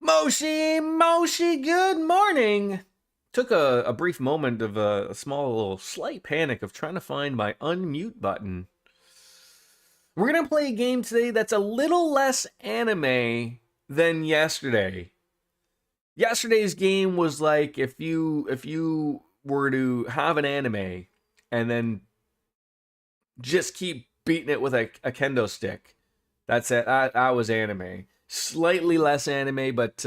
Moshi, good morning. Took a brief moment of a small little slight panic of trying to find my unmute button. We're going to play a game today that's a little less anime than yesterday. Yesterday's game was like if you were to have an anime and then just keep beating it with a kendo stick. That's it. That was anime. Slightly less anime, but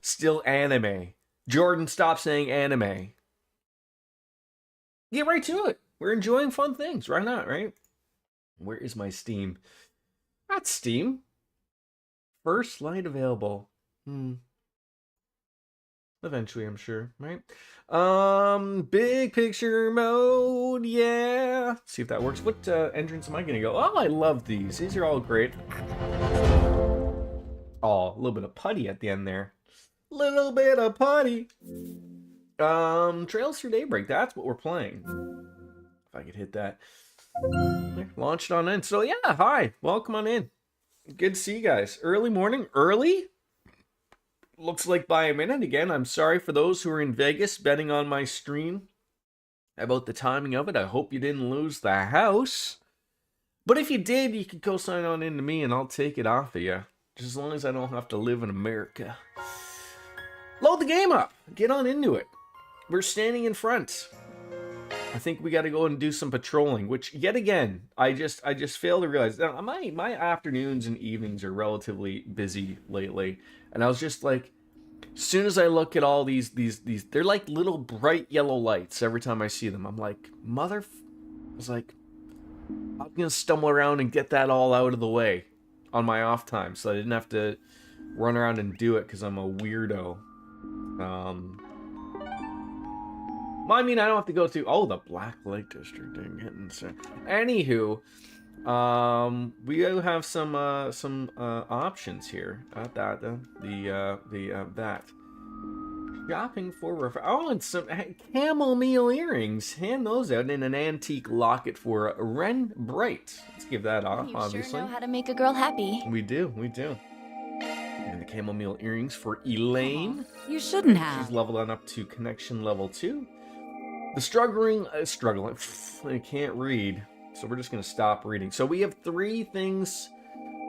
still anime. Jordan, stop saying anime. Get right to it. We're enjoying fun things. Why not, right? Where is my Steam? That's Steam. First light available. Eventually, I'm sure, right? Big picture mode, yeah. See if that works. What entrance am I gonna go? Oh, I love these. These are all great. Oh, a little bit of putty at the end there. Little bit of putty. Trails Through Daybreak. That's what we're playing. If I could hit that. Launched on in. So yeah, hi. Welcome on in. Good to see you guys. Early morning. Early? Looks like by a minute again. I'm sorry for those who are in Vegas betting on my stream about the timing of it. I hope you didn't lose the house. But if you did, you could go sign on into me and I'll take it off of you. Just as long as I don't have to live in America. Load the game up. Get on into it. We're standing in front. I think we got to go and do some patrolling, which yet again, I just failed to realize. Now, my afternoons and evenings are relatively busy lately. And I was just like, as soon as I look at all these, they're like little bright yellow lights every time I see them. I'm like, I was like, I'm going to stumble around and get that all out of the way on my off time, so I didn't have to run around and do it because I'm a weirdo. Well, I mean, I don't have to go to the Black Lake District. Anywho, we do have some options here. That shopping for and some chamomile earrings. Hand those out in an antique locket for Ren Bright. Let's give that off. You obviously, sure know how to make a girl happy. We do. And the chamomile earrings for Elaine. You shouldn't have. She's leveled on up to connection level 2. The struggling, I can't read, so we're just gonna stop reading. So we have 3 things,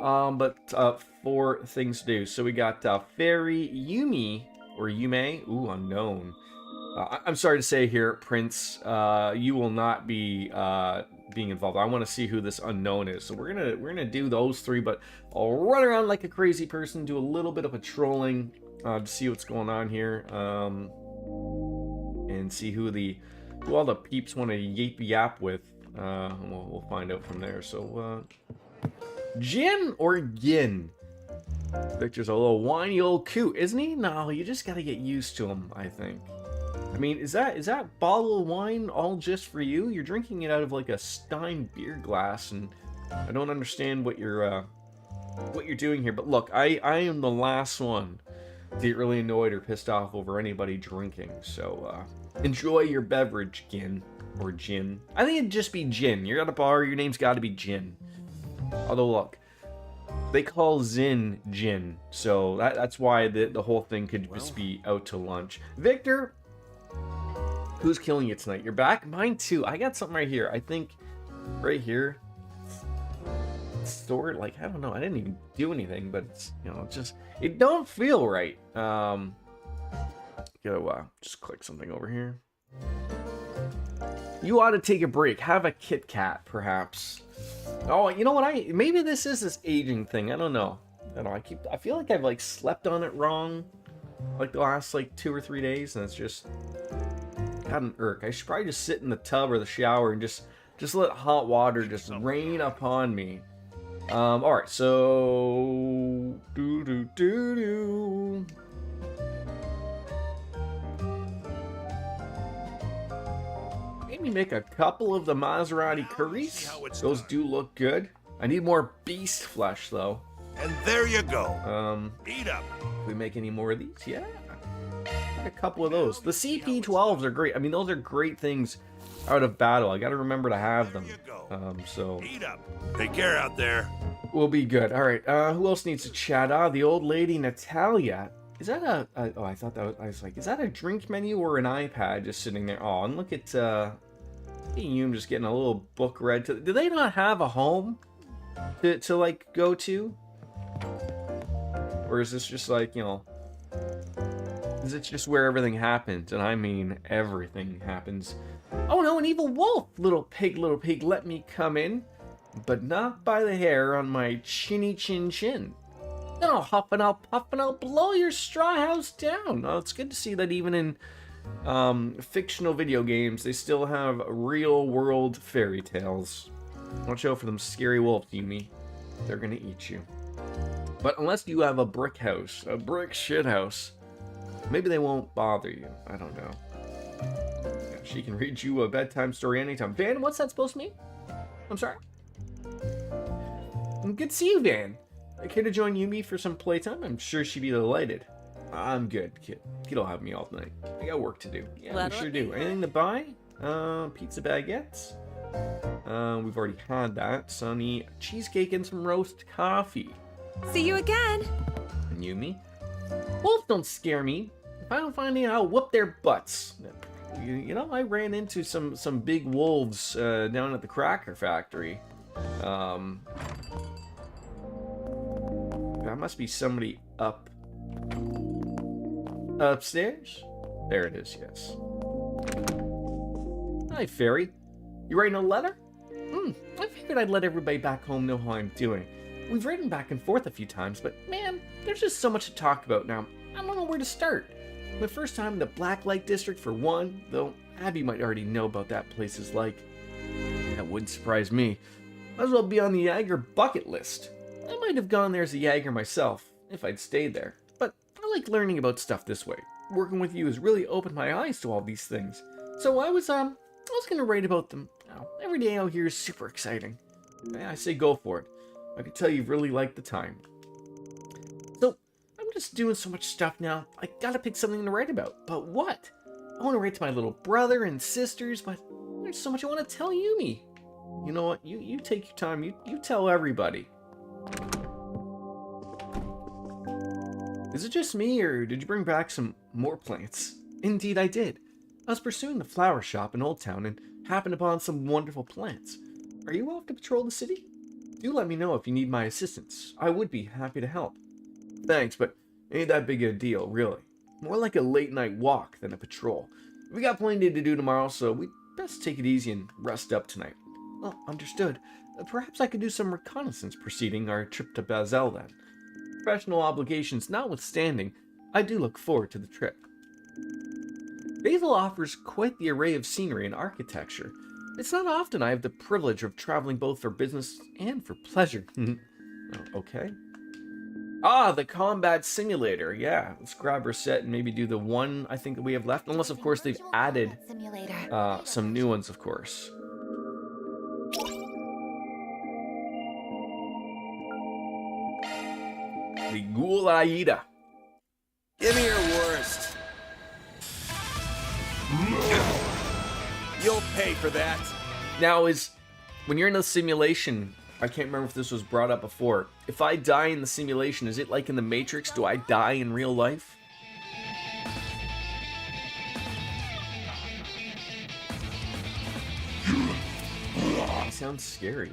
but 4 things to do. So we got Fairy Yumi or Yume, unknown. I'm sorry to say here, Prince, you will not be being involved. I want to see who this unknown is. So we're gonna do those 3, but I'll run around like a crazy person, do a little bit of patrolling to see what's going on here, and see who all the peeps want to yap with. We'll find out from there. So Jin or Gin? Victor's a little whiny old coot, isn't he? No, you just gotta get used to him, I think. I mean, is that bottle of wine all just for you? You're drinking it out of like a Stein beer glass, and I don't understand what you're doing here. But look, I am the last one to get really annoyed or pissed off over anybody drinking. So enjoy your beverage, Gin or Gin. I think it'd just be Gin. You're at a bar, your name's got to be Gin. Although look, they call Zin Gin, so that's why the whole thing could just be out to lunch. Victor, who's killing you tonight? You're back? Mine too. I got something right here. I think right here. Stored, like, I don't know. I didn't even do anything, but it's, it don't feel right. Just click something over here. You ought to take a break. Have a Kit Kat, perhaps. Oh, you know what? Maybe this is this aging thing. I don't know. I feel like I've like slept on it wrong, like the last like 2 or 3 days, and it's just got an irk. I should probably just sit in the tub or the shower and just let hot water just rain upon me. All right. So maybe make a couple of the Maserati curries. Those do look good. I need more beast flesh though. And there you go. Eat up. Can we make any more of these? Yeah. A couple of those. The CP12s are great. I mean, those are great things out of battle. I gotta remember to have them. There you go. So Eat up. Take care out there. we'll be good. All right. Who else needs to chat? The old lady Natalia. Is that oh, I thought that was. I was like, is that a drink menu or an iPad just sitting there? Oh, and look at you just getting a little book read. Do they not have a home to like go to? Or is this just like, you know, is it just where everything happens? And I mean everything happens. Oh no, an evil wolf! Little pig, let me come in. But not by the hair on my chinny chin. No, huff and I'll blow your straw house down. Oh, it's good to see that even in fictional video games, they still have real world fairy tales. Watch out for them scary wolves, Yumi. They're gonna eat you. But unless you have a brick house, a brick shit house, maybe they won't bother you. I don't know. Yeah, she can read you a bedtime story anytime. Van, what's that supposed to mean? I'm sorry. Good to see you, Van. Care to join Yumi for some playtime? I'm sure she'd be delighted. I'm good, kid. Kid'll have me all night. I got work to do. Yeah, we sure do. Anything to buy? Pizza baguettes? We've already had that. Sunny cheesecake and some roast coffee. See you again. And Yumi? Wolves don't scare me. If I don't find any, I'll whoop their butts. You know, I ran into some big wolves down at the cracker factory. That must be somebody upstairs? There it is, yes. Hi, fairy. You writing a letter? I figured I'd let everybody back home know how I'm doing. We've written back and forth a few times, but man, there's just so much to talk about now. I don't know where to start. My first time in the Blacklight District for one, though Abby might already know about that place is like. That wouldn't surprise me. Might as well be on the Jaeger bucket list. I might have gone there as a Jaeger myself, if I'd stayed there. But I like learning about stuff this way. Working with you has really opened my eyes to all these things. So I was gonna write about them. Now, every day out here is super exciting. I say go for it. I can tell you've really liked the time. So, I'm just doing so much stuff now, I gotta pick something to write about. But what? I want to write to my little brother and sisters, but there's so much I want to tell Yumi. You know what? You take your time. You tell everybody. Is it just me, or did you bring back some more plants? Indeed, I did. I was pursuing the flower shop in Old Town and happened upon some wonderful plants. Are you off to patrol the city? Do let me know if you need my assistance. I would be happy to help. Thanks, but ain't that big a deal, really. More like a late-night walk than a patrol. We got plenty to do tomorrow, so we'd best take it easy and rest up tonight. Well, understood. Perhaps I could do some reconnaissance preceding our trip to Basel then. Professional obligations notwithstanding, I do look forward to the trip. Basel offers quite the array of scenery and architecture. It's not often I have the privilege of traveling both for business and for pleasure. Oh, okay. The combat simulator. Yeah, let's grab our set and maybe do the one I think that we have left. Unless, of course, they've added some new ones, of course. The Ghoul Aida. Give me your worst. You'll pay for that. Now, when you're in a simulation, I can't remember if this was brought up before. If I die in the simulation, is it like in the Matrix? Do I die in real life? It sounds scary.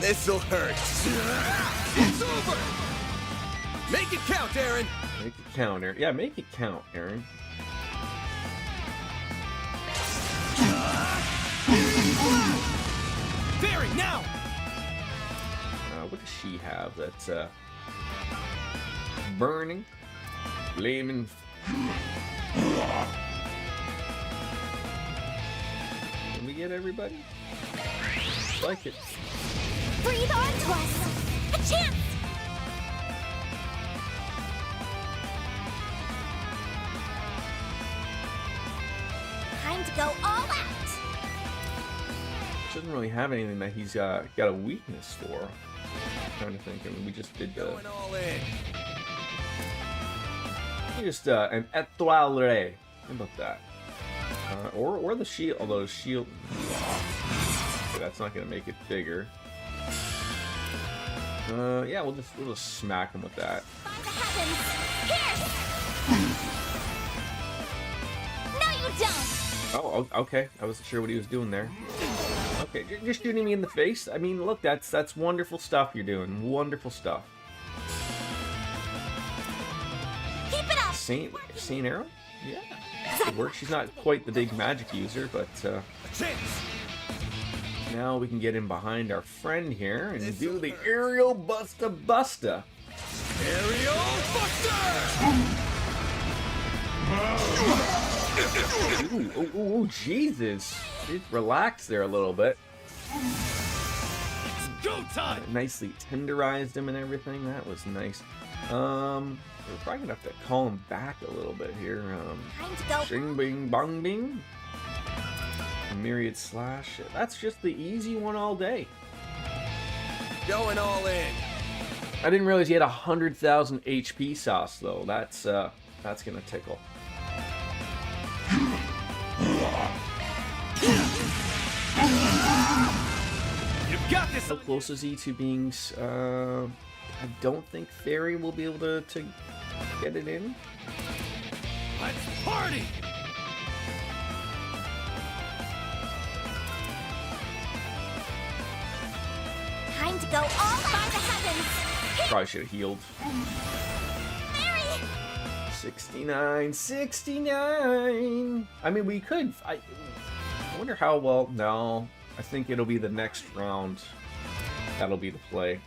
This'll hurt. It's over. Make it count, Aaron. Make it count, Aaron. Yeah, make it count, Aaron. Barry, now. What does she have? That's burning, flaming. Can we get everybody? Like it. Breathe on to us! A chance! Time to go all out! Doesn't really have anything that he's got a weakness for. I'm trying to think. I mean, we just did the. Going all in. Just an étoile. How about that? Or the shield, although shield... Okay, that's not going to make it bigger. Yeah, we'll just smack him with that. By the heavens! Here! No, you don't! Oh, okay. I wasn't sure what he was doing there. Okay, just shooting me in the face. I mean, look, that's wonderful stuff you're doing. Wonderful stuff. Keep it up! Saint Arrow? Yeah. Good work. She's not quite the big magic user, but A chance. now we can get in behind our friend here and do the aerial busta. Aerial Buster! Ooh, Jesus. Just relax there a little bit. It's go time! Nicely tenderized him and everything. That was nice. We're probably gonna have to call him back a little bit here. Time to go. Shing bing bong bing. Myriad slash. That's just the easy one all day. Going all in. I didn't realize he had 100,000 HP sauce though. That's gonna tickle. You've got this. How close is he to being? I don't think Fairy will be able to get it in. Let's party! Time to go all out. By the heavens! Here! Probably should have healed. Mary! 69. I mean, we could. I wonder how well. No, I think it'll be the next round. That'll be the play.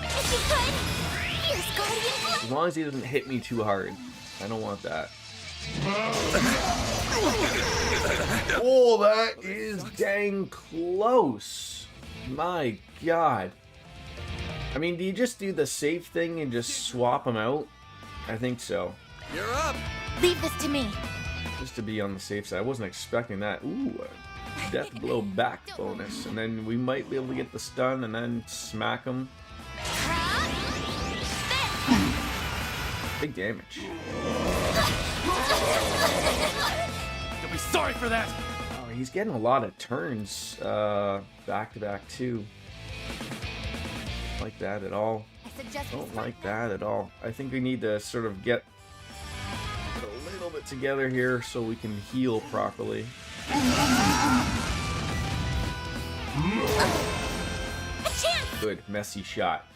If you could! Here's Guardian Blood! As long as he doesn't hit me too hard. I don't want that. Oh, that is dang close. My God. I mean, do you just do the safe thing and just swap them out? I think so. You're up! Leave this to me. Just to be on the safe side. I wasn't expecting that. Ooh, a death blow back bonus. And then we might be able to get the stun and then smack him. Big damage. You'll be sorry for that! Oh, he's getting a lot of turns back to back too. Like that at all. I suggest we Don't start like that at all. I think we need to sort of get a little bit together here so we can heal properly. A chance! Good, messy shot.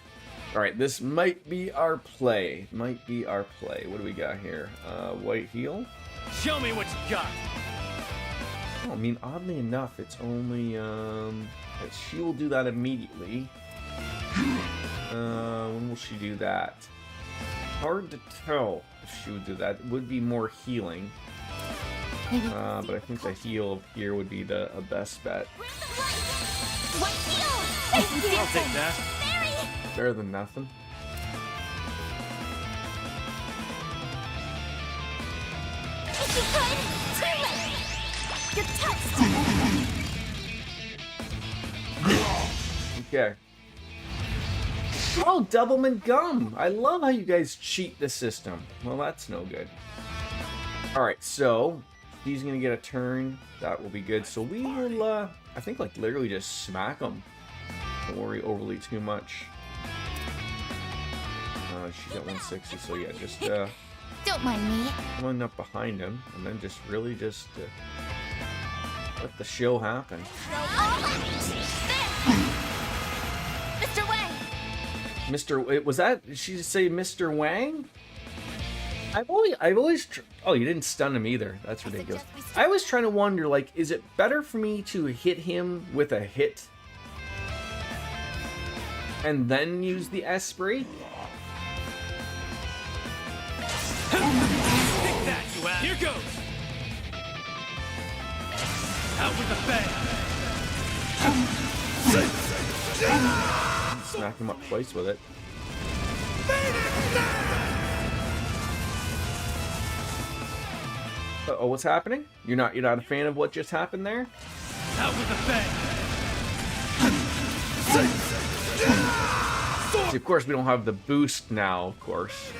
Alright, this might be our play. Might be our play. What do we got here? White heal? Show me what you got! Oh, I mean, oddly enough, it's only, she will do that immediately. When will she do that? Hard to tell if she would do that. It would be more healing. But I think the heal here would be the best bet. White heel! I'll take that. Mary! Better than nothing. If you could! Too late! You're touched! Okay. Oh, Doublemint Gum! I love how you guys cheat the system. Well, that's no good. Alright, so he's gonna get a turn. That will be good. So we will, I think, like, literally just smack him. Don't worry overly too much. She's at 160, so yeah, just, Don't mind me. coming up behind him, and then just really just let the show happen. Go all out! There! Mr. Wang! Was that, did she say Mr. Wang? I've always oh, you didn't stun him either. That's ridiculous. I was trying to wonder, like, is it better for me to hit him with a hit and then use the Esprit? Take that, you ass! Here goes! Out with the bang! Smack him up twice with it. Uh-oh, what's happening? You're not a fan of what just happened there? Out with the bang! See, of course, we don't have the boost now, of course.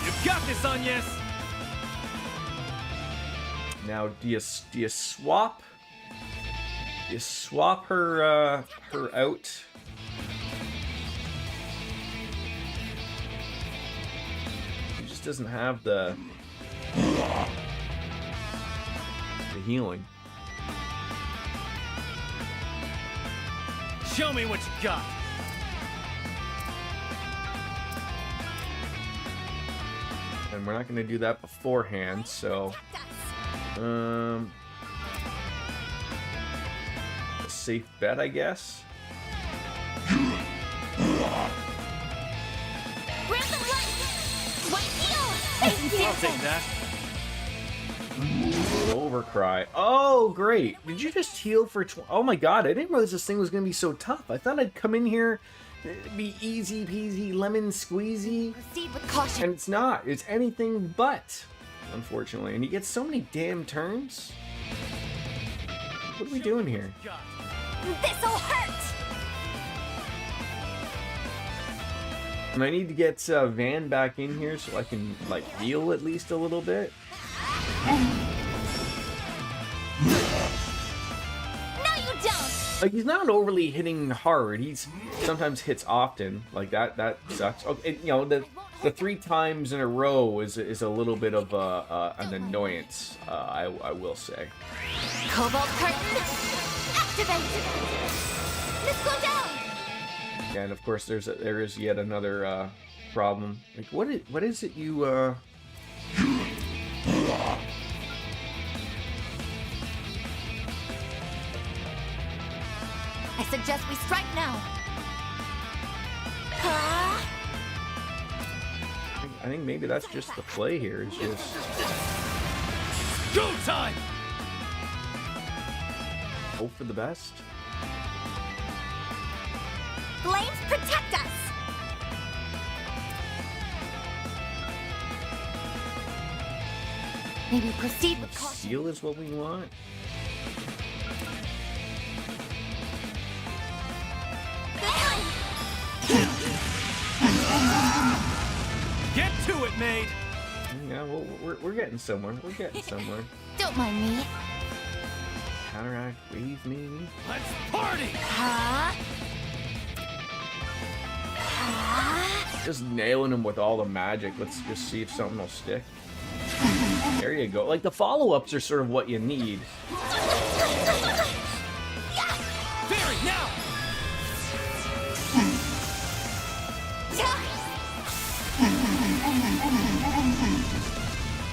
You've got this, Agnes. Now, do you swap? Do you swap her her out? She just doesn't have the healing. Show me what you got. And we're not going to do that beforehand, so a safe bet, I guess. I'll take that. Overcry. Oh, great. Did you just heal for oh my god, I didn't realize this thing was going to be so tough. I thought I'd come in here, it'd be easy peasy, lemon squeezy. Proceed with caution. And it's not. It's anything but, unfortunately. And you get so many damn turns. What are we doing here? This'll hurt. And I need to get Van back in here so I can, like, heal at least a little bit. No, you don't. Like, he's not overly hitting hard. He's sometimes hits often. Like, that sucks. Okay, you know, the 3 times in a row is a little bit of an annoyance, I will say. Cobalt curtain, activate. Let's go down. Yeah, and of course there is yet another problem. Like, what is it you I suggest we strike now. I think maybe that's just the play here. Is just Go time. hope for the best. Flames protect us. Maybe proceed with caution. Seal is what we want. Get to it, maid. Yeah, well, we're getting somewhere. We're getting somewhere. Don't mind me. Counteract, wave me. Let's party. Huh? Just nailing him with all the magic. Let's just see if something will stick. There you go. Like, the follow-ups are sort of what you need. Very now.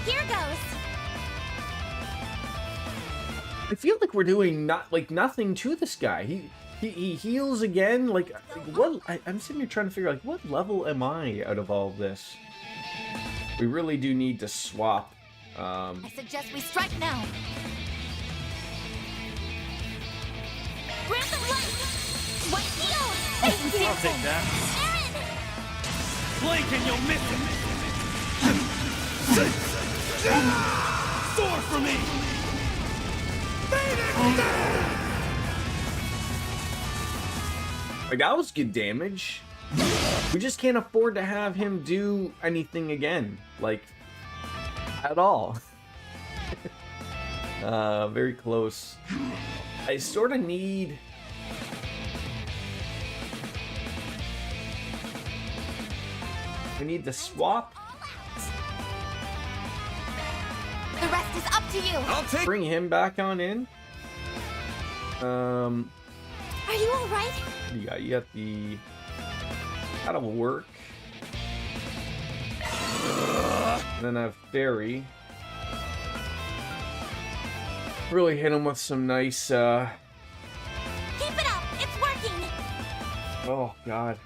Here goes. I feel like we're doing nothing to this guy. He heals again. Like what? I'm sitting here trying to figure like what level am I out of all of this? We really do need to swap. I suggest we strike now. Grant them light. White heal. I'll take that. Aaron. Blink and you'll miss it. Sword for me. Like that was good damage. We just can't afford to have him do anything again, like at all. Very close. I sort of need. We need to swap. The rest is up to you. I'll take. Bring him back on in. Are you all right? What do you got? You got the. That'll work. And then I have Fairy. Really hit him with some nice. Keep it up. It's working. Oh God.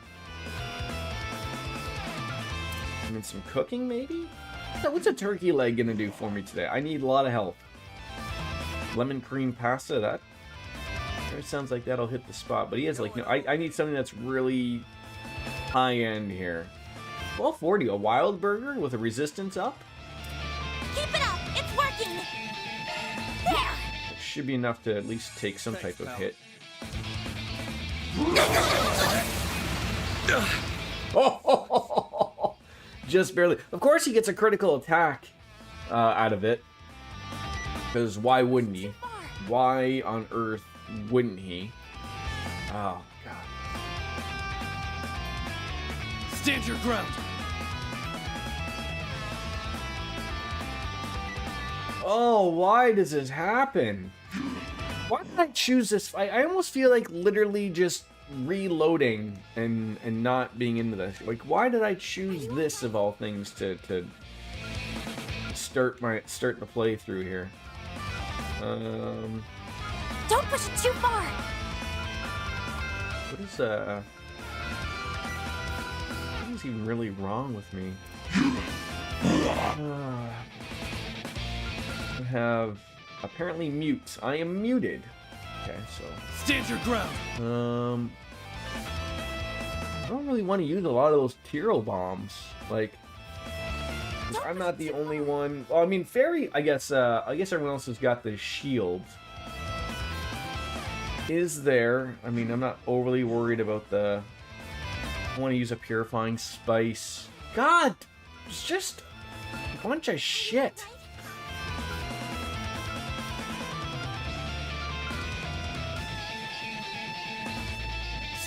I mean, some cooking maybe. What's a turkey leg gonna do for me today? I need a lot of help. Lemon cream pasta. That. It sounds like that'll hit the spot, but he has like no. I need something that's really high end here. 1240, a wild burger with a resistance up. Keep it up. It's working. There. It should be enough to at least take some type of hit. Oh, just barely. Of course, he gets a critical attack out of it. Because why wouldn't he? Why on earth wouldn't he? Oh, God. Stand your ground. Oh, why does this happen? Why did I choose this fight? I almost feel like literally just reloading and not being into this. Like, why did I choose this of all things to start the playthrough here? Don't push it too far. What is even really wrong with me? I have apparently mute. I am muted. Okay, so Stand your ground. I don't really want to use a lot of those Tyrrell bombs. Like, 'cause I'm not the only one. Well, I mean, Fairy. I guess everyone else has got the shield. Is there? I mean, I'm not overly worried about the. I want to use a purifying spice. God, it's just a bunch of shit.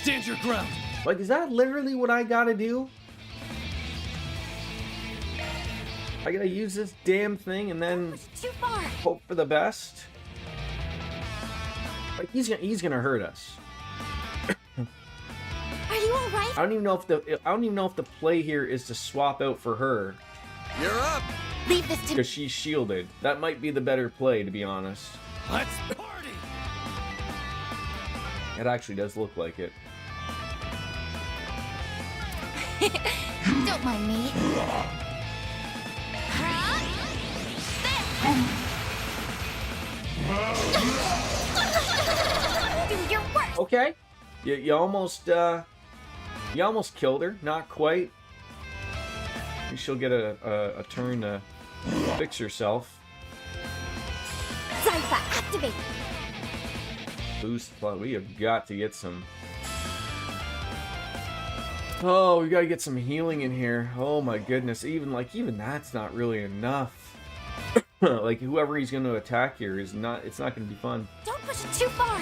Stand your ground. Like, is that literally what I gotta do? I gotta use this damn thing and then Push it too far. hope for the best? Like, he's gonna hurt us. Are you all right? I don't even know if the play here is to swap out for her You're up. Leave this to me. because she's shielded. That might be the better play, to be honest. Let's party. It actually does look like it. Don't mind me. Do your worst. Okay, you almost killed her. Not quite. Maybe she'll get a turn to fix herself. Zypha, activate. Boost. We have got to get some. Oh, we gotta get some healing in here. Oh my goodness. Even that's not really enough. Like, whoever he's gonna attack here is not. It's not gonna be fun. Don't push it too far.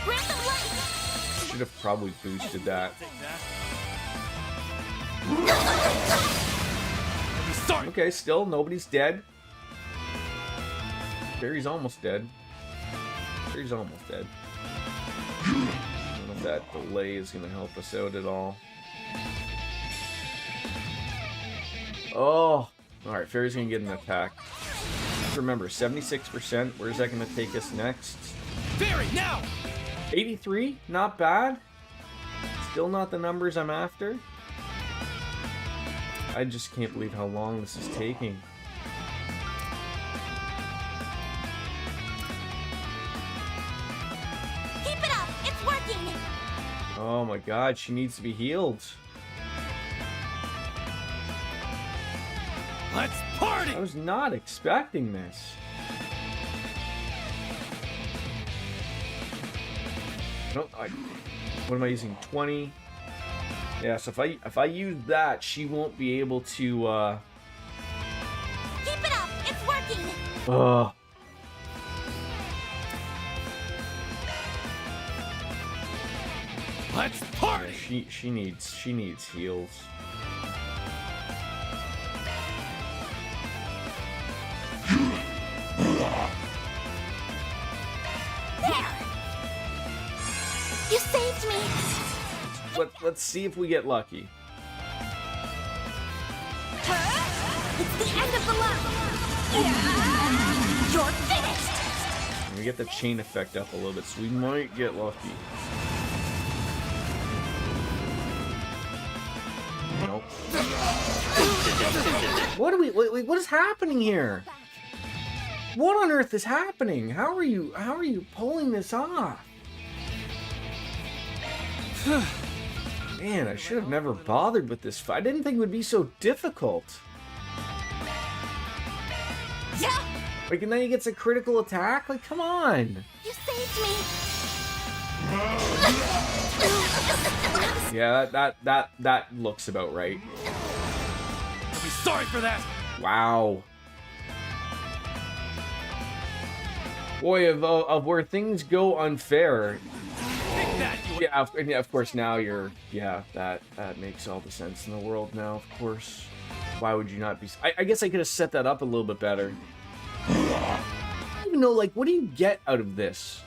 Grab the light. Should have probably boosted that. Take that. Start. Okay, still nobody's dead. Barry's almost dead. Barry's almost dead. I don't know if that delay is gonna help us out at all. Oh, all right. Fairy's gonna get an attack. Remember, 76%. Where's that gonna take us next? Barry, now. 83, not bad. Still not the numbers I'm after. I just can't believe how long this is taking. Keep it up. It's working. Oh my god, she needs to be healed. Let's party. I was not expecting this. What am I using? 20. Yeah, so if I use that, she won't be able to. Keep it up. It's working. Let's Yeah, party. she needs heals. There. You saved me. Let's see if we get lucky. It's the end of the line. You're finished. And we get the chain effect up a little bit, so we might get lucky. Nope. What is happening here? What on earth is happening? How are you pulling this off? Man, I should have never bothered with this fight. I didn't think it would be so difficult. Yeah. Like, and then he gets a critical attack? Like, come on! You saved me! Yeah, that looks about right. You'll be sorry for that. Wow. Boy, of where things go unfair. Take that, you Yeah, of course, now you're... Yeah, that makes all the sense in the world now, of course. Why would you not be... I guess I could have set that up a little bit better. I don't even know, like, what do you get out of this?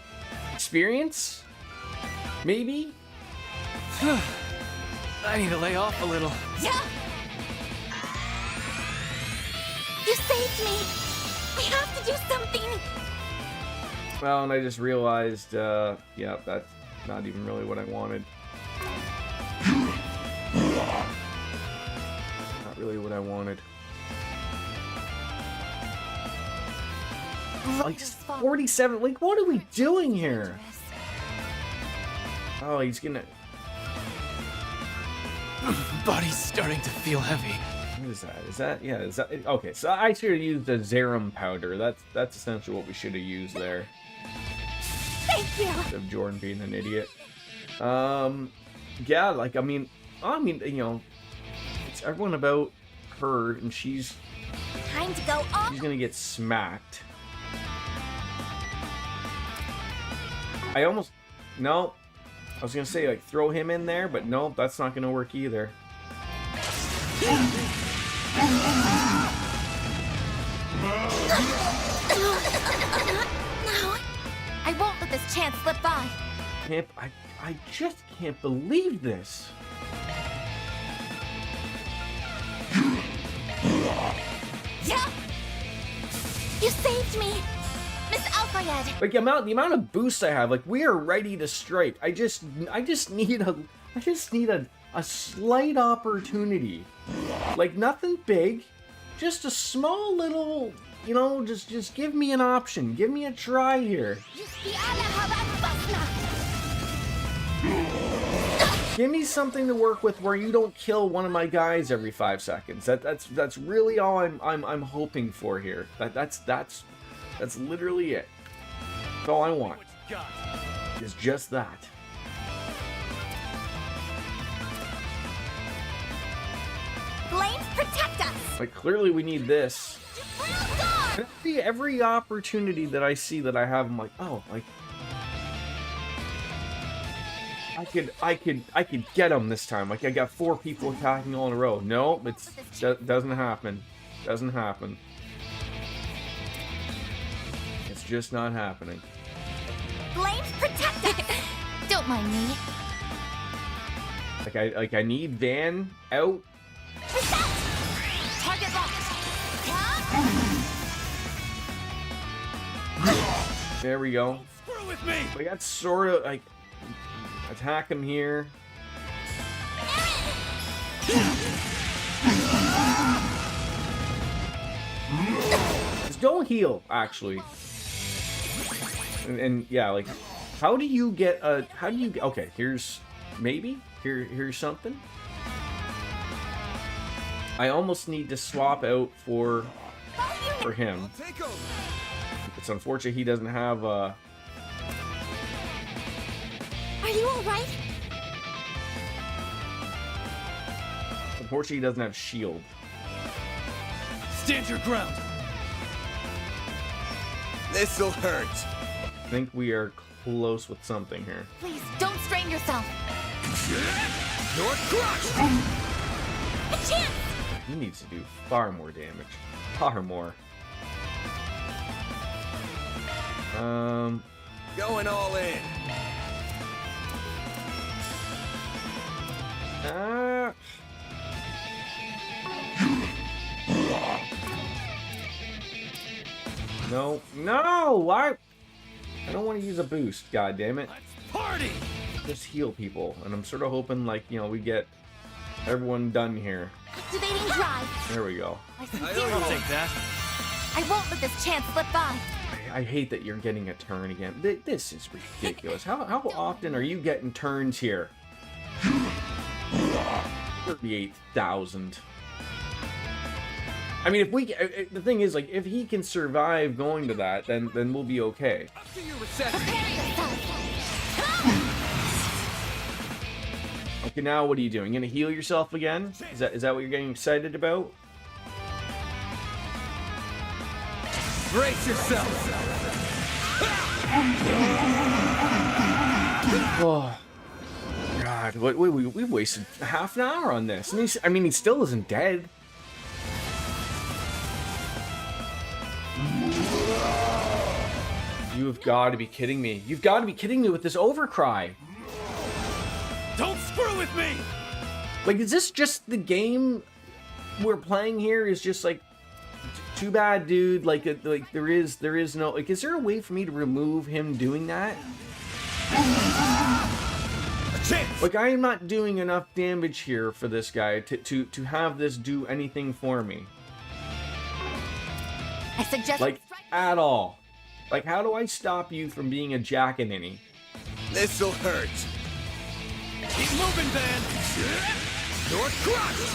Experience? Maybe? I need to lay off a little. Yeah! You saved me! I have to do something! Well, and I just realized, yeah, that's not even really what I wanted. Not really what I wanted. Like, 47, like, what are we doing here? Oh, he's gonna... Body's starting to feel heavy. What is that? Is that... Yeah, is that... Okay, so I should have used the Zerum powder. That's essentially what we should have used there. Thank you! Instead of Jordan being an idiot. Yeah, like, I mean, you know, it's everyone about her, and she's Time to go all... gonna get smacked. I almost... No. I was gonna say, like, throw him in there, but no, that's not gonna work either. No! I won't let this chance slip by. I just can't believe this. Yeah! You saved me! Miss Alfayed! Like, the amount of boosts I have, like, we are ready to strike. I just need a slight opportunity. Like, nothing big, just a small little, you know, just give me an option. Give me a try here. Give me something to work with where you don't kill one of my guys every 5 seconds. That's really all I'm hoping for here. That's literally it. That's all I want. What you got? Is just that. Flames protect us! Like, clearly we need this. Well done! Every opportunity that I see that I have, I'm like, oh, like, I could get him this time. Like, I got 4 people attacking all in a row. No, doesn't happen. Doesn't happen. It's just not happening. Flames protect us! Don't mind me. Like I need Van out. Reset! Target locked! There we go. Screw with me. Like, that's sort of like attack him here. Just don't heal, actually. And yeah, like, how do you get a... How do you... Okay, here's... Maybe? Here's something. I almost need to swap out for him. It's unfortunate he doesn't have Are you alright? Unfortunately, he doesn't have shield. Stand your ground. This'll hurt. I think we are close with something here. Please, don't strain yourself. You're crushed. A chance! He needs to do far more damage. Far more. Going all in. No, no! Why? I don't want to use a boost. God damn it! Let's party. Just heal people, and I'm sort of hoping, like, you know, we get everyone done here. Activating drive. There we go. I I sincerely... I'll take that. I won't let this chance slip by. I hate that you're getting a turn again. This is ridiculous. How often are you getting turns here? 38,000. I mean, if we, the thing is, like, if he can survive going to that, then we'll be okay. Up to your reception. Prepare yourself. Okay, now what are you doing? You gonna heal yourself again? Is that what you're getting excited about? Brace yourself. Oh, God, we wasted half an hour on this. And I mean, he still isn't dead. You have got to be kidding me. You've got to be kidding me with this overcry. Don't screw with me! Like, is this just the game we're playing here? Is just like, too bad, dude. Like there is no, like, is there a way for me to remove him doing that? A chance. Like, I am not doing enough damage here for this guy to have this do anything for me. I suggest Like, at all. Like, how do I stop you from being a jack-a-ninny? This'll hurt. Keep moving, Van! Your crush.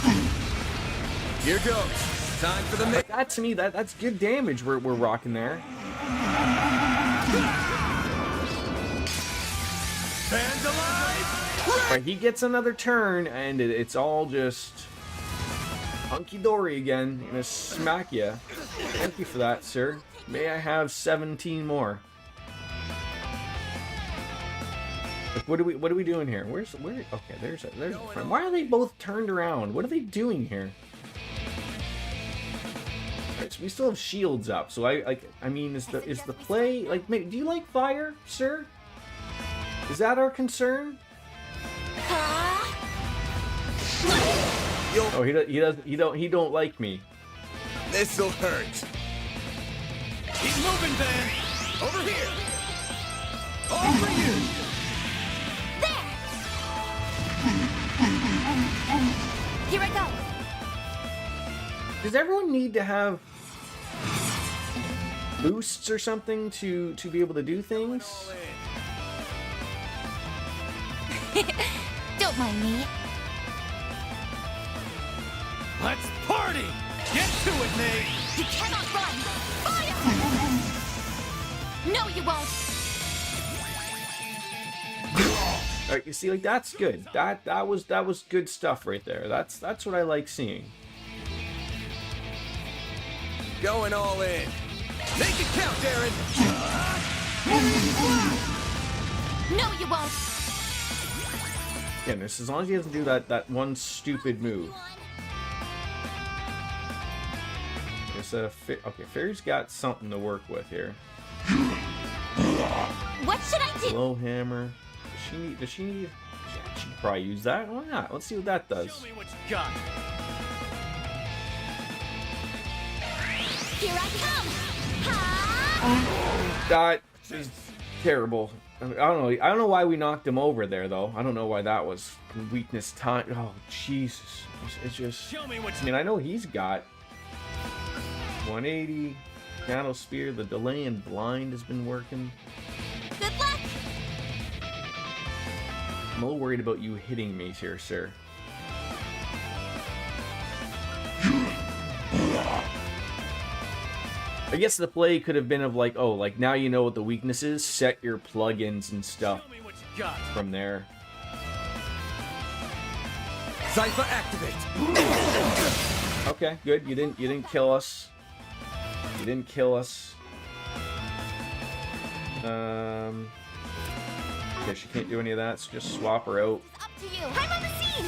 Here goes. Time for the Like, mix. that to me, that's good damage we're rocking there. Van's alive! Right, he gets another turn, and it's all just hunky-dory again. Gonna smack you. Thank you for that, sir. May I have 17 more? Like, what are we doing here? Where? Okay, there's a friend. Why are they both turned around? What are they doing here? Alright, so we still have shields up. So I mean, is the play like? Do you like fire, sir? Is that our concern? Oh, he don't like me. This'll hurt. Keep moving, Van! Over here. All for you. Here I go. Does everyone need to have boosts or something to be able to do things? Don't mind me. Let's party! Get to it, Nate! You cannot run. Fire! No, you won't. Alright, you see, like, that's good. That was good stuff right there. That's what I like seeing. Going all in. Make it count, Darren. No, you won't. Again, this as long as he doesn't do that one stupid move. It's okay, Fairy's got something to work with here. What should I do? Low hammer. Does she need? Yeah, she could probably use that. Why not? Let's see what that does. Show me what you got! Here I come. Ha! That is terrible. I don't know why we knocked him over there though. I don't know why that was weakness time. Oh Jesus! It's just. Show me what I you mean, I know he's got 180 Shadow Spear. The delay and blind has been working. Good luck. I'm a little worried about you hitting me here, sir. I guess the play could have been of like, oh, like now you know what the weakness is. Set your plugins and stuff Show me what you got! from there. Cypher activate. Okay, good. You didn't kill us. You didn't kill us. Okay, she can't do any of that, so just swap her out. Up to you. I'm on the scene.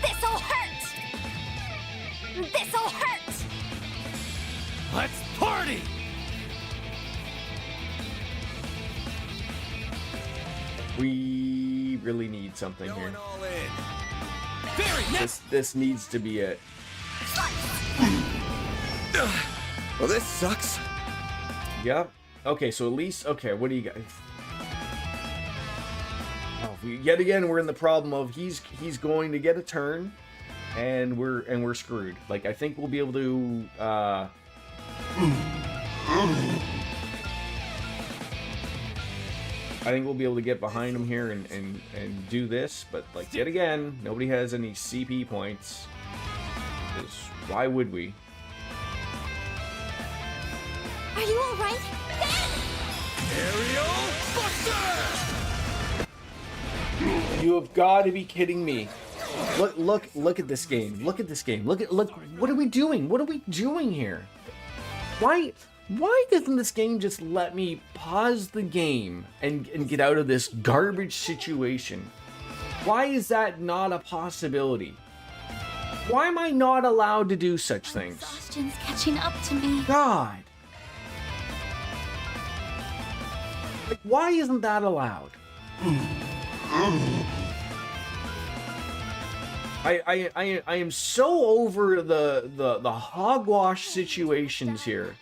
This'll hurt. This'll hurt. Let's party! We really need something here. Going all in. Very next! This needs to be it. Well, this sucks. Yep. Okay, so at least okay. What do you got? Oh, yet again, we're in the problem of he's going to get a turn, and we're screwed. Like, I think we'll be able to. I think we'll be able to get behind him here and do this, but like yet again, nobody has any CP points. Because why would we? Are you all right? Aerial Buster! You have got to be kidding me. Look at this game. Look at this game. Look, what are we doing? What are we doing here? Why doesn't this game just let me pause the game and get out of this garbage situation? Why is that not a possibility? Why am I not allowed to do such things? Exhaustion's catching up to me. God. Like, why isn't that allowed? I am so over the hogwash situations here.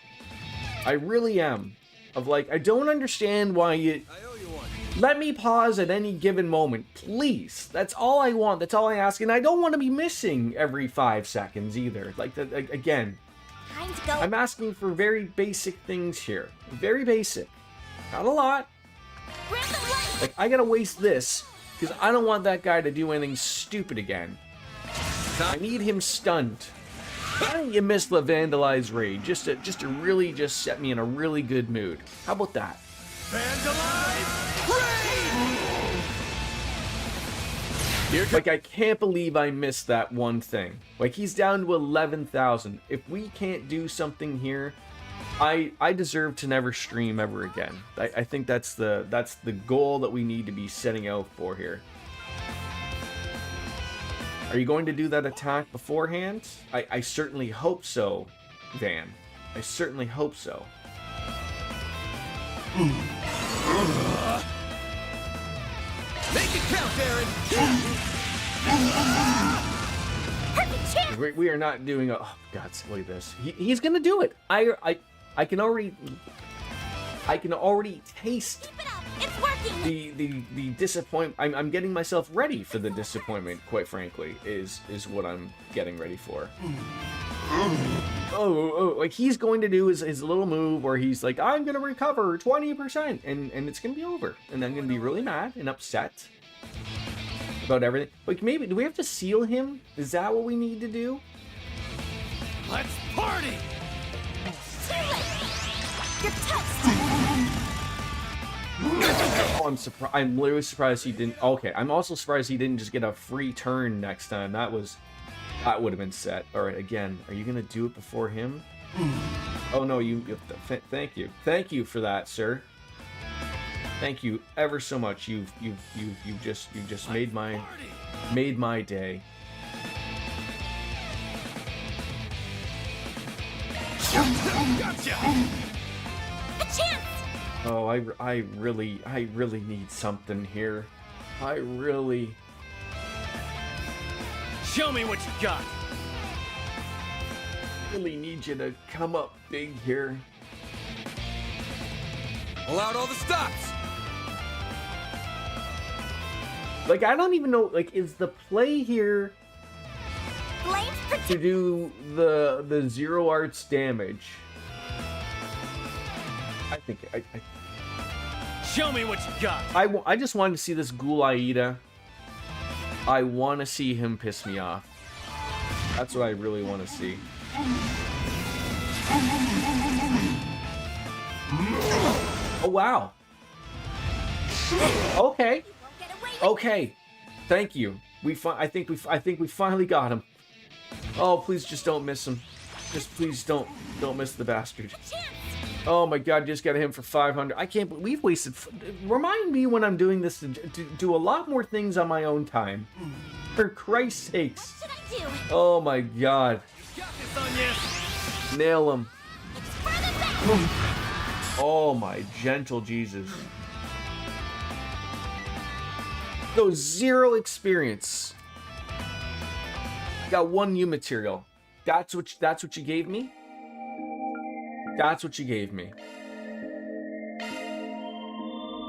I really am. Of like, I don't understand why you... I owe you one. Let me pause at any given moment, please. That's all I want. That's all I ask. And I don't want to be missing every 5 seconds either. Like, again, Time to go. I'm asking for very basic things here. Very basic. Not a lot. Grab the light. Like, I gotta waste this because I don't want that guy to do anything stupid again. I need him stunned. Why don't you miss the Vandalize raid just to really just set me in a really good mood? How about that? Vandalize raid! Like, I can't believe I missed that one thing. Like, he's down to 11,000. If we can't do something here, I deserve to never stream ever again. I think that's the goal that we need to be setting out for here. Are you going to do that attack beforehand? I certainly hope so, Van. I certainly hope so. Make it count, Aaron! Perfect chance. We are not doing a... Oh, God, look at this. He's going to do it. I can already taste Keep it up. It's working. the disappointment. I'm getting myself ready for the disappointment, quite frankly, is what I'm getting ready for. Oh, like he's going to do his little move where he's like, I'm gonna recover 20%, and it's gonna be over, and I'm gonna be really mad and upset about everything. Like, maybe do we have to seal him? Is that what we need to do? Let's party! Too late. You're toast. Oh, I'm surprised. I'm literally surprised he didn't. Okay, I'm also surprised he didn't just get a free turn next time. That would have been set. All right, again, are you gonna do it before him? Oh no, thank you for that, sir. Thank you ever so much. You've just made my day. Gotcha! A chance. Oh, I really need something here. I really Show me what you got! need you to come up big here. Pull out all the stops! Like, I don't even know, like, is the play here Flames to protect. do the zero arts damage? I think Show me what you got! I just wanted to see this Ghoul Aida. I want to see him piss me off. That's what I really want to see. Oh wow. Okay. Won't get away with Okay. Thank you. I think we finally got him. Oh, please just don't miss him. Just please don't miss the bastard. a chance. Oh my God, just got him for 500. I can't believe we've wasted. Remind me when I'm doing this to do a lot more things on my own time. For Christ's sakes. What should I do? Oh my God. Got this on you! Nail him. It's further back. Oh my gentle Jesus. So 0 experience. Got 1 new material. That's what you gave me? That's what you gave me.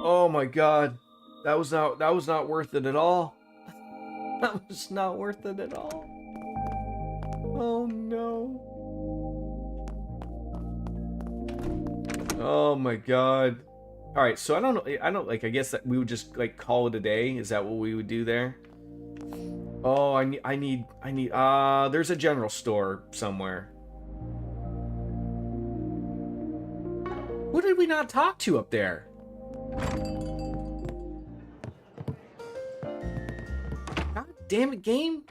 Oh my God. That was not worth it at all. That was not worth it at all. Oh no. Oh my God. All right, so I don't know. I guess that we would just like call it a day. Is that what we would do there? Oh, I need, there's a general store somewhere. Who did we not talk to up there? God damn it, game.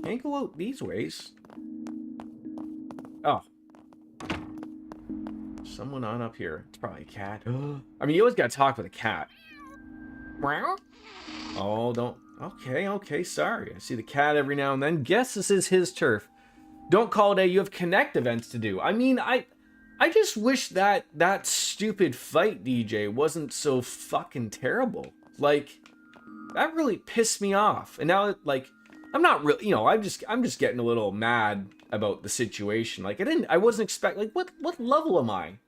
Can't go out these ways. Oh. Someone on up here. It's probably a cat. I mean, you always gotta talk with a cat. Oh, don't. Okay, sorry. I see the cat every now and then. Guess this is his turf. Don't call it a. You have Connect events to do. I mean, I just wish that stupid fight DJ wasn't so fucking terrible. Like, that really pissed me off. And now, like, I'm not really, you know, I'm just getting a little mad about the situation. Like, I wasn't expecting, like, what level am I?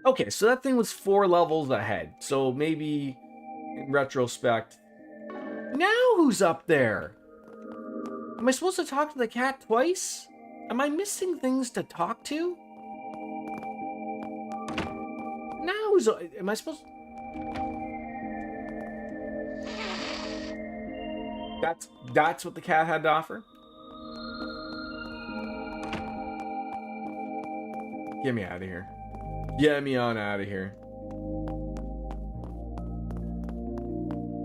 Okay, so that thing was 4 levels ahead. So maybe, in retrospect, now who's up there? Am I supposed to talk to the cat twice? Am I missing things to talk to? Now who's, am I supposed? That's what the cat had to offer? Get me out of here. Get me on out of here.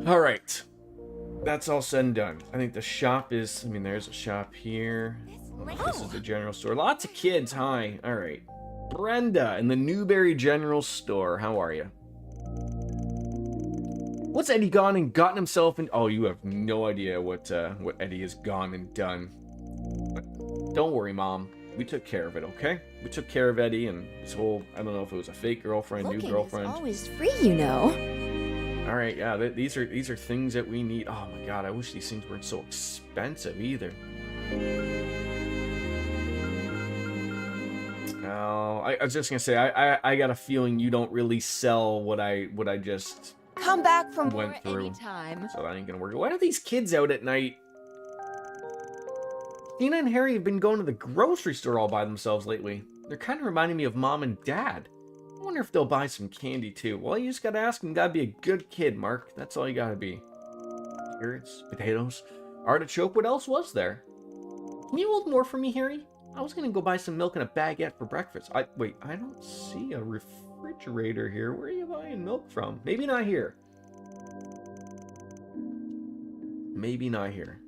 Alright. That's all said and done. I think the shop is... I mean, there's a shop here. This is the general store. Lots of kids. Hi. Alright. Brenda in the Newberry General Store. How are you? What's Eddie gone and gotten himself in? Oh, you have no idea what Eddie has gone and done. But don't worry, Mom. We took care of it, okay? We took care of Eddie and his whole, I don't know if it was a fake girlfriend, new girlfriend. Is always free, you know. All right, yeah, these are things that we need. Oh my God, I wish these things weren't so expensive either. Oh, I was just gonna say, I got a feeling you don't really sell what I just Come back from went more through. anytime. So that ain't gonna work. Why are these kids out at night? Tina and Harry have been going to the grocery store all by themselves lately. They're kind of reminding me of Mom and Dad. I wonder if they'll buy some candy too. Well, you just gotta ask them. You gotta be a good kid, Mark. That's all you gotta be. Carrots, potatoes, artichoke. What else was there? Can you hold more for me, Harry? I was gonna go buy some milk and a baguette for breakfast. Wait, I don't see a refrigerator here. Where are you buying milk from? Maybe not here. Maybe not here.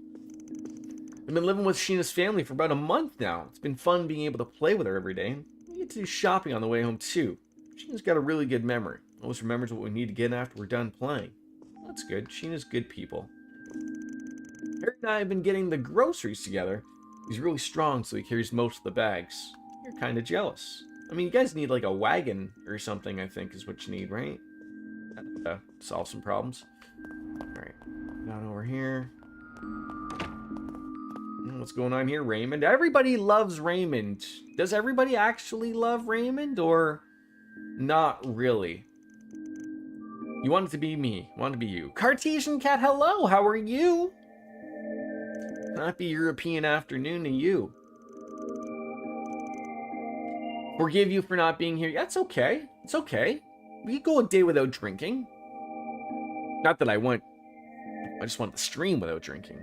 I've been living with Sheena's family for about a month now. It's been fun being able to play with her every day. We get to do shopping on the way home too. Sheena's got a really good memory. Always remembers what we need to get after we're done playing. That's good. Sheena's good people. Harry and I have been getting the groceries together. He's really strong, so he carries most of the bags. You're kind of jealous. I mean, you guys need like a wagon or something, I think, is what you need, right? That'd solve some problems. Alright. Down over here. What's going on here, Raymond? Everybody loves Raymond. Does everybody actually love Raymond, or not really? You want it to be me. You want it to be you. Cartesian Cat, hello. How are you? Happy European afternoon to you. Forgive you for not being here. That's okay. It's okay. We could go a day without drinking. Not that I just want the stream without drinking.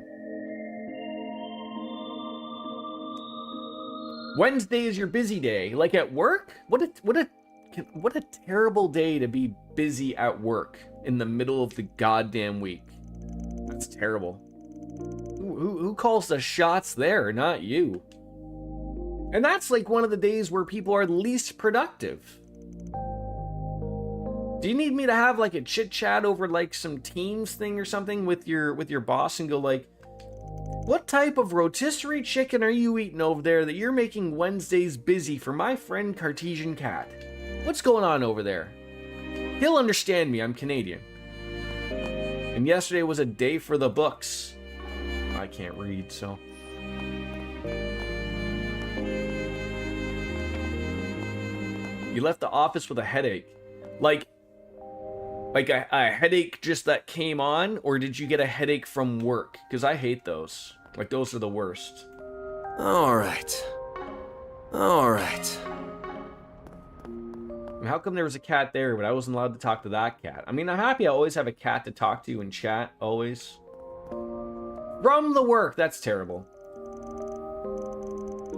Wednesday is your busy day, like at work? What a terrible day to be busy at work in the middle of the goddamn week. That's terrible. Who calls the shots there? Not you. And that's like one of the days where people are least productive. Do you need me to have like a chit chat over like some Teams thing or something with your boss and go like, what type of rotisserie chicken are you eating over there that you're making Wednesdays busy for my friend Cartesian Cat? What's going on over there? He'll understand me, I'm Canadian. And yesterday was a day for the books. I can't read, so... You left the office with a headache. Like a headache just that came on, or did you get a headache from work? Because I hate those. Like, those are the worst. All right. How come there was a cat there, but I wasn't allowed to talk to that cat? I mean, I'm happy I always have a cat to talk to in chat, always. From the work, that's terrible.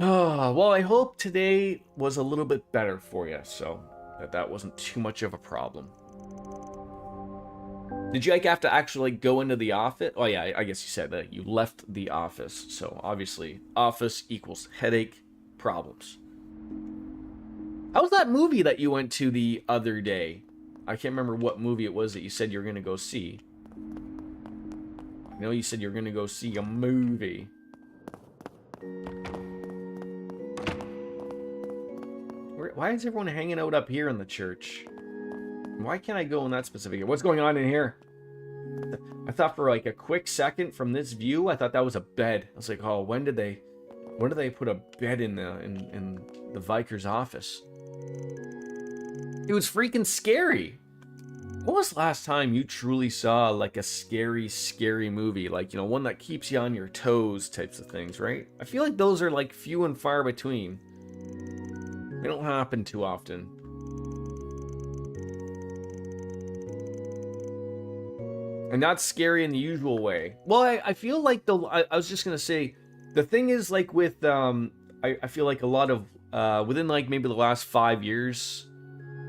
Oh, well, I hope today was a little bit better for you, so that wasn't too much of a problem. Did you like have to actually like go into the office? Oh yeah, I guess you said that you left the office. So obviously, office equals headache, problems. How was that movie that you went to the other day? I can't remember what movie it was that you said you were going to go see. I know you said you were going to go see a movie. Why is everyone hanging out up here in the church? Why can't I go in that specific? What's going on in here? I thought for like a quick second from this view, I thought that was a bed. I was like, oh, when did they put a bed in the Viker's office? It was freaking scary. When was the last time you truly saw like a scary movie? Like, you know, one that keeps you on your toes types of things, right? I feel like those are like few and far between. They don't happen too often. And not scary in the usual way. Well, I feel like I was just gonna say, the thing is like with I feel like a lot of within like maybe the last 5 years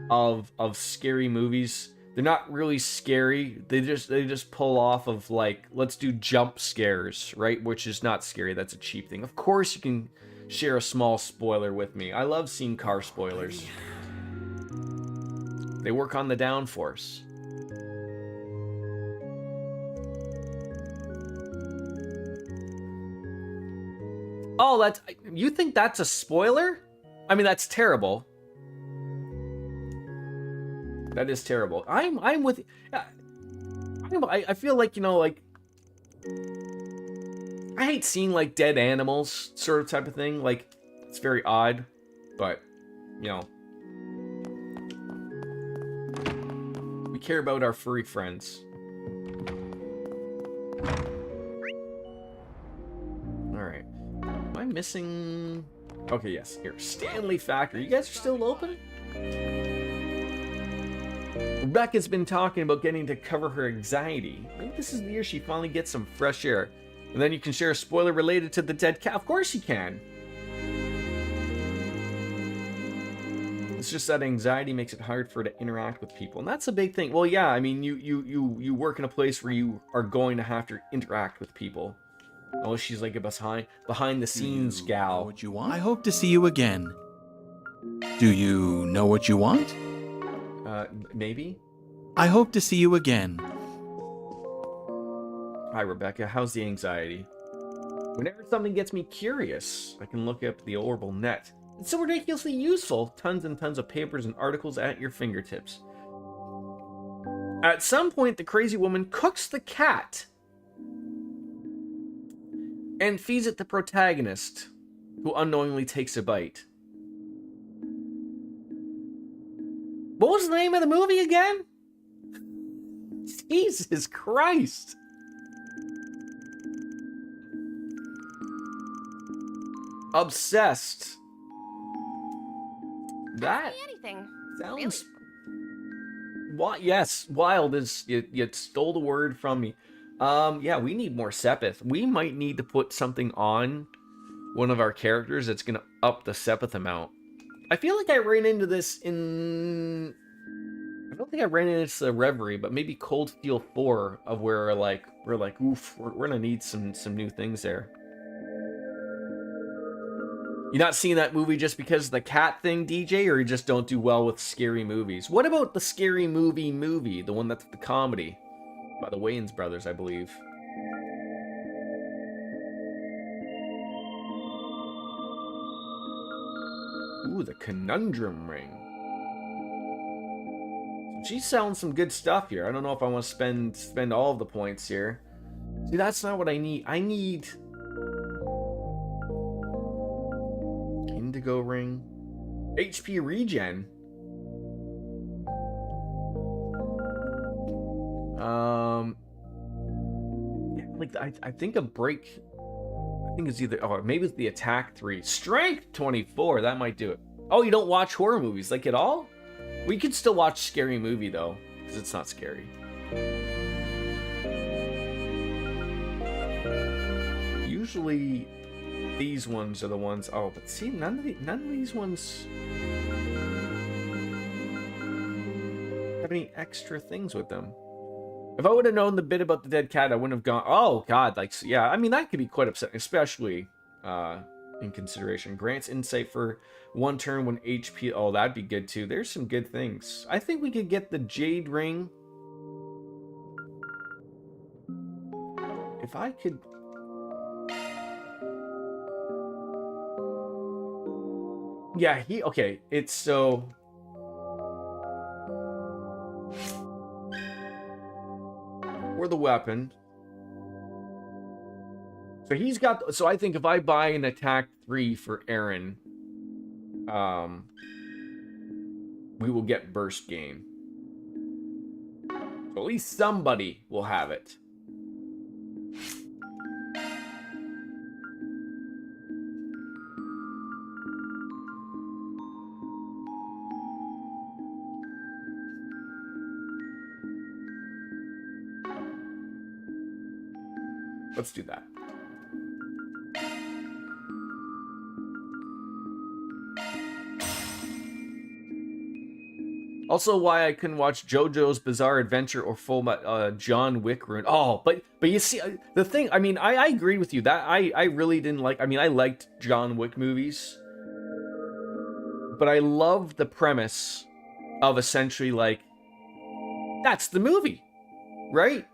of scary movies, they're not really scary. They just pull off of like, let's do jump scares, right? Which is not scary. That's a cheap thing. Of course you can share a small spoiler with me. I love seeing car spoilers. They work on the downforce. Oh, that's... You think that's a spoiler? I mean, that's terrible. That is terrible. I'm with... I feel like, you know, like... I hate seeing, like, dead animals, sort of type of thing. Like, it's very odd. But, you know... We care about our furry friends. Alright. Am I missing... Okay, yes. Here. Stanley Factory. You guys are still open? Rebecca's been talking about getting to cover her anxiety. I think this is the year she finally gets some fresh air. And then you can share a spoiler related to the dead cat. Of course you can. It's just that anxiety makes it hard for her to interact with people. And that's a big thing. Well, yeah, I mean, you work in a place where you are going to have to interact with people. Oh, she's like a behind the scenes gal. Know what you want? I hope to see you again. Do you know what you want? Maybe? I hope to see you again. Hi, Rebecca. How's the anxiety? Whenever something gets me curious, I can look up the Orbital Net. It's so ridiculously useful. Tons and tons of papers and articles at your fingertips. At some point, the crazy woman cooks the cat and feeds it the protagonist, who unknowingly takes a bite. What was the name of the movie again? Jesus Christ. Obsessed. That Anything. sounds... Yes, wild is... You stole the word from me. Yeah, we need more Sepith. We might need to put something on one of our characters that's going to up the Sepith amount. I feel like I ran into this in... I don't think I ran into this Reverie, but maybe Cold Steel 4 of where we're like, oof, we're going to need some new things there. You not seeing that movie just because of the cat thing, DJ, or you just don't do well with scary movies? What about the Scary Movie, the one that's the comedy? By the Wayans brothers, I believe. Ooh, the Conundrum Ring. She's selling some good stuff here. I don't know if I want to spend all of the points here. See, that's not what I need. I need... Indigo Ring. HP Regen. Yeah, like I think a break. I think it's either, oh, maybe it's the attack 3. Strength 24. That might do it. Oh, you don't watch horror movies like at all? We could still watch Scary Movie, though, because it's not scary. Usually, these ones are the ones... Oh, but see, none of these ones have any extra things with them. If I would have known the bit about the dead cat, I wouldn't have gone, oh, God, like, yeah, I mean, that could be quite upsetting, especially in consideration. Grants insight for 1 turn when HP, oh, that'd be good, too. There's some good things. I think we could get the Jade Ring. If I could... Yeah, okay, it's so... For the weapon. So he's got... So I think if I buy an attack 3 for Aaron, we will get burst gain. So at least somebody will have it. Let's do that. Also, why I couldn't watch JoJo's Bizarre Adventure or full John Wick rune. Oh, but you see, the thing, I mean, I agree with you. That I really didn't like, I mean, I liked John Wick movies. But I love the premise of essentially, like, that's the movie, right?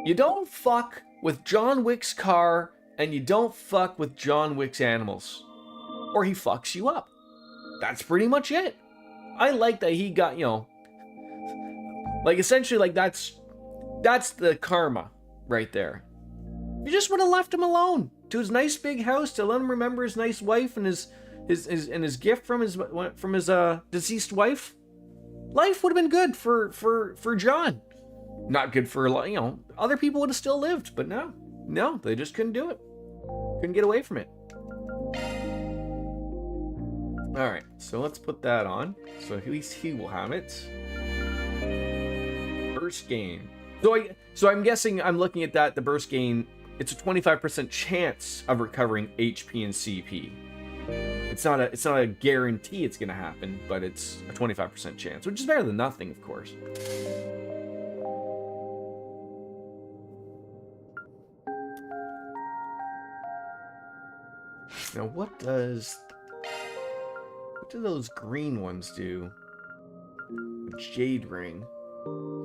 You don't fuck with John Wick's car, and you don't fuck with John Wick's animals. Or he fucks you up. That's pretty much it. I like that he got, you know... Like, essentially, like, that's the karma right there. You just would have left him alone. To his nice big house, to let him remember his nice wife and his gift from his deceased wife. Life would have been good for John. Not good for, you know, other people would have still lived, but no, they just couldn't do it. Couldn't get away from it. All right, so let's put that on. So at least he will have it. Burst gain. So I'm guessing I'm looking at that. The burst gain. It's a 25% chance of recovering HP and CP. It's not a guarantee it's gonna happen, but it's a 25% chance, which is better than nothing, of course. Now, what do those green ones do? A Jade Ring.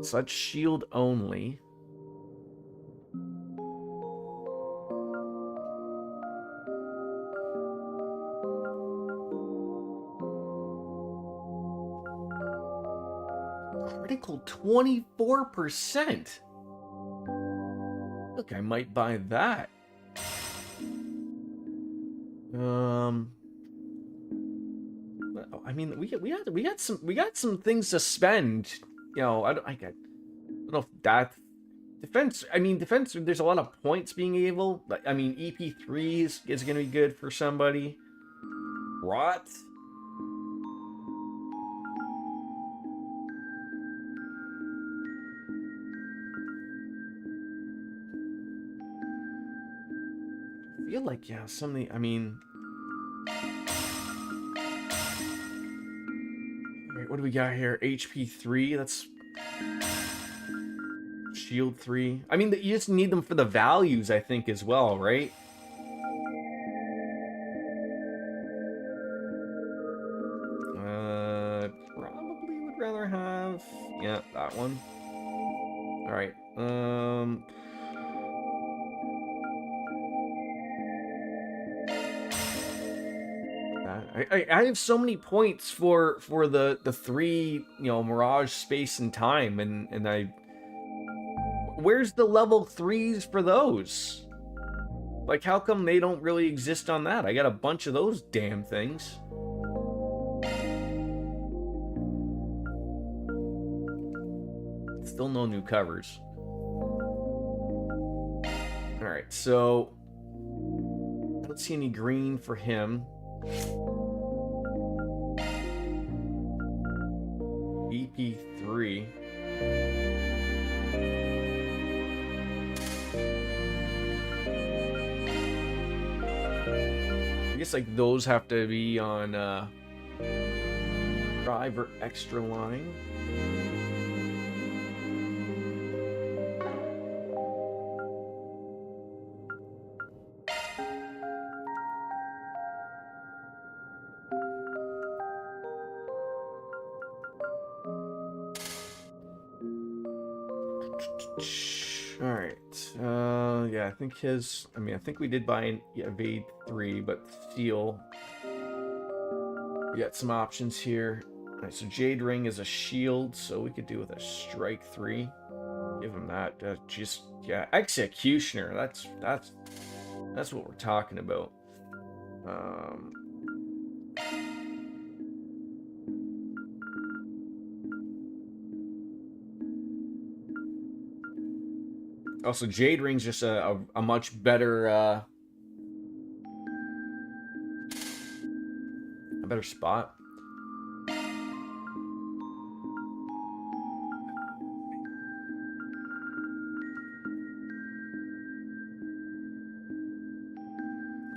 Such shield only. Critical 24%. Look, I might buy that. I mean, we got some things to spend. You know, I don't know if that defense. I mean, defense. There's a lot of points being able. I mean, EP3 is going to be good for somebody. Rot. I feel like, yeah, something. I mean. What do we got here? HP 3. That's shield 3. I mean, you just need them for the values, I think, as well, right? Probably would rather have, yeah, that one. All right. I have so many points for the 3, you know, Mirage, Space, and Time, and I... Where's the level 3s for those? Like, how come they don't really exist on that? I got a bunch of those damn things. Still no new covers. Alright, so... I don't see any green for him. guess like those have to be on drive or extra line. All right. Yeah, I think his. I mean, I think we did buy an evade 3, but steal. We got some options here. All right, so Jade Ring is a shield, so we could do with a strike 3. Give him that. Just yeah, executioner. That's what we're talking about. Also, Jade Ring's just a much better a better spot.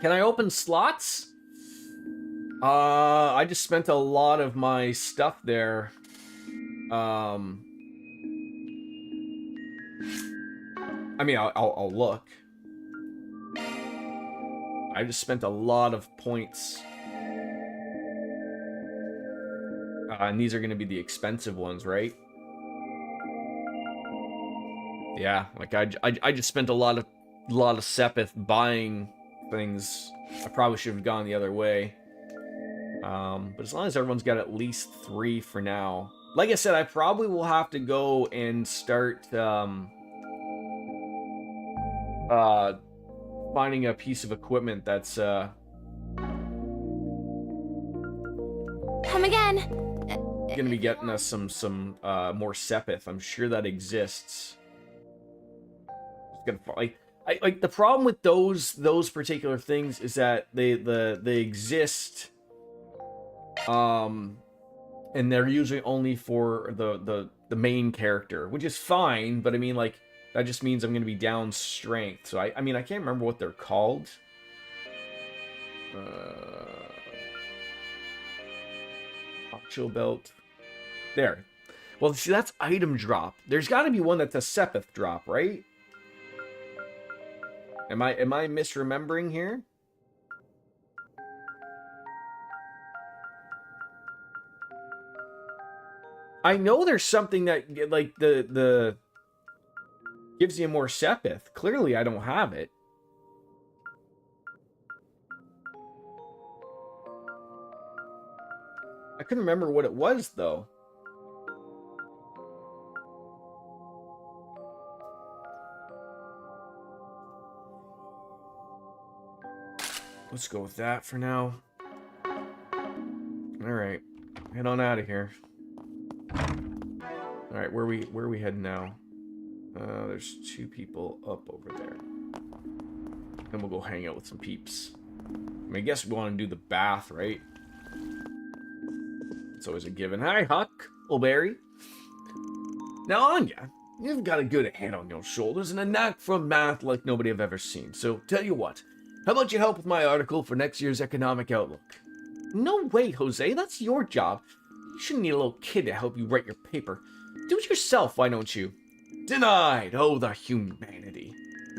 Can I open slots? I just spent a lot of my stuff there. I mean, I'll look. I just spent a lot of points. And these are going to be the expensive ones, right? Yeah, like I just spent a lot of Sepith buying things. I probably should have gone the other way. But as long as everyone's got at least 3 for now. Like I said, I probably will have to go and start finding a piece of equipment that's Come again. gonna be getting us some more Sepith. I'm sure that exists. Just gonna like the problem with those particular things is that they exist, and they're usually only for the main character, which is fine. But I mean, like, that just means I'm gonna be down strength. So I mean, I can't remember what they're called. Chill belt. There. Well, see, that's item drop. There's got to be one that's a Sepith drop, right? Am I misremembering here? I know there's something that like the gives you more Sepith. Clearly, I don't have it. I couldn't remember what it was, though. Let's go with that for now. Alright. Head on out of here. Alright, where are we heading now? There's 2 people up over there. And we'll go hang out with some peeps. I mean, I guess we want to do the bath, right? It's always a given. Hi, Huck. Barry. Now, Anya, you've got a good head on your shoulders and a knack for math like nobody I've ever seen. So, tell you what. How about you help with my article for next year's economic outlook? No way, Jose. That's your job. You shouldn't need a little kid to help you write your paper. Do it yourself, why don't you? Denied. Oh, the humanity.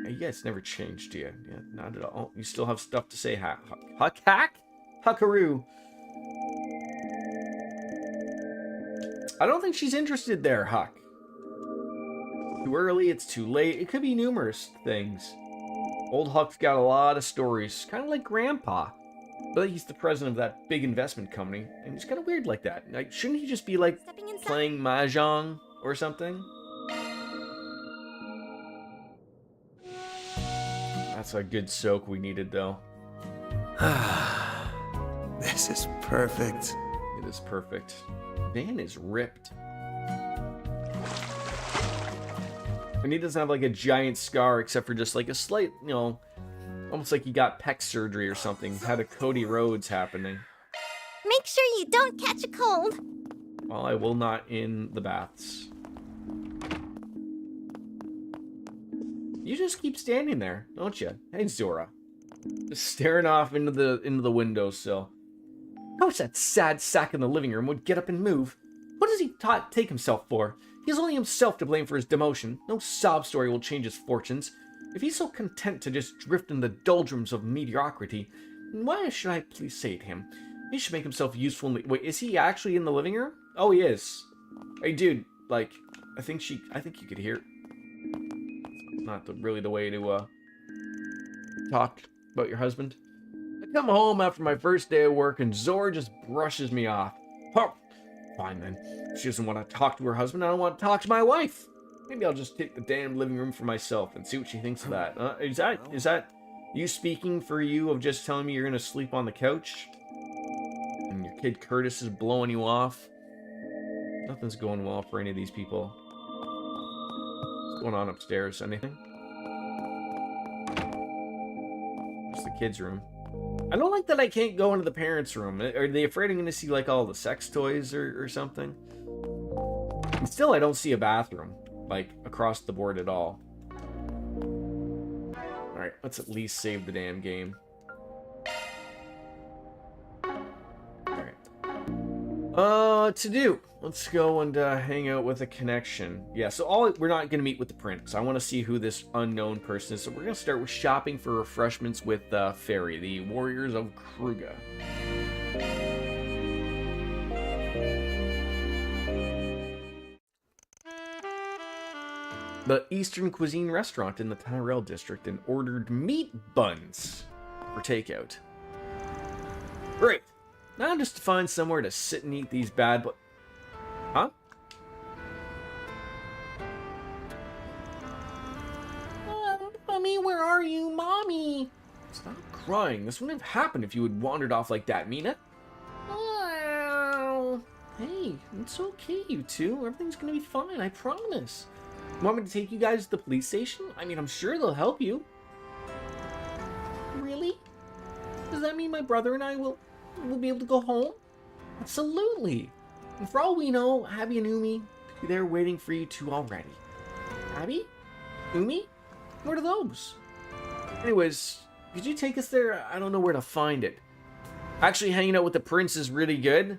Hey, you guys never changed, do you? Yeah, not at all. You still have stuff to say. Huck? Huckaroo. I don't think she's interested there, Huck. Too early, it's too late. It could be numerous things. Old Huck's got a lot of stories, kind of like Grandpa. But he's the president of that big investment company, and he's kind of weird like that. Like, shouldn't he just be, like, playing mahjong or something? That's a good soak we needed, though. This is perfect. It is perfect. Van is ripped. And he doesn't have like a giant scar except for just like a slight, you know, almost like he got pec surgery or something. Had a Cody Rhodes happening. Make sure you don't catch a cold. Well, I will not in the baths. You just keep standing there, don't you? Hey, Zora. Just staring off into the windowsill. I wish that sad sack in the living room would get up and move. What does he take himself for? He has only himself to blame for his demotion. No sob story will change his fortunes. If he's so content to just drift in the doldrums of mediocrity, then why should I please say to him? He should make himself useful. Wait, is he actually in the living room? Oh, he is. Hey, dude, like, I think you could hear. Not really the way to talk about your husband. I come home after my first day of work and Zora just brushes me off. Oh, fine then. She doesn't want to talk to her husband. I don't want to talk to my wife. Maybe I'll just take the damn living room for myself and see what she thinks of that. Is that you speaking for you of just telling me you're gonna sleep on the couch? And your kid Curtis is blowing you off? Nothing's going well for any of these people. What's going on upstairs? Anything? It's the kids' room. I don't like that I can't go into the parents' room. Are they afraid I'm going to see, like, all the sex toys or something? And still, I don't see a bathroom, like, across the board at all. Alright, let's at least save the damn game. Alright. To do. Let's go and hang out with a connection. Yeah, so we're not going to meet with the prince. I want to see who this unknown person is. So we're going to start with shopping for refreshments with Fairy, the Warriors of Kruga. The Eastern Cuisine restaurant in the Tyrell district and ordered meat buns for takeout. Great. Now just to find somewhere to sit and eat these bad boys. Huh? Mommy, where are you? Mommy! Stop crying. This wouldn't have happened if you had wandered off like that, Mina. Oh. Hey, it's okay, you two. Everything's gonna be fine, I promise. Want me to take you guys to the police station? I mean, I'm sure they'll help you. Really? Does that mean my brother and I will be able to go home? Absolutely. And for all we know, Abby and Umi could be there waiting for you two already. Abby? Umi? What are those? Anyways, could you take us there? I don't know where to find it. Actually, hanging out with the prince is really good.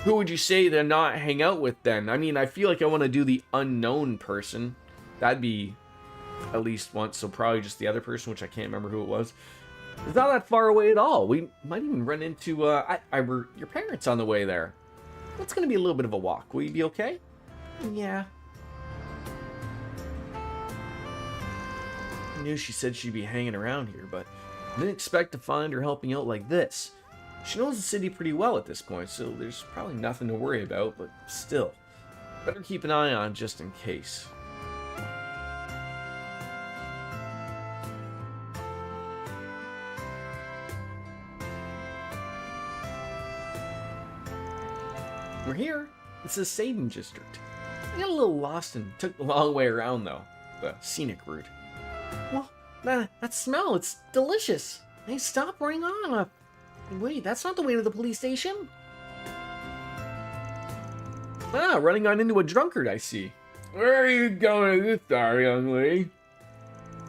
Who would you say to not hang out with then? I mean, I feel like I want to do the unknown person. That'd be at least once, so probably just the other person, which I can't remember who it was. It's not that far away at all. We might even run into your parents on the way there. It's going to be a little bit of a walk. Will you be okay? Yeah. I knew she said she'd be hanging around here, but I didn't expect to find her helping out like this. She knows the city pretty well at this point, so there's probably nothing to worry about, but still. Better keep an eye on just in case. We're here. It's the Saden district. I got a little lost and took the long way around, though. The scenic route. Well, that smell, it's delicious. Hey, stop running off. Wait, that's not the way to the police station. Ah, running on into a drunkard, I see. Where are you going this hour, young lady?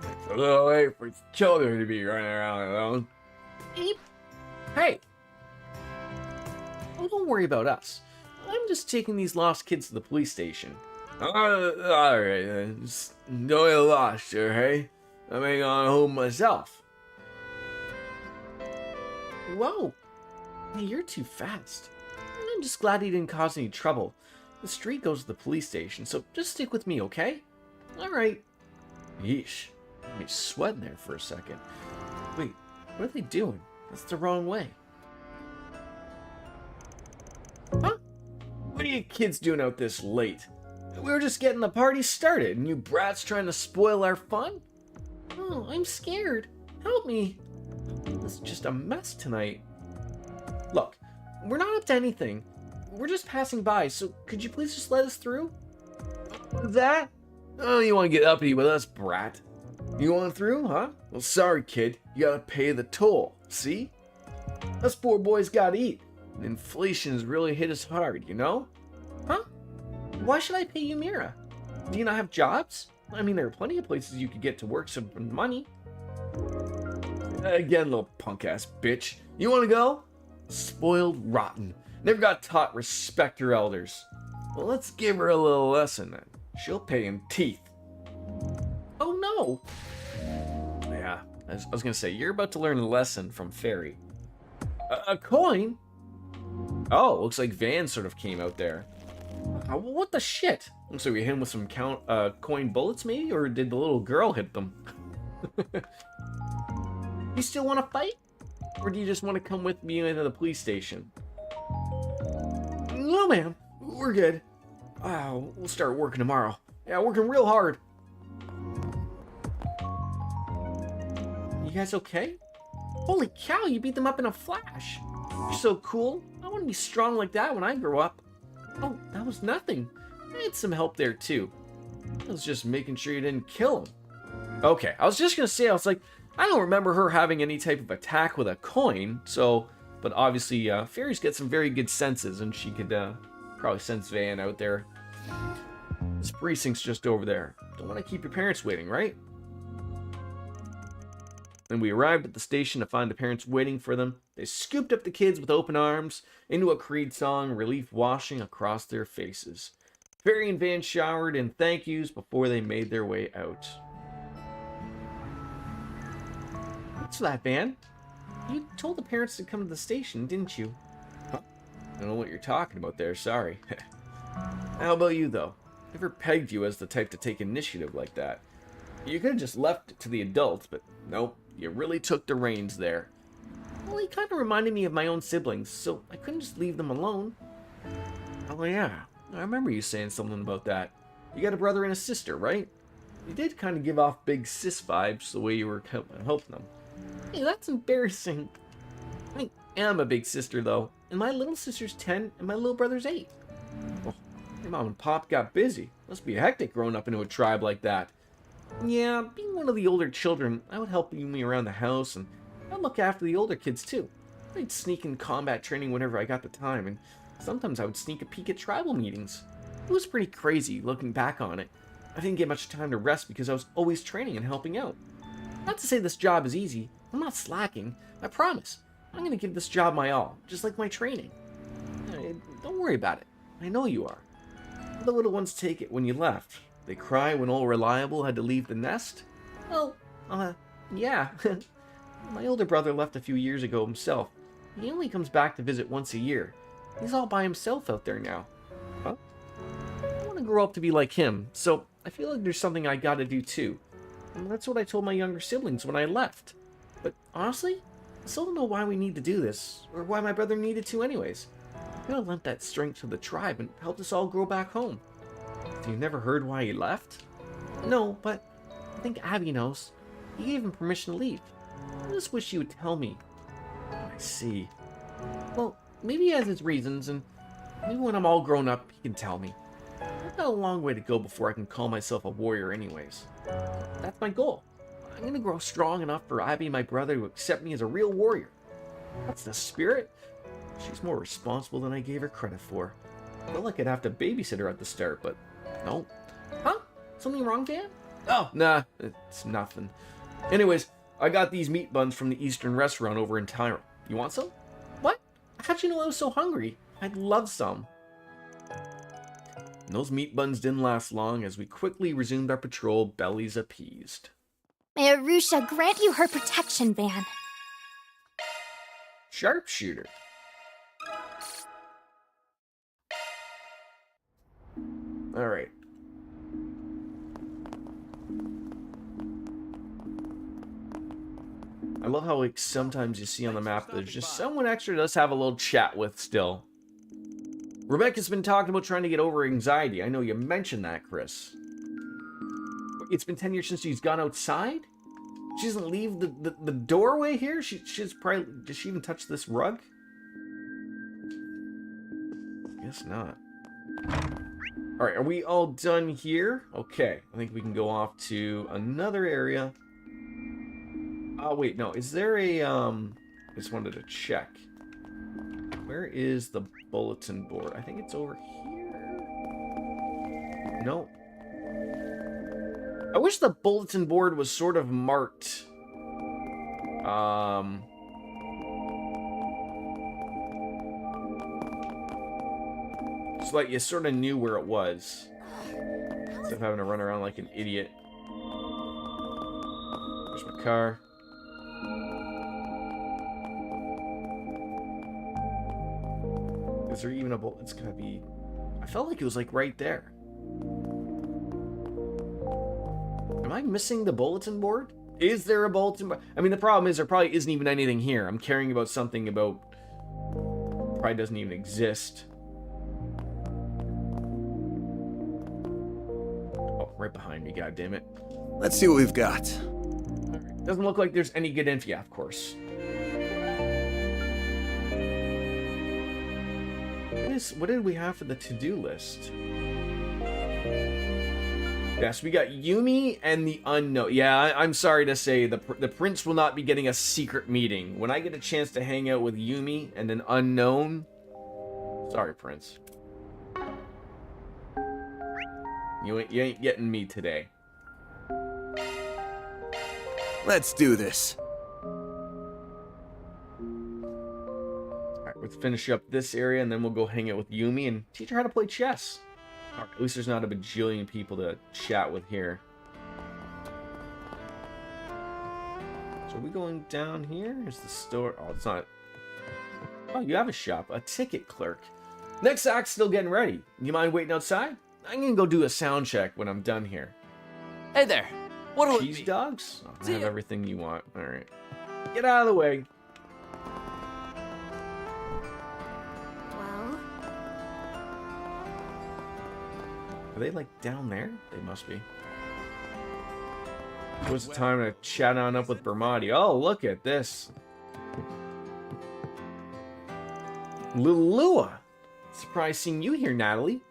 It's a little late for children to be running around alone. Hey! Oh, don't worry about us. I'm just taking these lost kids to the police station. Alright then. Don't get lost here, hey? I'm going home myself. Whoa! Hey, you're too fast. I'm just glad he didn't cause any trouble. The street goes to the police station, so just stick with me, okay? Alright. Yeesh. Let me sweating there for a second. Wait, what are they doing? That's the wrong way. Huh? What are you kids doing out this late? We were just getting the party started, and you brats trying to spoil our fun? Oh, I'm scared. Help me. This is just a mess tonight. Look, we're not up to anything. We're just passing by, so could you please just let us through? That? Oh, you want to get uppity with us, brat? You want through, huh? Well, sorry, kid. You gotta pay the toll, see? Us poor boys gotta eat. Inflation's really hit us hard, you know? Huh? Why should I pay you, Mira? Do you not have jobs? I mean, there are plenty of places you could get to work some money. Again, little punk-ass bitch. You want to go? Spoiled rotten. Never got taught respect your elders. Well, let's give her a little lesson then. She'll pay in teeth. Oh no! Yeah, I was gonna say, you're about to learn a lesson from Fairy. A coin? Oh, looks like Van sort of came out there. What the shit? Looks like we hit him with some coin bullets maybe? Or did the little girl hit them? You still want to fight? Or do you just want to come with me into the police station? No, ma'am. We're good. We'll start working tomorrow. Yeah, working real hard. You guys okay? Holy cow, you beat them up in a flash. You're so cool. I want to be strong like that when I grow up. Oh, that was nothing. I had some help there too. I was just making sure you didn't kill him. Okay, I was just gonna say, I was like, I don't remember her having any type of attack with a coin, so, but obviously, fairies get some very good senses, and she could probably sense Van out there. This precinct's just over there. Don't want to keep your parents waiting, right? Then we arrived at the station to find the parents waiting for them. They scooped up the kids with open arms into a Creed song, relief washing across their faces. Fairy and Van showered in thank yous before they made their way out. What's that, Van? You told the parents to come to the station, didn't you? Huh? I don't know what you're talking about there, sorry. How about you, though? Never pegged you as the type to take initiative like that. You could have just left it to the adults, but nope, you really took the reins there. Well, he kind of reminded me of my own siblings, so I couldn't just leave them alone. Oh yeah, I remember you saying something about that. You got a brother and a sister, right? You did kind of give off big sis vibes the way you were helping them. Hey, that's embarrassing. I am a big sister, though, and my little sister's 10 and my little brother's 8. Well, your mom and pop got busy. Must be hectic growing up into a tribe like that. Yeah, being one of the older children, I would help me around the house, and I'd look after the older kids, too. I'd sneak in combat training whenever I got the time, and sometimes I would sneak a peek at tribal meetings. It was pretty crazy, looking back on it. I didn't get much time to rest because I was always training and helping out. Not to say this job is easy. I'm not slacking. I promise. I'm going to give this job my all, just like my training. Don't worry about it. I know you are. The little ones take it when you left. They cry when all reliable had to leave the nest. Well, yeah. My older brother left a few years ago himself. He only comes back to visit once a year. He's all by himself out there now. Huh? I want to grow up to be like him, so I feel like there's something I gotta do too. And that's what I told my younger siblings when I left. But honestly, I still don't know why we need to do this, or why my brother needed to anyways. I could have lent that strength to the tribe and helped us all grow back home. So you never heard why he left? No, but I think Abby knows. He gave him permission to leave. I just wish he would tell me. I see. Well, maybe he has his reasons, and maybe when I'm all grown up, he can tell me. I've got a long way to go before I can call myself a warrior anyways. That's my goal. I'm gonna grow strong enough for Abby and my brother to accept me as a real warrior. That's the spirit. She's more responsible than I gave her credit for. I felt like I'd have to babysit her at the start, but no. Huh? Something wrong, Dan? Oh, nah, it's nothing. Anyways, I got these meat buns from the Eastern restaurant over in Tyrone. You want some? What? How'd you know I was so hungry? I'd love some. And those meat buns didn't last long as we quickly resumed our patrol, bellies appeased. May Arusha grant you her protection, Van. Sharpshooter. Alright. I love how like sometimes you see on the map there's just someone extra to just have a little chat with still. Rebecca's been talking about trying to get over anxiety. I know you mentioned that, Chris. It's been 10 years since she's gone outside? She doesn't leave the doorway here? She's probably... Does she even touch this rug? Guess not. Alright, are we all done here? Okay, I think we can go off to another area. Oh, wait, no. Is there a, I just wanted to check. Where is the bulletin board? I think it's over here. No. I wish the bulletin board was sort of marked. So like you sort of knew where it was. Instead of having to run around like an idiot. There's my car. Is there even a bullet? It's gotta be... I felt like it was like right there. Am I missing the bulletin board? Is there a bulletin board? I mean, the problem is there probably isn't even anything here. I'm caring about something about... probably doesn't even exist. Oh, right behind me, goddammit. Let's see what we've got. Doesn't look like there's any good info. Yeah, of course. What did we have for the to-do list? Yes, we got Yumi and the Unknown. Yeah, I'm sorry to say, the Prince will not be getting a secret meeting. When I get a chance to hang out with Yumi and an Unknown... Sorry, Prince. You ain't getting me today. Let's do this. Let's finish up this area, and then we'll go hang out with Yumi and teach her how to play chess. Right, at least there's not a bajillion people to chat with here. So are we going down here? Is the store? Oh, it's not. Oh, you have a shop. A ticket clerk. Next act's still getting ready. You mind waiting outside? I'm gonna go do a sound check when I'm done here. Hey there. What'll it Cheese be? dogs? Oh, I See have ya. everything you want. Alright. Get out of the way. Well, Are they like down there? They must be. What's the time to chat on up with Bermati? Oh, look at this. Lulua. Surprised seeing you here, Natalie.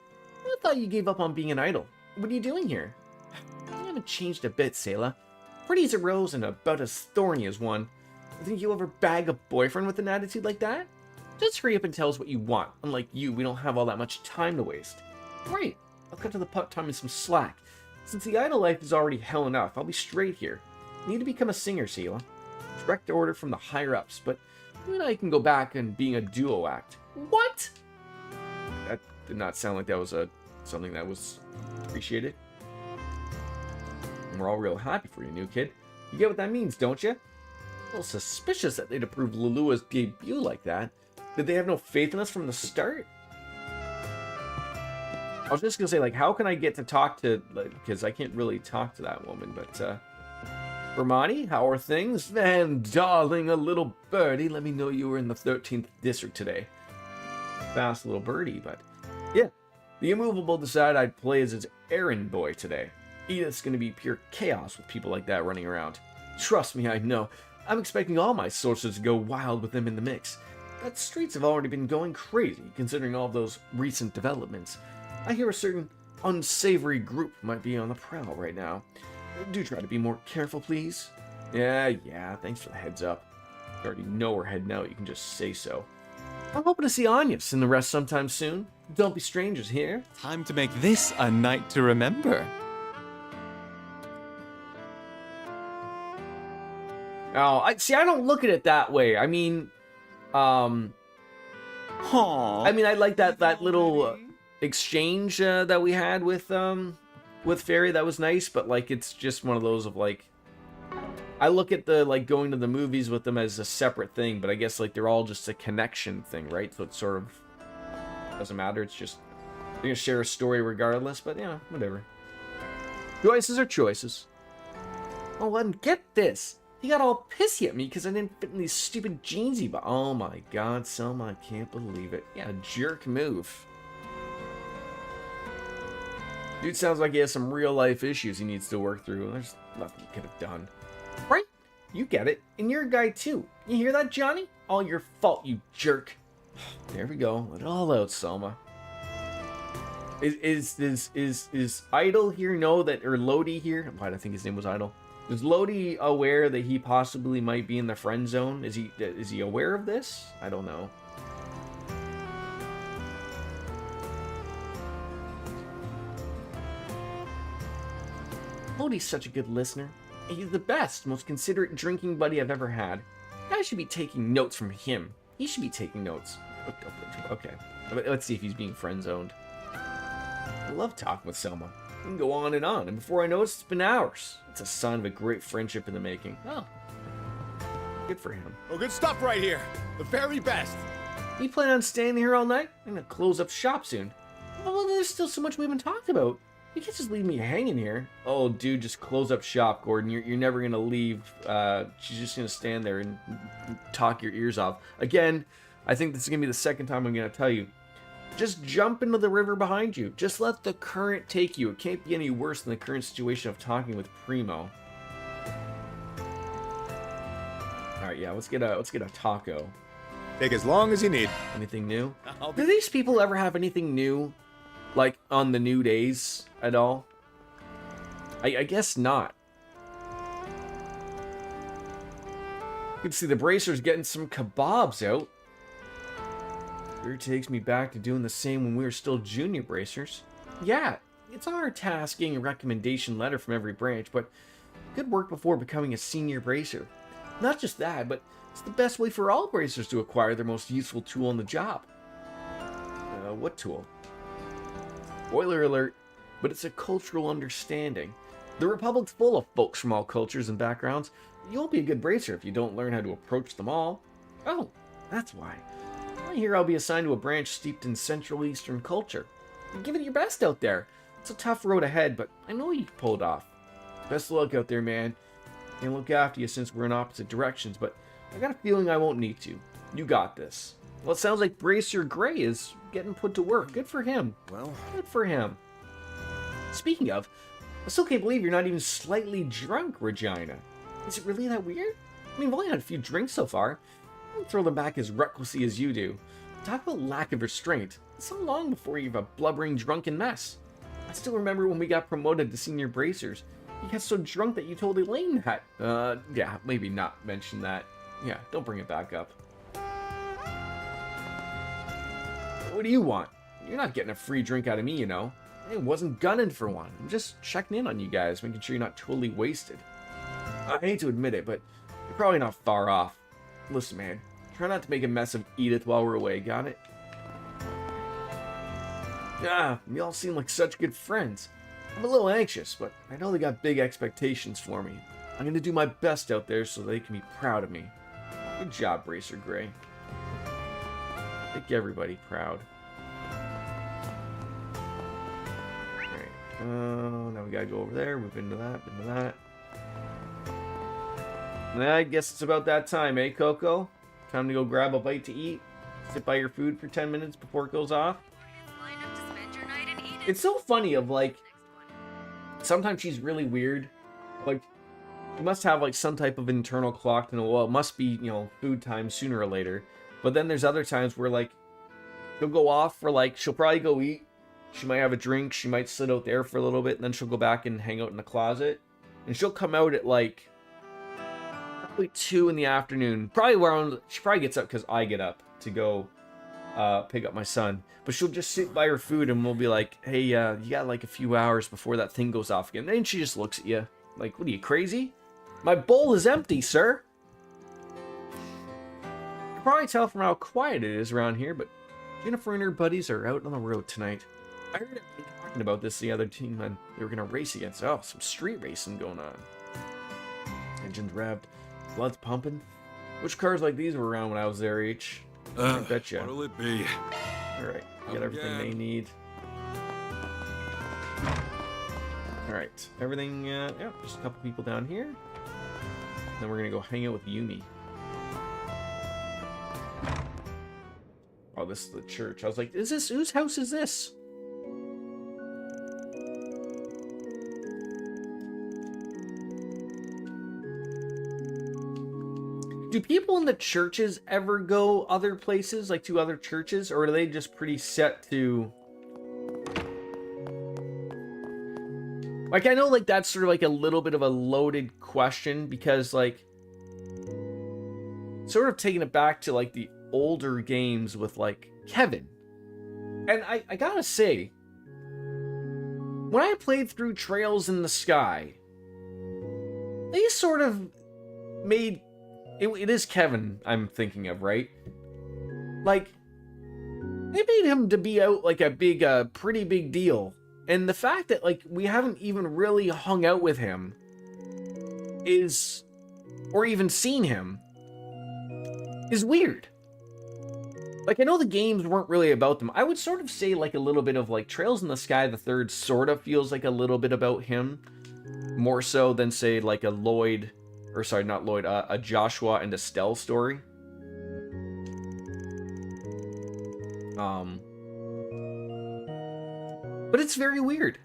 I thought you gave up on being an idol. What are you doing here? You haven't changed a bit, Sayla. Pretty as a rose and about as thorny as one. Think you'll ever bag a boyfriend with an attitude like that? Just hurry up and tell us what you want. Unlike you, we don't have all that much time to waste. Right. I'll cut to the putt time and some slack. Since the idol life is already hell enough, I'll be straight here. You need to become a singer, Sayla. Direct order from the higher-ups, but you and I can go back and being a duo act. What? That did not sound like that was something that was appreciated. And we're all real happy for you, new kid. You get what that means, don't you? A little suspicious that they'd approve Lulua's debut like that. Did they have no faith in us from the start? I was just gonna say, like, how can I get to talk to, like, because I can't really talk to that woman, but, Bermati, how are things? Man, darling, a little birdie, let me know you were in the 13th district today. Fast little birdie, but, yeah. The immovable decided I'd play as his errand boy today. Edith's gonna be pure chaos with people like that running around. Trust me, I know. I'm expecting all my sources to go wild with them in the mix. That streets have already been going crazy, considering all those recent developments. I hear a certain unsavory group might be on the prowl right now. Do try to be more careful, please. Yeah, thanks for the heads up. You already know we're heading out, you can just say so. I'm hoping to see Anyas and the rest sometime soon. Don't be strangers here. Time to make this a night to remember. Oh, I don't look at it that way. I mean, Aww. I like that little exchange that we had with Fairy. That was nice, but like it's just one of those of like, I look at the like going to the movies with them as a separate thing, but I guess like they're all just a connection thing, right? So it sort of doesn't matter. It's just they're gonna share a story regardless. But yeah, whatever. Choices are choices. Oh, and get this. He got all pissy at me because I didn't fit in these stupid jeans he bought. Oh my god, Selma, I can't believe it. Yeah, jerk move. Dude sounds like he has some real life issues he needs to work through. There's nothing he could have done. Right? You get it. And you're a guy too. You hear that, Johnny? All your fault, you jerk. There we go. Let it all out, Selma. Is Idol here know that, or Lodi here? Why do I think his name was Idol? Is Lodi aware that he possibly might be in the friend zone? Is he aware of this? I don't know. Lodi's such a good listener. He's the best, most considerate drinking buddy I've ever had. I should be taking notes from him. He should be taking notes. Okay, let's see if he's being friend-zoned. I love talking with Selma. We can go on, and before I know it, it's been hours. It's a sign of a great friendship in the making. Oh, good for him. Oh, good stuff right here. The very best. You plan on staying here all night? I'm gonna close up shop soon. Well, there's still so much we haven't talked about. You can't just leave me hanging here. Oh, dude, just close up shop, Gordon. You're never gonna leave. She's just gonna stand there and talk your ears off. Again, I think this is gonna be the second time I'm gonna tell you. Just jump into the river behind you. Just let the current take you. It can't be any worse than the current situation of talking with Primo. All right, yeah, let's get a taco. Take as long as you need. Anything new? Do these people ever have anything new, like on the new days at all? I guess not. You can see the bracers getting some kebabs out. Sure takes me back to doing the same when we were still junior bracers. Yeah, it's our task getting a recommendation letter from every branch, but good work before becoming a senior bracer. Not just that, but it's the best way for all bracers to acquire their most useful tool on the job. What tool? Spoiler alert, but it's a cultural understanding. The Republic's full of folks from all cultures and backgrounds. You won't be a good bracer if you don't learn how to approach them all. Oh, that's why. I hear I'll be assigned to a branch steeped in Central Eastern culture. Give it your best out there. It's a tough road ahead, but I know you can pull it off. Best of luck out there, man. Can't look after you since we're in opposite directions, but I got a feeling I won't need to. You got this. Well, it sounds like Bracer Gray is getting put to work. Good for him. Well, good for him. Speaking of, I still can't believe you're not even slightly drunk, Regina. Is it really that weird? I mean, I've only had a few drinks so far. I don't throw them back as recklessly as you do. Talk about lack of restraint. It's so long before you have a blubbering drunken mess. I still remember when we got promoted to senior bracers. You got so drunk that you told Elaine that. Yeah, maybe not mention that. Yeah, don't bring it back up. What do you want? You're not getting a free drink out of me, you know. I wasn't gunning for one. I'm just checking in on you guys, making sure you're not totally wasted. I hate to admit it, but you're probably not far off. Listen, man, try not to make a mess of Edith while we're away, got it? Ah, you all seem like such good friends. I'm a little anxious, but I know they got big expectations for me. I'm gonna do my best out there so they can be proud of me. Good job, Bracer Gray. Make everybody proud. Alright, now we gotta go over there, move into that, I guess it's about that time, eh, Coco? Time to go grab a bite to eat, sit by your food for 10 minutes before it goes off. It's so funny of, like, sometimes she's really weird. Like, you must have, like, some type of internal clock to know, well, it must be, you know, food time sooner or later. But then there's other times where, like, she'll go off for, like, she'll probably go eat. She might have a drink. She might sit out there for a little bit. And then she'll go back and hang out in the closet. And she'll come out at, like, probably 2 in the afternoon. Probably around, she probably gets up because I get up to go pick up my son. But she'll just sit by her food and we'll be like, hey, you got, like, a few hours before that thing goes off again. And then she just looks at you like, what are you, crazy? My bowl is empty, sir. You can probably tell from how quiet it is around here, but Jennifer and her buddies are out on the road tonight. I heard them talking about this the other team and they were going to race against. Oh, some street racing going on. Engines revved, blood's pumping. Which cars like these were around when I was their age? I betcha. What'll it be? Alright, got everything they need. Alright, everything, yeah, just a couple people down here. Then we're gonna go hang out with Yumi. Oh, this is the church. I was like, whose house is this? Do people in the churches ever go other places, like to other churches, or are they just pretty set to... Like, I know, like, that's sort of, like, a little bit of a loaded question, because, like, sort of taking it back to, like, the older games with, like, Kevin. And I gotta say, when I played through Trails in the Sky, they sort of made it is Kevin I'm thinking of, right? Like, they made him to be out like a big, pretty big deal. And the fact that, like, we haven't even really hung out with him is, or even seen him, is weird. Like, I know the games weren't really about them. I would sort of say, like, a little bit of, like, Trails in the Sky the Third sort of feels like a little bit about him. More so than, say, like, a Lloyd, or sorry, not Lloyd, a Joshua and Estelle story. But it's very weird.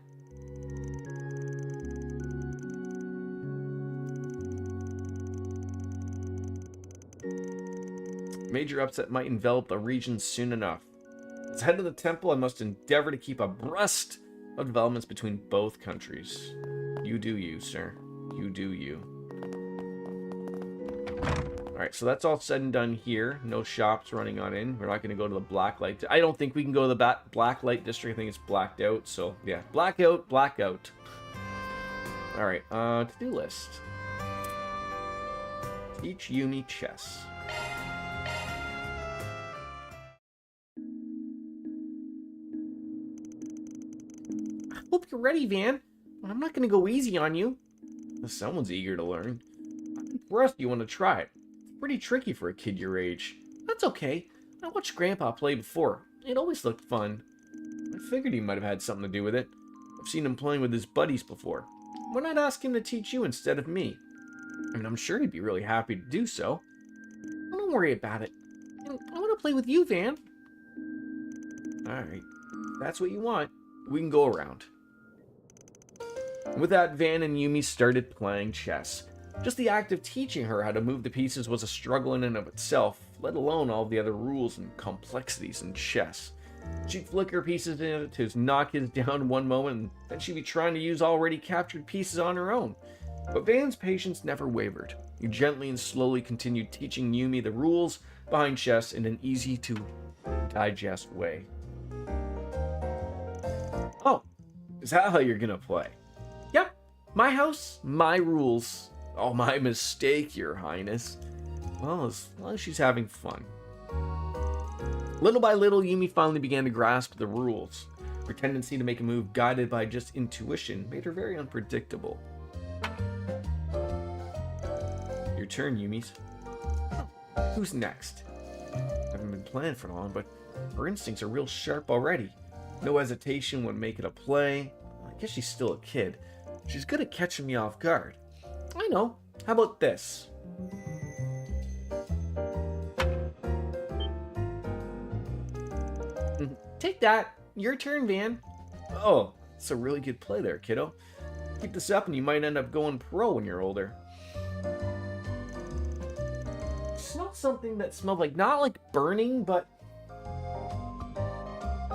Major upset might envelop the region soon enough. As head of the temple, I must endeavor to keep abreast of developments between both countries. You do you, sir. You do you. Alright, so that's all said and done here. No shops running on in. We're not going to go to the Blacklight. I don't think we can go to the Blacklight district. I think it's blacked out. So, yeah. Blackout, blackout. Alright, to-do list. Teach Yumi chess. I hope you're ready, Van. I'm not going to go easy on you. Someone's eager to learn. I'm impressed you want to try it. It's pretty tricky for a kid your age. That's okay. I watched Grandpa play before. It always looked fun. I figured he might have had something to do with it. I've seen him playing with his buddies before. Why not ask him to teach you instead of me? I mean, I'm sure he'd be really happy to do so. Don't worry about it. I want to play with you, Van. Alright. If that's what you want, we can go around. With that, Van and Yumi started playing chess. Just the act of teaching her how to move the pieces was a struggle in and of itself, let alone all the other rules and complexities in chess. She'd flicker pieces in to knock his down one moment, and then she'd be trying to use already captured pieces on her own. But Van's patience never wavered. He gently and slowly continued teaching Yumi the rules behind chess in an easy-to-digest way. Oh, is that how you're gonna play? Yep, my house, my rules. Oh, my mistake, Your Highness. Well, as long as she's having fun. Little by little, Yumi finally began to grasp the rules. Her tendency to make a move guided by just intuition made her very unpredictable. Your turn, Yumi's. Who's next? Haven't been playing for long, but her instincts are real sharp already. No hesitation would make it a play. I guess she's still a kid. She's good at catching me off guard. I know. How about this? Take that. Your turn, Van. Oh, it's a really good play there, kiddo. Keep this up and you might end up going pro when you're older. Smell something that smelled like, not like burning, but...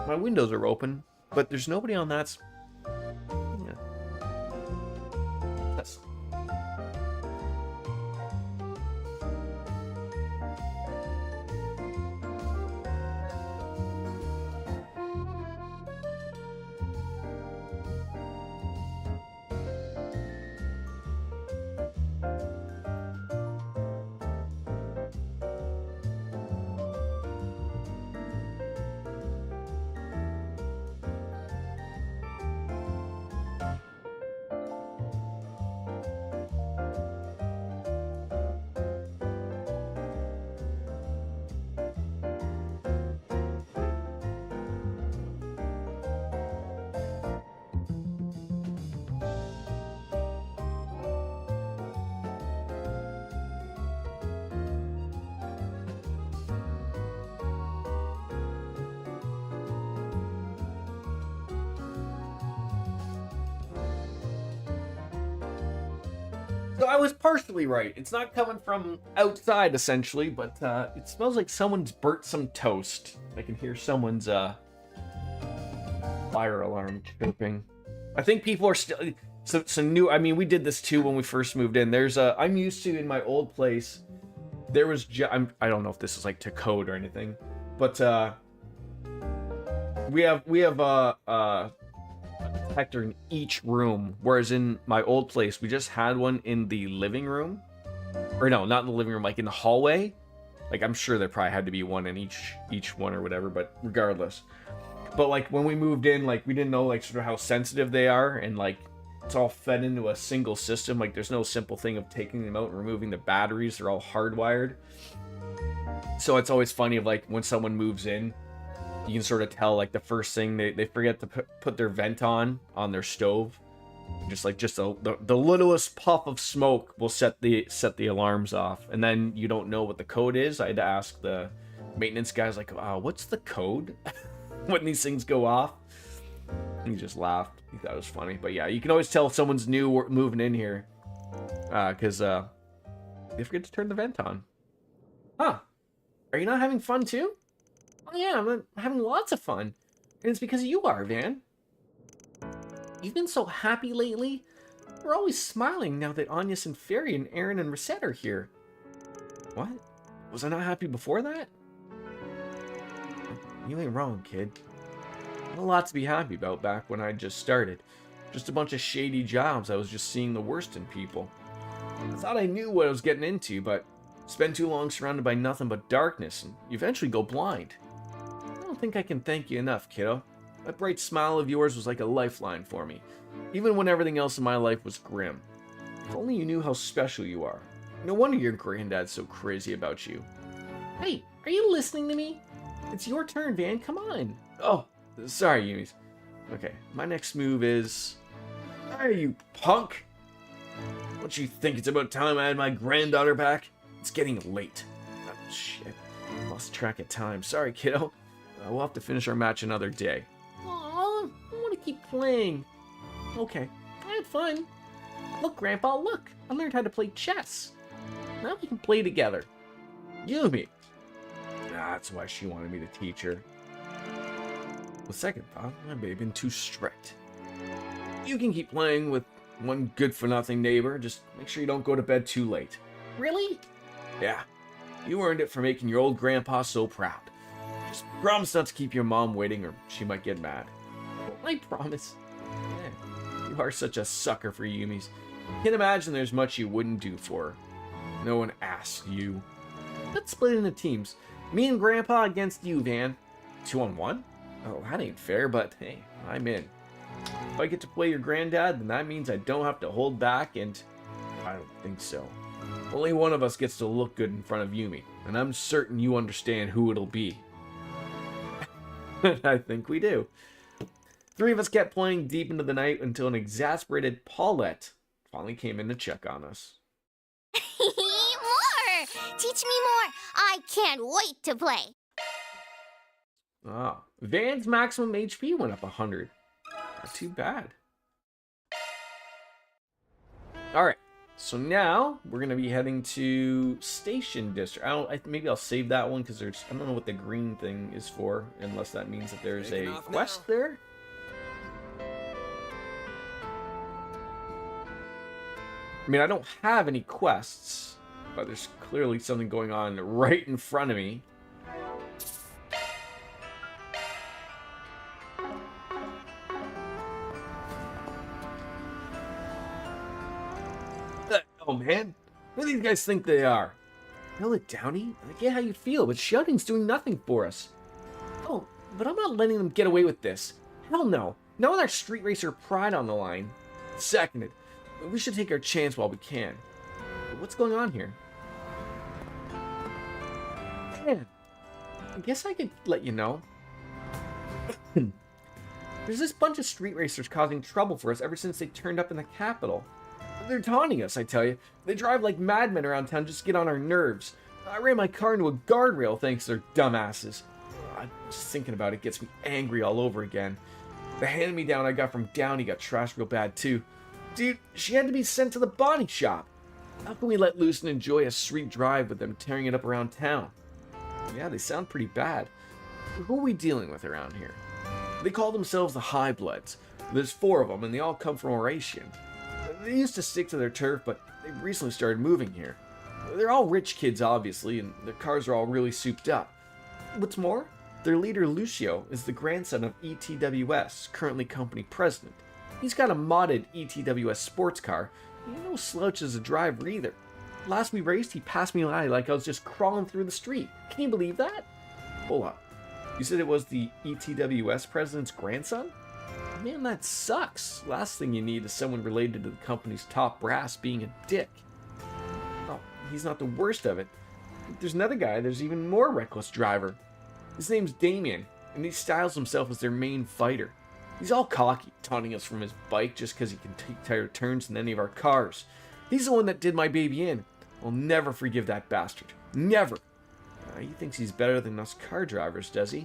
My windows are open, but there's nobody on that... Yeah. That's... So I was partially right. It's not coming from outside, essentially, but it smells like someone's burnt some toast. I can hear someone's fire alarm chirping. I think people are still... So new... I mean, we did this too when we first moved in. There's a... I'm used to, in my old place, there was... I don't know if this is like to code or anything, but we have a detector in each room, whereas in my old place, we just had one in the living room. Or no, not in the living room, like in the hallway. Like, I'm sure there probably had to be one in each one or whatever, but regardless. But, like, when we moved in, like, we didn't know, like, sort of how sensitive they are, and, like, it's all fed into a single system. Like, there's no simple thing of taking them out and removing the batteries. They're all hardwired. So it's always funny of, like, when someone moves in, you can sort of tell, like, the first thing they forget to put their vent on their stove. Just the littlest puff of smoke will set the alarms off, and then you don't know what the code is. I had to ask the maintenance guys, like, what's the code when these things go off? He just laughed. He thought it was funny. But yeah, you can always tell if someone's new or moving in here, because they forget to turn the vent on. Huh? Are you not having fun too? Oh yeah, I'm having lots of fun, and it's because you are, Van. You've been so happy lately. We're always smiling now that Anya and Fairy and Aaron and Reset are here. What? Was I not happy before that? You ain't wrong, kid. A lot to be happy about back when I just started. Just a bunch of shady jobs. I was just seeing the worst in people. I thought I knew what I was getting into, but spend too long surrounded by nothing but darkness, and you eventually go blind. I don't think I can thank you enough, kiddo. That bright smile of yours was like a lifeline for me, even when everything else in my life was grim. If only you knew how special you are. No wonder your granddad's so crazy about you. Hey, are you listening to me? It's your turn, Van. Come on. Oh, sorry, Yumis. Okay, my next move is... Hey, you punk! Don't you think it's about time I had my granddaughter back? It's getting late. Oh, shit. Lost track of time. Sorry, kiddo. We'll have to finish our match another day. Aw, I want to keep playing. Okay, I had fun. Look, Grandpa, look. I learned how to play chess. Now we can play together. Yumi. That's why she wanted me to teach her. The second thought, I may have been too strict. You can keep playing with one good-for-nothing neighbor. Just make sure you don't go to bed too late. Really? Yeah. You earned it for making your old grandpa so proud. Just promise not to keep your mom waiting or she might get mad. I promise. Yeah, you are such a sucker for Yumis. Can't imagine there's much you wouldn't do for her. No one asked you. Let's split into teams. Me and Grandpa against you, Van. 2-on-1? Oh, that ain't fair, but hey, I'm in. If I get to play your granddad, then that means I don't have to hold back, and I don't think so. Only one of us gets to look good in front of Yumi, and I'm certain you understand who it'll be. I think we do. Three of us kept playing deep into the night until an exasperated Paulette finally came in to check on us. More! Teach me more! I can't wait to play! Ah, Van's maximum HP went up 100. Not too bad. Alright, so now we're going to be heading to Station District. Maybe I'll save that one because I don't know what the green thing is for, unless that means that there's a quest there. I mean, I don't have any quests, but there's clearly something going on right in front of me. Oh man, who do these guys think they are? Bella Downey? I get how you feel, but shouting's doing nothing for us. Oh, but I'm not letting them get away with this. Hell no. Not with our street racer pride on the line. Seconded. We should take our chance while we can. What's going on here? Man, I guess I could let you know. There's this bunch of street racers causing trouble for us ever since they turned up in the capital. They're taunting us, I tell you. They drive like madmen around town just to get on our nerves. I ran my car into a guardrail thanks to their dumbasses. Just thinking about it gets me angry all over again. The hand-me-down I got from Downey got trashed real bad too. Dude, she had to be sent to the body shop. How can we let loose and enjoy a street drive with them tearing it up around town? Yeah, they sound pretty bad. Who are we dealing with around here? They call themselves the High Bloods. There's 4 of them, and they all come from Oration. They used to stick to their turf, but they've recently started moving here. They're all rich kids, obviously, and their cars are all really souped up. What's more, their leader, Lucio, is the grandson of ETWS, currently company president. He's got a modded ETWS sports car. He's no slouch as a driver either. Last we raced, he passed me by like I was just crawling through the street. Can you believe that? Hold up. You said it was the ETWS president's grandson? Man, that sucks. Last thing you need is someone related to the company's top brass being a dick. Oh, he's not the worst of it. There's another guy, there's even more reckless driver. His name's Damien, and he styles himself as their main fighter. He's all cocky, taunting us from his bike just because he can take tighter turns than any of our cars. He's the one that did my baby in. I'll never forgive that bastard. Never. He thinks he's better than us car drivers, does he?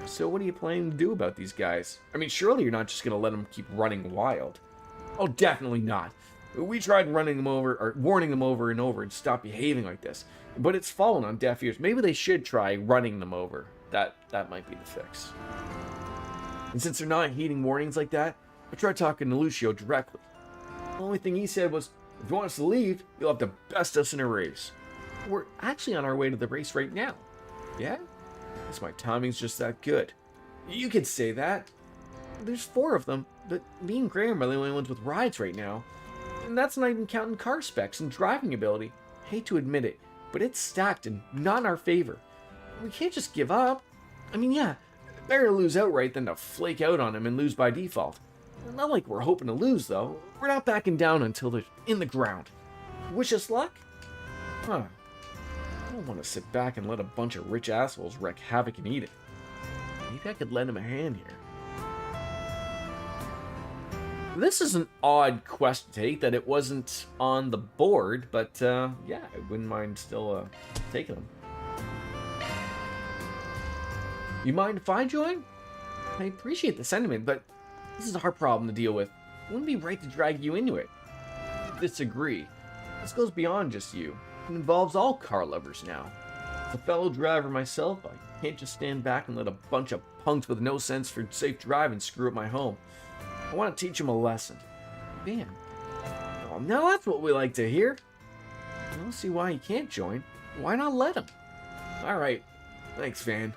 So what are you planning to do about these guys? I mean, surely you're not just going to let them keep running wild. Oh, definitely not. We tried running them over, or warning them over and over, and stop behaving like this. But it's fallen on deaf ears. Maybe they should try running them over. That might be the fix. And since they're not heeding warnings like that, I tried talking to Lucio directly. The only thing he said was, if you want us to leave, you'll have to best us in a race. We're actually on our way to the race right now. Yeah? Guess my timing's just that good. You could say that. There's 4 of them, but me and Graham are the only ones with rides right now. And that's not even counting car specs and driving ability. Hate to admit it, but it's stacked and not in our favor. We can't just give up. I mean, yeah, better to lose outright than to flake out on him and lose by default. Not like we're hoping to lose, though. We're not backing down until they're in the ground. Wish us luck? Huh. I don't want to sit back and let a bunch of rich assholes wreak havoc and eat it. Maybe I could lend him a hand here. This is an odd quest to take that it wasn't on the board, but yeah, I wouldn't mind still taking them. You mind if I join? I appreciate the sentiment, but this is a hard problem to deal with. It wouldn't be right to drag you into it. Disagree. This goes beyond just you. It involves all car lovers now. As a fellow driver myself, I can't just stand back and let a bunch of punks with no sense for safe driving screw up my home. I want to teach them a lesson. Man. Oh, now that's what we like to hear. I don't see why he can't join. Why not let him? Alright. Thanks, Van.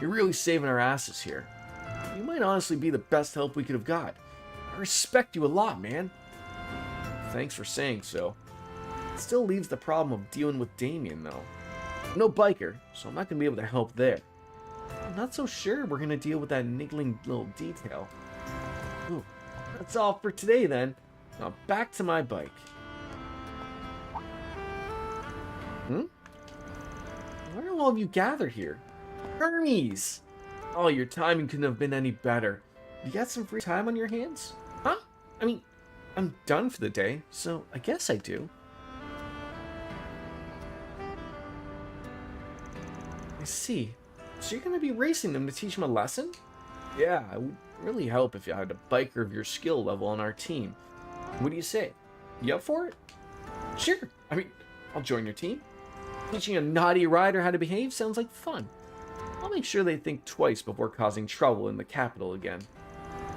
You're really saving our asses here. You might honestly be the best help we could have got. I respect you a lot, man. Thanks for saying so. It still leaves the problem of dealing with Damien, though. I'm no biker, so I'm not going to be able to help there. I'm not so sure we're going to deal with that niggling little detail. Ooh, that's all for today, then. Now back to my bike. Why are all of you gathered here? Hermes! Oh, your timing couldn't have been any better. You got some free time on your hands? Huh? I mean, I'm done for the day, so I guess I do. I see. So you're gonna be racing them to teach them a lesson? Yeah, it would really help if you had a biker of your skill level on our team. What do you say? You up for it? Sure. I mean, I'll join your team. Teaching a naughty rider how to behave sounds like fun. I'll make sure they think twice before causing trouble in the capital again.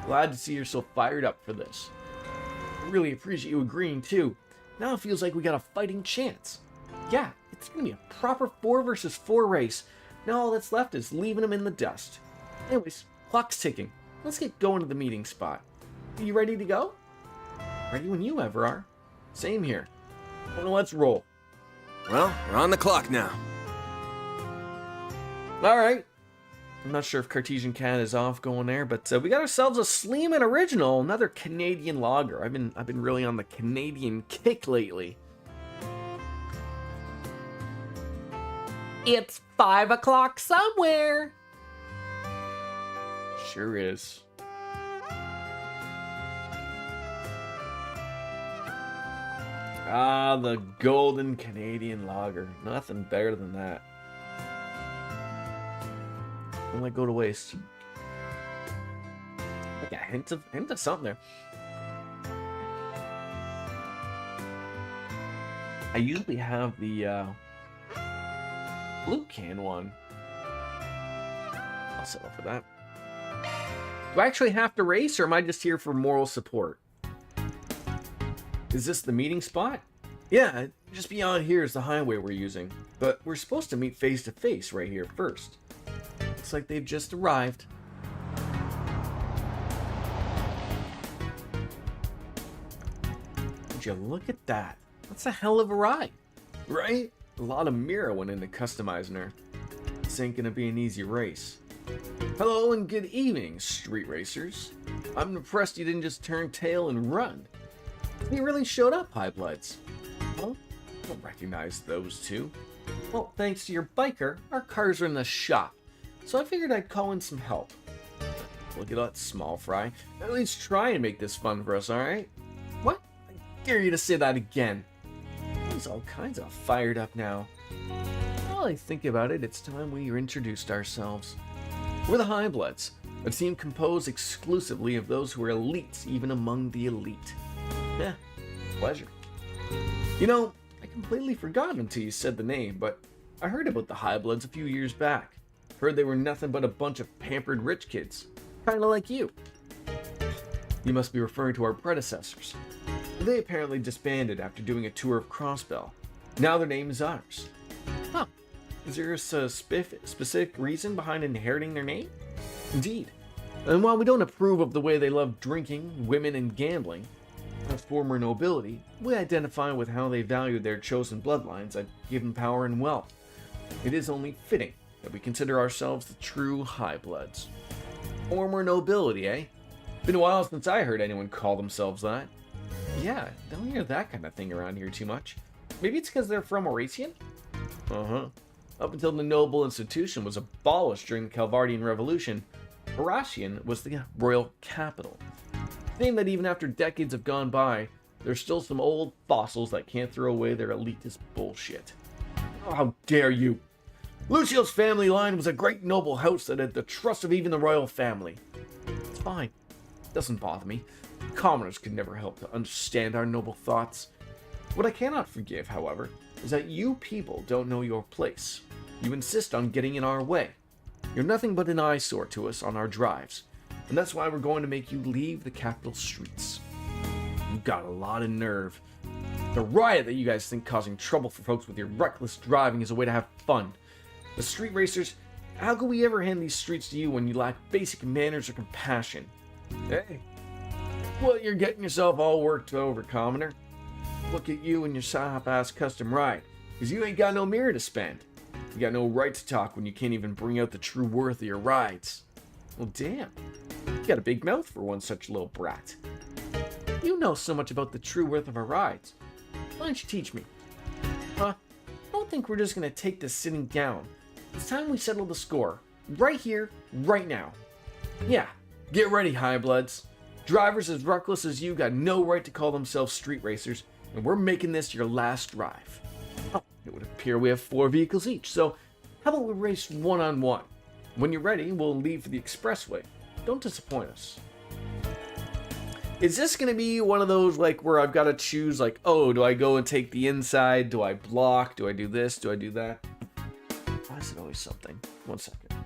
Glad to see you're so fired up for this. I really appreciate you agreeing too. Now it feels like we got a fighting chance. Yeah, it's gonna be a proper 4 versus 4 race. Now all that's left is leaving them in the dust. Anyways, clock's ticking. Let's get going to the meeting spot. Are you ready to go? Ready when you ever are. Same here. Well, let's roll. Well, we're on the clock now. Alright. I'm not sure if Cartesian Cat is off going there, but we got ourselves a Sleeman Original, another Canadian lager. I've been really on the Canadian kick lately. It's 5 o'clock somewhere. Sure is. Ah, the golden Canadian lager. Nothing better than that. Don't let go to waste. Like a hint of something there. I usually have the blue can one. I'll settle for that. Do I actually have to race, or am I just here for moral support? Is this the meeting spot? Yeah, just beyond here is the highway we're using. But we're supposed to meet face to face right here first. Looks like they've just arrived. Would you look at that? That's a hell of a ride, right? A lot of mirror went into customizing her. This ain't gonna be an easy race. Hello and good evening, street racers. I'm impressed you didn't just turn tail and run. You really showed up, Highbloods. Well, I don't recognize those two. Well, thanks to your biker, our cars are in the shop, so I figured I'd call in some help. Look at that, small fry. At least try and make this fun for us, alright? What? I dare you to say that again. He's all kinds of fired up now. While I think about it, it's time we introduced ourselves. We're the Highbloods, a team composed exclusively of those who are elites, even among the elite. Yeah, pleasure. You know, I completely forgot until you said the name, but I heard about the Highbloods a few years back. Heard they were nothing but a bunch of pampered rich kids. Kinda like you. You must be referring to our predecessors. They apparently disbanded after doing a tour of Crossbell. Now their name is ours. Huh. Is there a specific reason behind inheriting their name? Indeed. And while we don't approve of the way they love drinking, women, and gambling, as former nobility, we identify with how they valued their chosen bloodlines that give them power and wealth. It is only fitting that we consider ourselves the true Highbloods. Former nobility, eh? Been a while since I heard anyone call themselves that. Yeah, don't hear that kind of thing around here too much. Maybe it's because they're from Oratian? Uh-huh. Up until the noble institution was abolished during the Calvardian Revolution, Oratian was the royal capital. Saying that even after decades have gone by, there's still some old fossils that can't throw away their elitist bullshit. Oh, how dare you! Lucio's family line was a great noble house that had the trust of even the royal family. It's fine. It doesn't bother me. Commoners could never help to understand our noble thoughts. What I cannot forgive, however, is that you people don't know your place. You insist on getting in our way. You're nothing but an eyesore to us on our drives, and that's why we're going to make you leave the capital streets. You've got a lot of nerve. The riot that you guys think causing trouble for folks with your reckless driving is a way to have fun. The street racers, how could we ever hand these streets to you when you lack basic manners or compassion? Hey, what, you're getting yourself all worked over, commoner? Look at you and your sop-ass custom ride, because you ain't got no mirror to spend. You got no right to talk when you can't even bring out the true worth of your rides. Well, damn. You got a big mouth for one such little brat. You know so much about the true worth of our rides. Why don't you teach me? Huh? I don't think we're just gonna take this sitting down. It's time we settle the score. Right here, right now. Yeah, get ready, Highbloods. Drivers as reckless as you got no right to call themselves street racers, and we're making this your last drive. Oh, it would appear we have 4 vehicles each, so how about we race one-on-one? When you're ready, we'll leave for the expressway. Don't disappoint us. Is this going to be one of those, like, where I've got to choose, like, oh, do I go and take the inside? Do I block? Do I do this? Do I do that? Why is it always something? 1 second.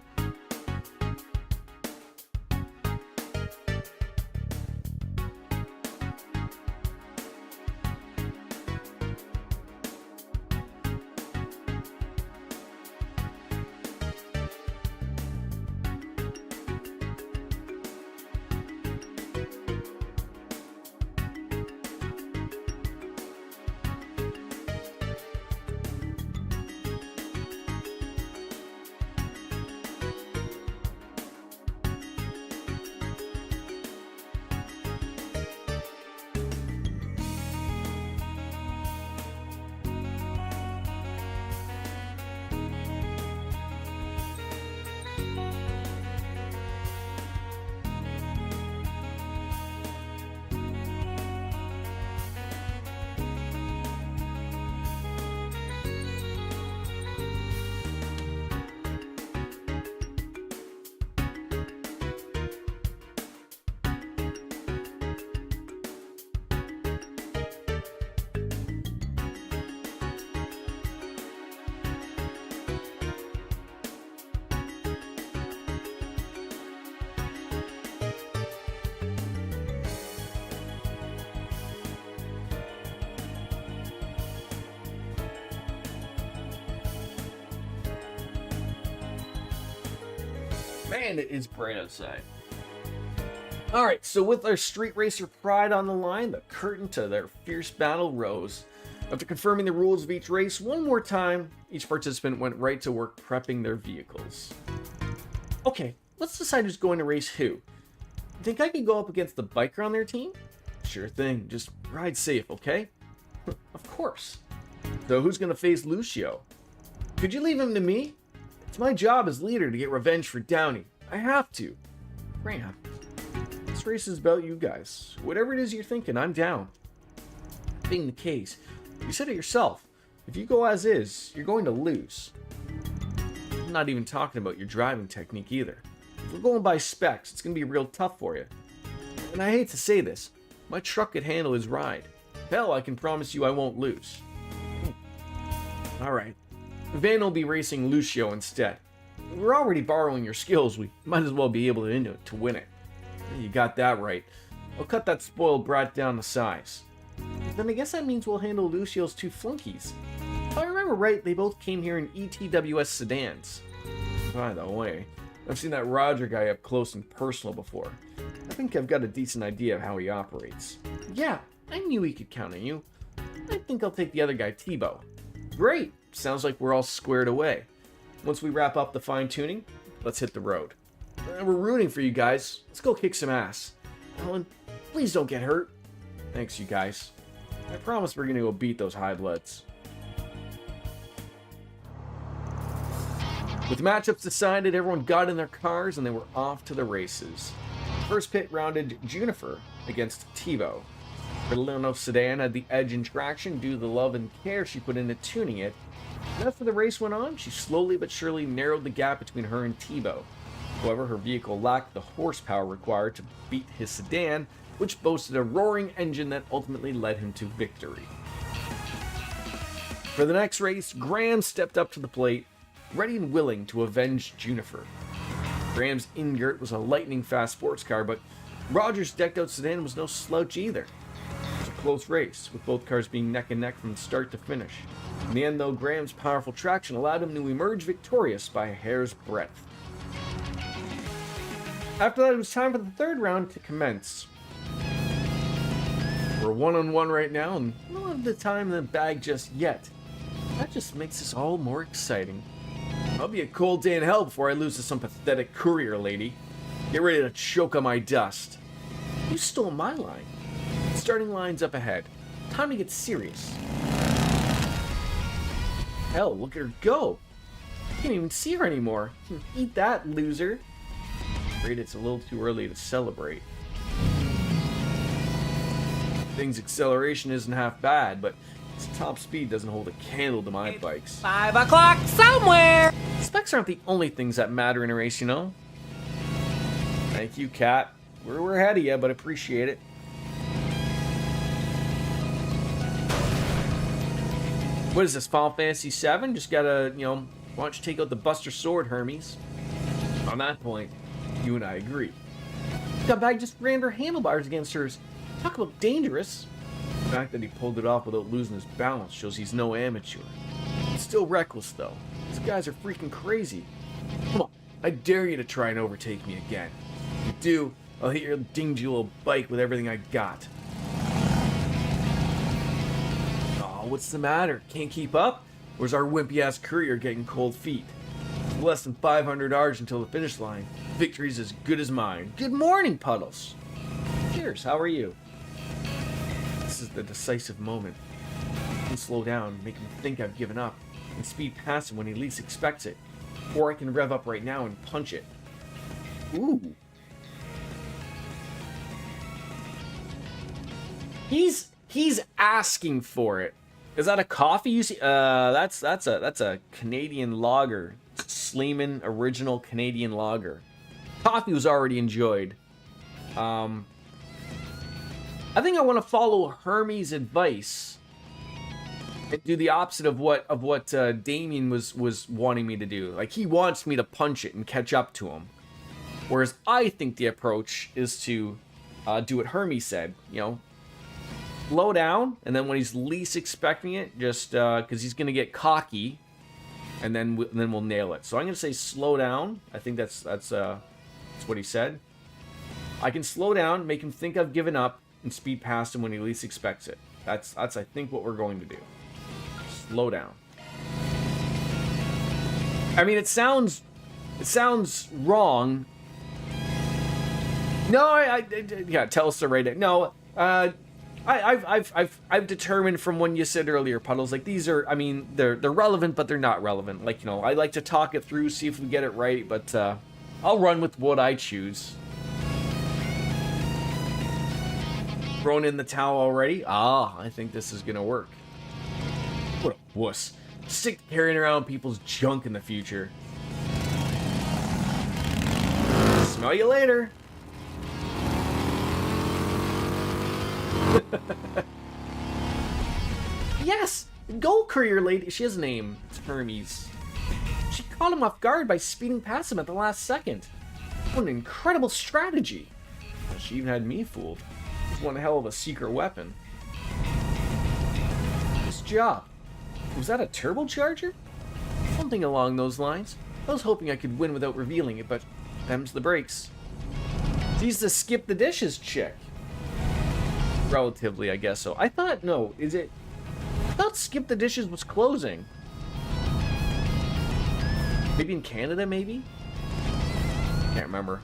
Man, it is bright outside. All right, so with our street racer pride on the line, the curtain to their fierce battle rose. After confirming the rules of each race one more time, each participant went right to work prepping their vehicles. Okay, let's decide who's going to race who. Think I could go up against the biker on their team? Sure thing, just ride safe, okay? Of course. So who's going to face Lucio? Could you leave him to me? It's my job as leader to get revenge for Downey. I have to. Graham, this race is about you guys. Whatever it is you're thinking, I'm down. Being the case, you said it yourself. If you go as is, you're going to lose. I'm not even talking about your driving technique either. If we're going by specs, it's going to be real tough for you. And I hate to say this, my truck could handle his ride. Hell, I can promise you I won't lose. Alright. Van will be racing Lucio instead. We're already borrowing your skills, we might as well be able to win it. You got that right. I'll cut that spoiled brat down to size. Then I guess that means we'll handle Lucio's two flunkies. If I remember right, they both came here in ETWS sedans. By the way, I've seen that Roger guy up close and personal before. I think I've got a decent idea of how he operates. Yeah, I knew he could count on you. I think I'll take the other guy, Tebow. Great! Sounds like we're all squared away. Once we wrap up the fine-tuning, let's hit the road. We're rooting for you guys. Let's go kick some ass. Helen, please don't get hurt. Thanks, you guys. I promise we're gonna go beat those high bloods. With matchups decided, everyone got in their cars and they were off to the races. First pit rounded Junifer against Tebow. Her Leno sedan had the edge in traction due to the love and care she put into tuning it. And after the race went on, she slowly but surely narrowed the gap between her and Tebow. However, her vehicle lacked the horsepower required to beat his sedan, which boasted a roaring engine that ultimately led him to victory. For the next race, Graham stepped up to the plate, ready and willing to avenge Junifer. Graham's Ingert was a lightning-fast sports car, but Roger's decked-out sedan was no slouch either. It was a close race, with both cars being neck and neck from start to finish. In the end, though, Graham's powerful traction allowed him to emerge victorious by a hair's breadth. After that, it was time for the third round to commence. We're one-on-one right now, and we don't have the time in the bag just yet. That just makes this all more exciting. I'll be a cold day in hell before I lose to some pathetic courier lady. Get ready to choke on my dust. You stole my line. Starting line's up ahead. Time to get serious. Hell, look at her go. I can't even see her anymore. Eat that, loser. Afraid it's a little too early to celebrate. Thing's acceleration isn't half bad, but its top speed doesn't hold a candle to my bikes. 5 o'clock somewhere! Specs aren't the only things that matter in a race, you know? Thank you, Kat. We're ahead of you, but appreciate it. What is this, Final Fantasy VII? Just gotta, why don't you take out the Buster Sword, Hermes? On that point, you and I agree. That bag just rammed her handlebars against hers. Talk about dangerous. The fact that he pulled it off without losing his balance shows he's no amateur. It's still reckless, though. These guys are freaking crazy. Come on, I dare you to try and overtake me again. If you do, I'll hit your dingy little bike with everything I got. Oh, what's the matter? Can't keep up? Or is our wimpy-ass courier getting cold feet? Less than 500 R's until the finish line. Victory's as good as mine. Good morning, Puddles. Cheers, how are you? This is the decisive moment. I can slow down, make him think I've given up, and speed past him when he least expects it. Or I can rev up right now and punch it. Ooh. He's asking for it. Is that a coffee you see? That's a Canadian lager. Sleeman original Canadian lager. Coffee was already enjoyed. I think I want to follow Hermes' advice and do the opposite of what Damien was wanting me to do. Like, he wants me to punch it and catch up to him, whereas I think the approach is to do what Hermes said. Slow down, and then when he's least expecting it, just because he's gonna get cocky, and then we'll nail it. So I'm gonna say slow down. I think that's what he said. I can slow down, make him think I've given up, and speed past him when he least expects it. That's I think, what we're going to do. Slow down. I mean, it sounds wrong. No, yeah, tell us the right. No, I've determined from when you said earlier, Puddles, like, these are, I mean, they're relevant, but they're not relevant. Like, you know, I like to talk it through, see if we get it right, but I'll run with what I choose. Thrown in the towel already? Ah, I think this is gonna work. What a wuss. Sick carrying around people's junk in the future. Smell you later. Yes! Go, courier lady. She has a name. It's Hermes. She caught him off guard by speeding past him at the last second. What an incredible strategy. She even had me fooled. It's one hell of a secret weapon. Nice job. Was that a turbocharger? Something along those lines. I was hoping I could win without revealing it, but them's the breaks. She's the skip the dishes chick. Relatively, I guess so. I thought, no, is it? I thought Skip the Dishes was closing. Maybe in Canada, maybe? Can't remember.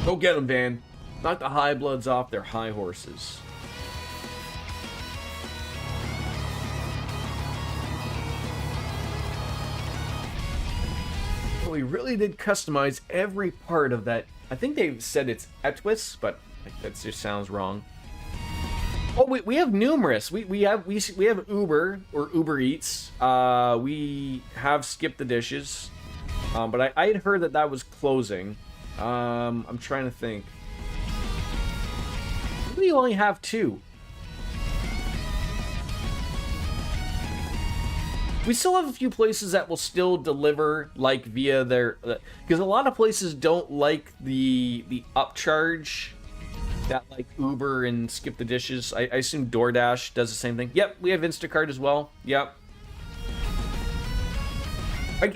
Go get them, Van. Knock the high bloods off their high horses. Well, we really did customize every part of that. I think they said it's XIV, but that just sounds wrong. Oh, we have numerous. We have Uber or Uber Eats. We have Skip the Dishes, but I had heard that was closing. I'm trying to think. We only have 2. We still have a few places that will still deliver, like, via their, because a lot of places don't like the upcharge that, like, Uber and Skip the Dishes. I assume DoorDash does the same thing. Yep, we have Instacart as well. Yep.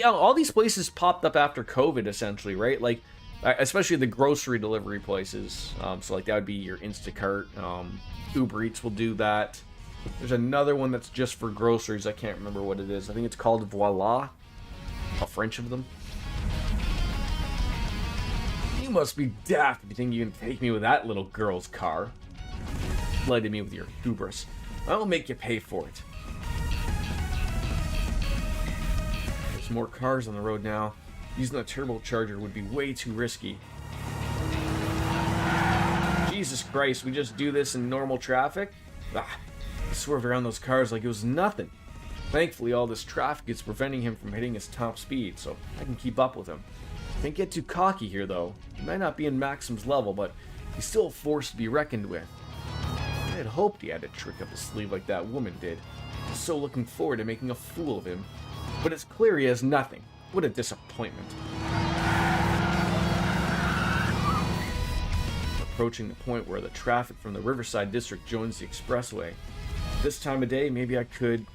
All these places popped up after COVID, essentially, right? Like, especially the grocery delivery places. So, like, that would be your Instacart. Uber Eats will do that. There's another one that's just for groceries. I can't remember what it is. I think it's called Voila. A French of them. You must be daft if you think you can take me with that little girl's car. Lighted me with your hubris. I'll make you pay for it. There's more cars on the road now. Using a turbocharger would be way too risky. Jesus Christ, we just do this in normal traffic? Ah, I swerved around those cars like it was nothing. Thankfully, all this traffic is preventing him from hitting his top speed, so I can keep up with him. Can't get too cocky here, though. He might not be in Maxim's level, but he's still a force to be reckoned with. I had hoped he had a trick up his sleeve like that woman did. I was so looking forward to making a fool of him. But it's clear he has nothing. What a disappointment. Approaching the point where the traffic from the Riverside District joins the expressway. This time of day, maybe I could...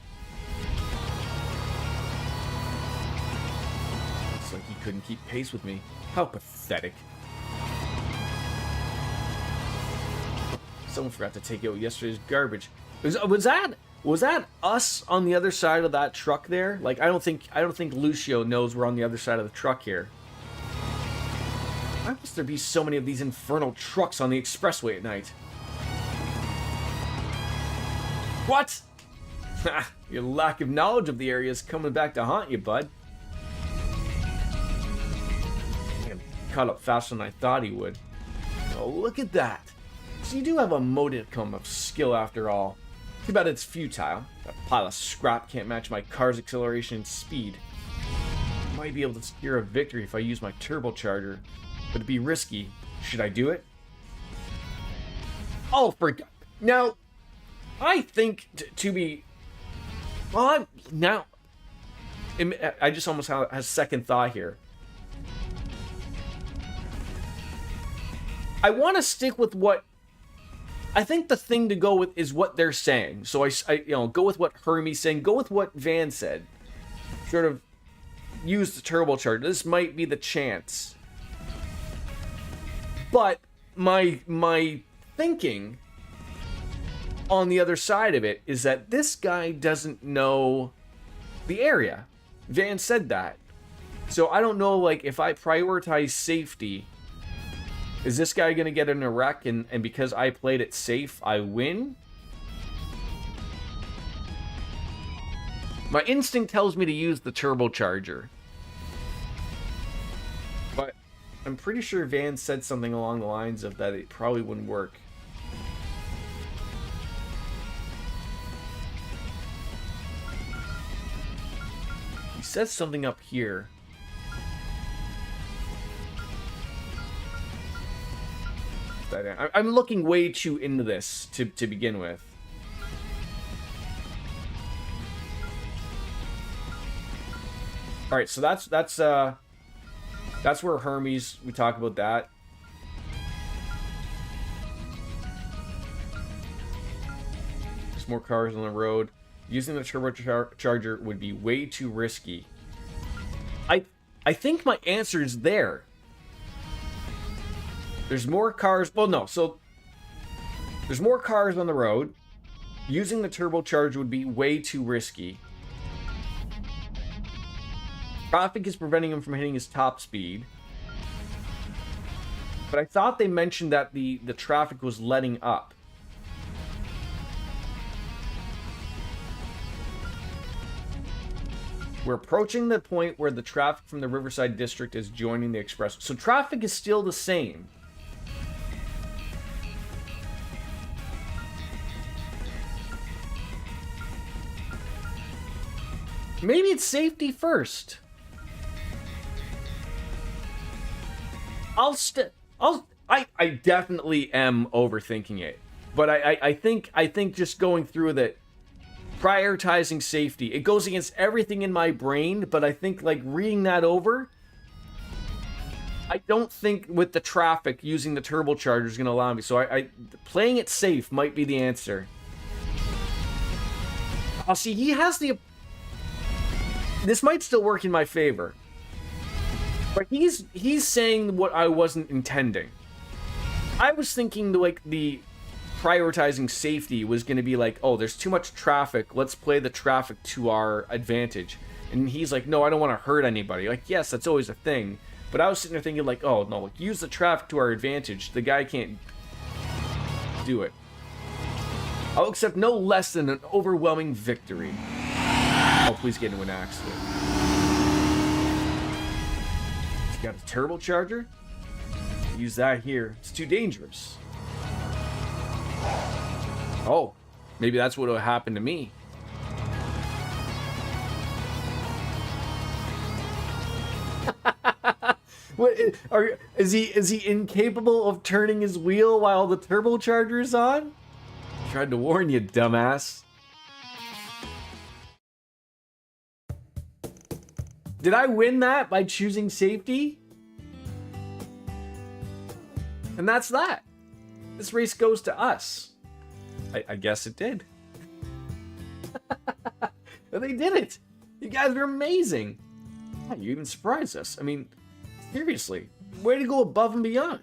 Looks like he couldn't keep pace with me. How pathetic. Someone forgot to take out yesterday's garbage. Was that us on the other side of that truck there? Like, I don't think Lucio knows we're on the other side of the truck here. Why must there be so many of these infernal trucks on the expressway at night? What? Your lack of knowledge of the area is coming back to haunt you, bud. I'm caught up faster than I thought he would. Oh, look at that. So you do have a modicum of skill after all. Too bad it's futile. That pile of scrap can't match my car's acceleration and speed. I might be able to secure a victory if I use my turbocharger, but it'd be risky. Should I do it? Oh, now, I think to be... Well, I just almost have a second thought here. I want to stick with what... I think the thing to go with is what they're saying. So I go with what Hermes saying. Go with what Van said. Sort of use the turbocharger. This might be the chance. But my thinking on the other side of it is that this guy doesn't know the area. Van said that. So I don't know, like, if I prioritize safety, is this guy going to get in a wreck, and because I played it safe, I win? My instinct tells me to use the turbocharger. But I'm pretty sure Van said something along the lines of that it probably wouldn't work. He says something up here. I'm looking way too into this to begin with. All right, so that's where Hermes, we talk about that. There's more cars on the road. Using the turbocharger would be way too risky. I think my answer is there. There's more cars. Well, no. So there's more cars on the road. Using the turbocharger would be way too risky. Traffic is preventing him from hitting his top speed. But I thought they mentioned that the traffic was letting up. We're approaching the point where the traffic from the Riverside District is joining the express. So traffic is still the same. Maybe it's safety first. I definitely am overthinking it. But I think just going through that, prioritizing safety, it goes against everything in my brain, but I think, like, reading that over, I don't think with the traffic using the turbocharger is going to allow me. So I playing it safe might be the answer. Oh, see, he has the... This might still work in my favor. But he's saying what I wasn't intending. I was thinking, like, the prioritizing safety was going to be like, oh, there's too much traffic, let's play the traffic to our advantage. And he's like, no, I don't want to hurt anybody. Like, yes, that's always a thing. But I was sitting there thinking, like, oh, no, like, use the traffic to our advantage. The guy can't do it. I'll accept no less than an overwhelming victory. Oh, please get into an accident. He's got a turbocharger. Use that here. It's too dangerous. Oh, maybe that's what will happen to me. What is he incapable of turning his wheel while the turbocharger's on? Tried to warn you, dumbass. Did I win that by choosing safety? And that's that. This race goes to us. I guess it did. They did it. You guys are amazing. Yeah, you even surprised us. I mean, seriously, way to go above and beyond.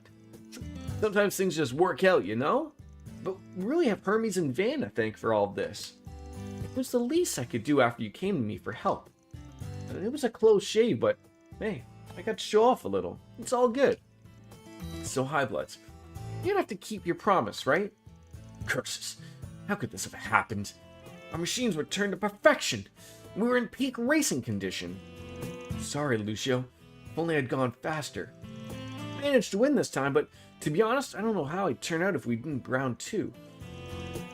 Sometimes things just work out, you know? But we really have Hermes and Van to thank for all of this. It was the least I could do after you came to me for help. It was a close shave, but hey, I got to show off a little. It's all good. So, Highbloods, you'd have to keep your promise, right? Curses. How could this have happened? Our machines were turned to perfection. We were in peak racing condition. Sorry, Lucio. If only I'd gone faster. Managed to win this time, but to be honest, I don't know how I'd turn out if we didn't round 2.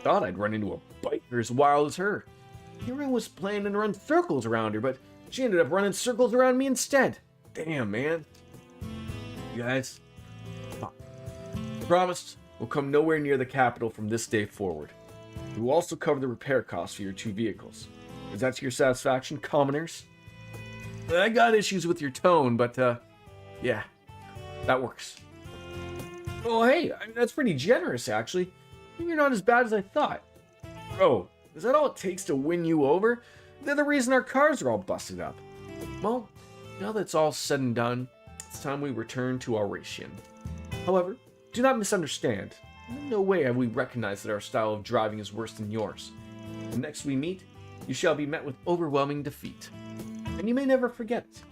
Thought I'd run into a biker as wild as her. Hero was planning to run circles around her, but she ended up running circles around me instead. Damn, man. You guys, promised we'll come nowhere near the capital from this day forward. We will also cover the repair costs for your 2 vehicles. Is that to your satisfaction, commoners? I got issues with your tone, but, yeah, that works. Well, hey, I mean, that's pretty generous, actually. You're not as bad as I thought. Oh, is that all it takes to win you over? They're the reason our cars are all busted up. Well, now that's all said and done, it's time we return to our ration. However, do not misunderstand. In no way have we recognized that our style of driving is worse than yours. The next we meet, you shall be met with overwhelming defeat. And you may never forget it.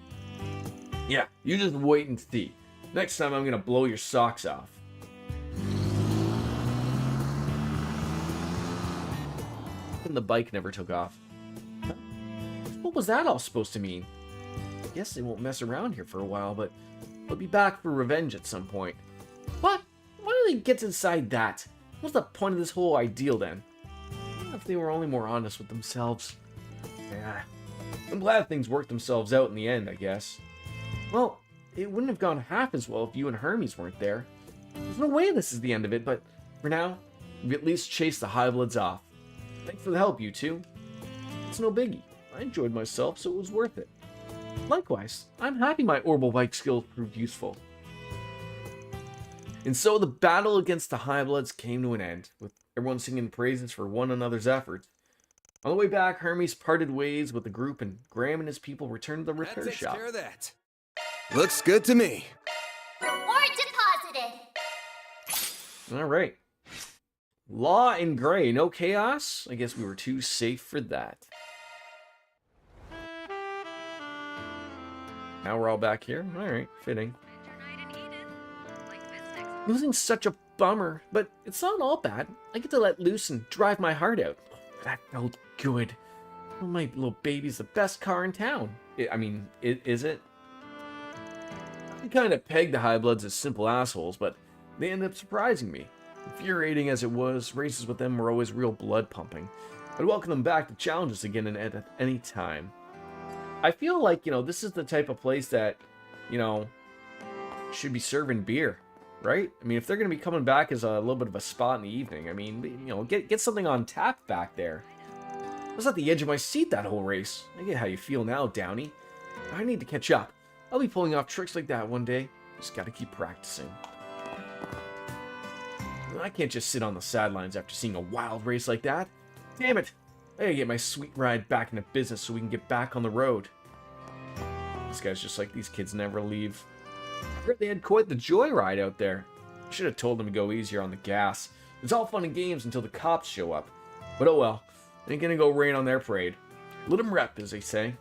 Yeah, you just wait and see. Next time I'm gonna blow your socks off. And the bike never took off. Huh? What was that all supposed to mean? I guess they won't mess around here for a while, but they'll be back for revenge at some point. What? Why do they get inside that? What's the point of this whole ideal then? If they were only more honest with themselves. Yeah. I'm glad things worked themselves out in the end, I guess. Well, it wouldn't have gone half as well if you and Hermes weren't there. There's no way this is the end of it, but for now, we've at least chased the Highbloods off. Thanks for the help, you two. It's no biggie. I enjoyed myself, so it was worth it. Likewise, I'm happy my orbital bike skills proved useful. And so the battle against the Highbloods came to an end, with everyone singing praises for one another's efforts. On the way back, Hermes parted ways with the group, and Graham and his people returned to the repair That takes shop. care of that. Looks good to me. Reward deposited. All right. Law in gray, no chaos? I guess we were too safe for that. Now we're all back here. All right, fitting. Losing's such a bummer, but it's not all bad. I get to let loose and drive my heart out. Oh, that felt good. Oh, my little baby's the best car in town. Is it? I kind of pegged the Highbloods as simple assholes, but they ended up surprising me. Infuriating as it was, races with them were always real blood pumping. I'd welcome them back to challenge us again and at any time. I feel like, this is the type of place that, should be serving beer, right? I mean, if they're going to be coming back as a little bit of a spot in the evening, I mean, get something on tap back there. I was at the edge of my seat that whole race. I get how you feel now, Downey. I need to catch up. I'll be pulling off tricks like that one day. Just gotta keep practicing. I can't just sit on the sidelines after seeing a wild race like that. Damn it! I gotta get my sweet ride back into business so we can get back on the road. This guy's just like, these kids never leave. I heard they had quite the joyride out there. I should have told them to go easier on the gas. It's all fun and games until the cops show up. But oh well, ain't gonna go rain on their parade. Let them rep, as they say.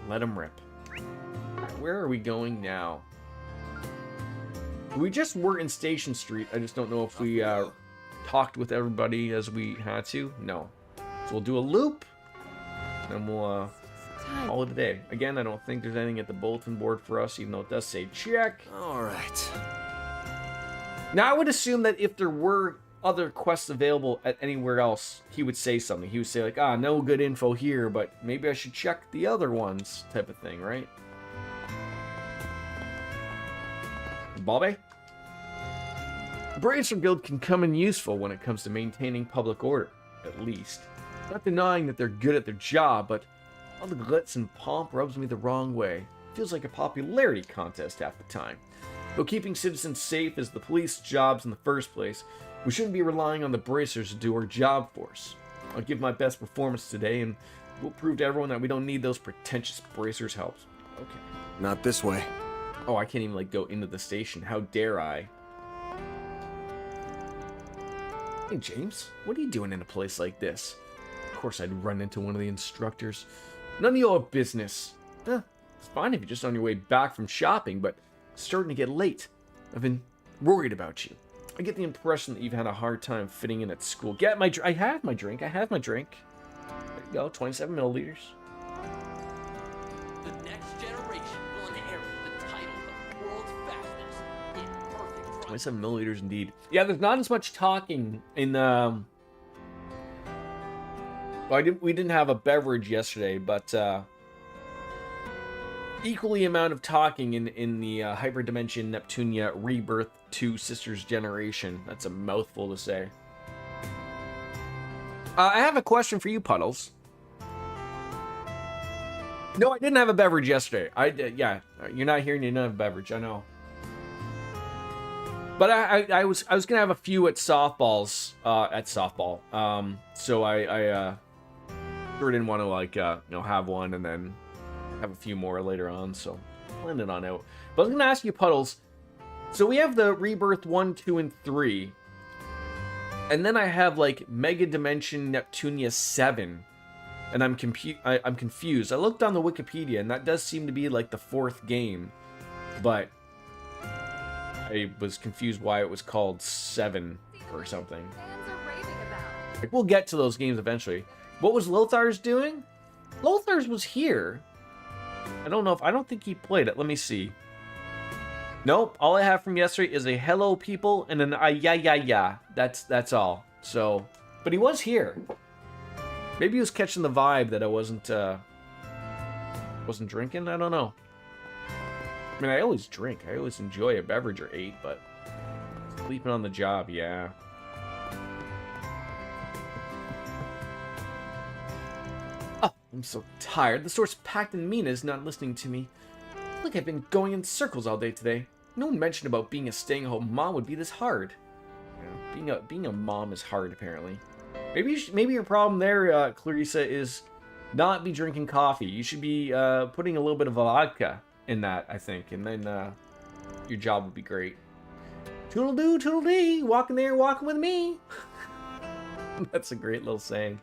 Let them rip. Where are we going now? We just were in Station Street. I just don't know if we talked with everybody as we had to. No. So we'll do a loop, and we'll call it a day. Again, I don't think there's anything at the bulletin board for us, even though it does say check. All right. Now, I would assume that if there were other quests available at anywhere else, he would say something. He would say like, no good info here, but maybe I should check the other ones, type of thing, right? Bobby? The Bracer Guild can come in useful when it comes to maintaining public order, at least. Not denying that they're good at their job, but all the glitz and pomp rubs me the wrong way. Feels like a popularity contest half the time. Though keeping citizens safe is the police's jobs in the first place, we shouldn't be relying on the Bracers to do our job for us. I'll give my best performance today, and we'll prove to everyone that we don't need those pretentious Bracers' help. Okay. Not this way. Oh, I can't even, go into the station. How dare I? Hey, James. What are you doing in a place like this? Of course I'd run into one of the instructors. None of your business. It's fine if you're just on your way back from shopping, but it's starting to get late. I've been worried about you. I get the impression that you've had a hard time fitting in at school. I have my drink. There you go, 27 milliliters. The next generation will inherit the title of world's fastest in perfect run. 27 milliliters indeed. Yeah, there's not as much talking in we didn't have a beverage yesterday, but equally amount of talking in the Hyperdimension Neptunia Rebirth 2 Sisters Generation. That's a mouthful to say. I have a question for you, Puddles. No, I didn't have a beverage yesterday. I did, yeah. You're not here and you didn't have a beverage, I know. But I was gonna have a few at softballs, so I sure didn't want to have one and then have a few more later on, so planned it on out. But I was gonna ask you, Puddles, So we have the Rebirth 1, 2, and 3. And then I have like Mega Dimension Neptunia 7. And I'm confused. I looked on the Wikipedia and that does seem to be like the 4th game. But I was confused why it was called 7 or something. Like, we'll get to those games eventually. What was Lothar's doing? Lothar's was here. I don't think he played it. Let me see. Nope. All I have from yesterday is a hello people and an yeah. That's all. So, but he was here. Maybe he was catching the vibe that I wasn't drinking. I don't know. I mean, I always drink. I always enjoy a beverage or 8, but sleeping on the job, yeah. Oh, I'm so tired. The store's packed and Mina's not listening to me. Look, I've been going in circles all day today. No one mentioned about being a staying-at-home mom would be this hard. Yeah, being a mom is hard, apparently. Maybe your problem there, Clarissa, is not be drinking coffee. You should be putting a little bit of vodka in that, I think, and then your job would be great. Toodle-doo, toodle-dee, walking there, walking with me. That's a great little saying.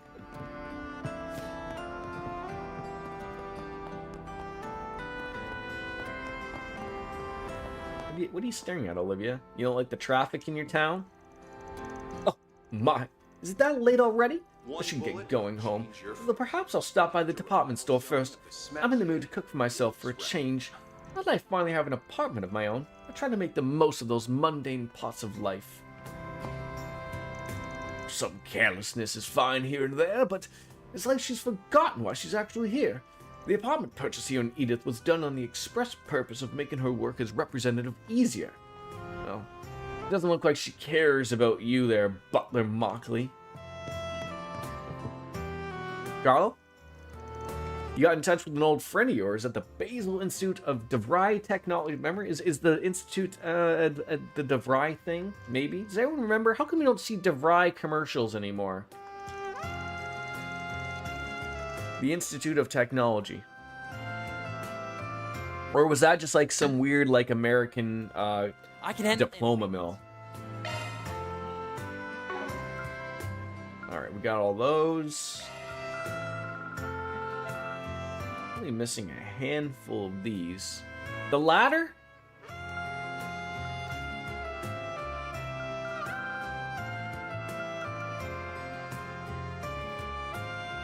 What are you staring at, Olivia? You don't like the traffic in your town? Oh, my. Is it that late already? I should get going home. Although perhaps I'll stop by the department store first. I'm in the mood to cook for myself for a change. Now that I finally have an apartment of my own, I try to make the most of those mundane parts of life. Some carelessness is fine here and there, but it's like she's forgotten why she's actually here. The apartment purchase here in Edith was done on the express purpose of making her work as representative easier. Well, it doesn't look like she cares about you there, Butler Mockley. Carlo? You got in touch with an old friend of yours at the Basel Institute of DeVry Technology. Remember? Is the institute the DeVry thing? Maybe? Does anyone remember? How come we don't see DeVry commercials anymore? The Institute of Technology. Or was that just like some weird like American diploma mill? Alright, we got all those. Only missing a handful of these. The ladder?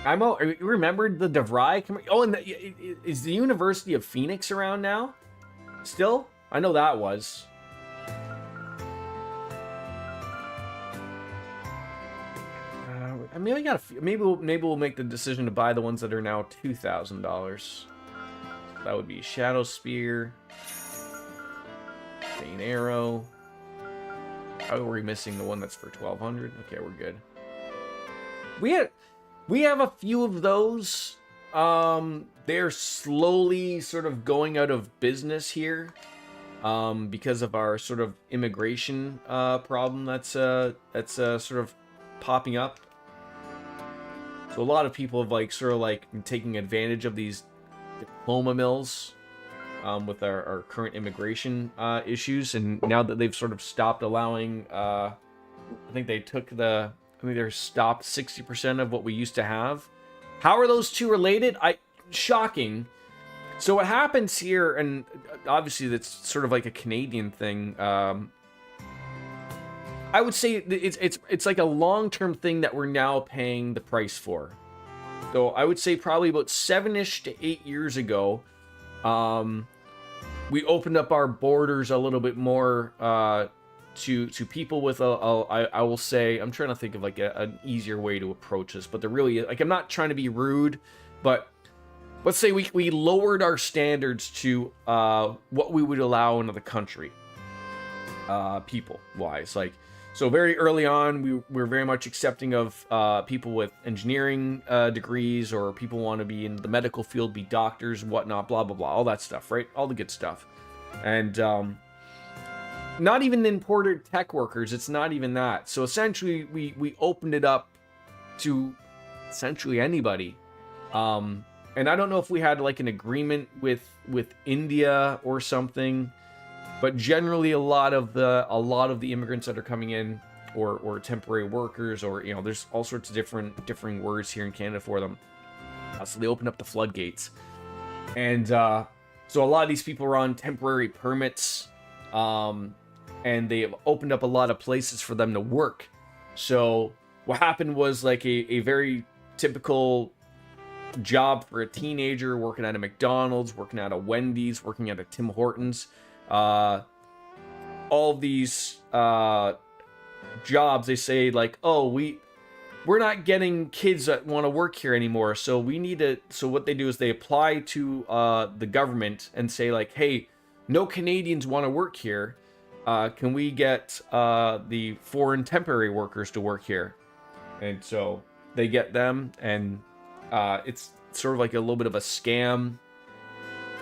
You remembered the DeVry? Oh, and is the University of Phoenix around now? Still? I know that was. I mean, I got a few. Maybe we'll make the decision to buy the ones that are now $2,000. That would be Shadow Spear, Bane Arrow. How are we missing the one that's for $1,200? Okay, we're good. We have a few of those. They're slowly sort of going out of business here because of our sort of immigration problem that's sort of popping up. So a lot of people have like sort of like been taking advantage of these diploma mills with our current immigration issues, and now that they've sort of stopped allowing, I think they're stopped 60% of what we used to have. How are those two related? Shocking. So what happens here, and obviously that's sort of like a Canadian thing. I would say it's like a long-term thing that we're now paying the price for. So I would say probably about 7-ish to 8 years ago, we opened up our borders a little bit more to people with I will say, I'm trying to think of like an easier way to approach this, but they're really like, I'm not trying to be rude, but let's say we lowered our standards to what we would allow into the country, people wise. Like, so very early on, we were very much accepting of people with engineering degrees, or people want to be in the medical field, be doctors, whatnot, blah blah blah, all that stuff, right? All the good stuff. And not even imported tech workers, it's not even that. So essentially we opened it up to essentially anybody. And I don't know if we had like an agreement with India or something, But generally, a lot of the immigrants that are coming in, or temporary workers, or there's all sorts of differing words here in Canada for them. So they open up the floodgates, and so a lot of these people are on temporary permits, and they have opened up a lot of places for them to work. So what happened was like a very typical job for a teenager, working at a McDonald's, working at a Wendy's, working at a Tim Hortons. All these jobs, they say like, oh, we're not getting kids that want to work here anymore, so we need to. So what they do is they apply to the government and say like, hey, no Canadians want to work here. Can we get the foreign temporary workers to work here? And so they get them, and it's sort of like a little bit of a scam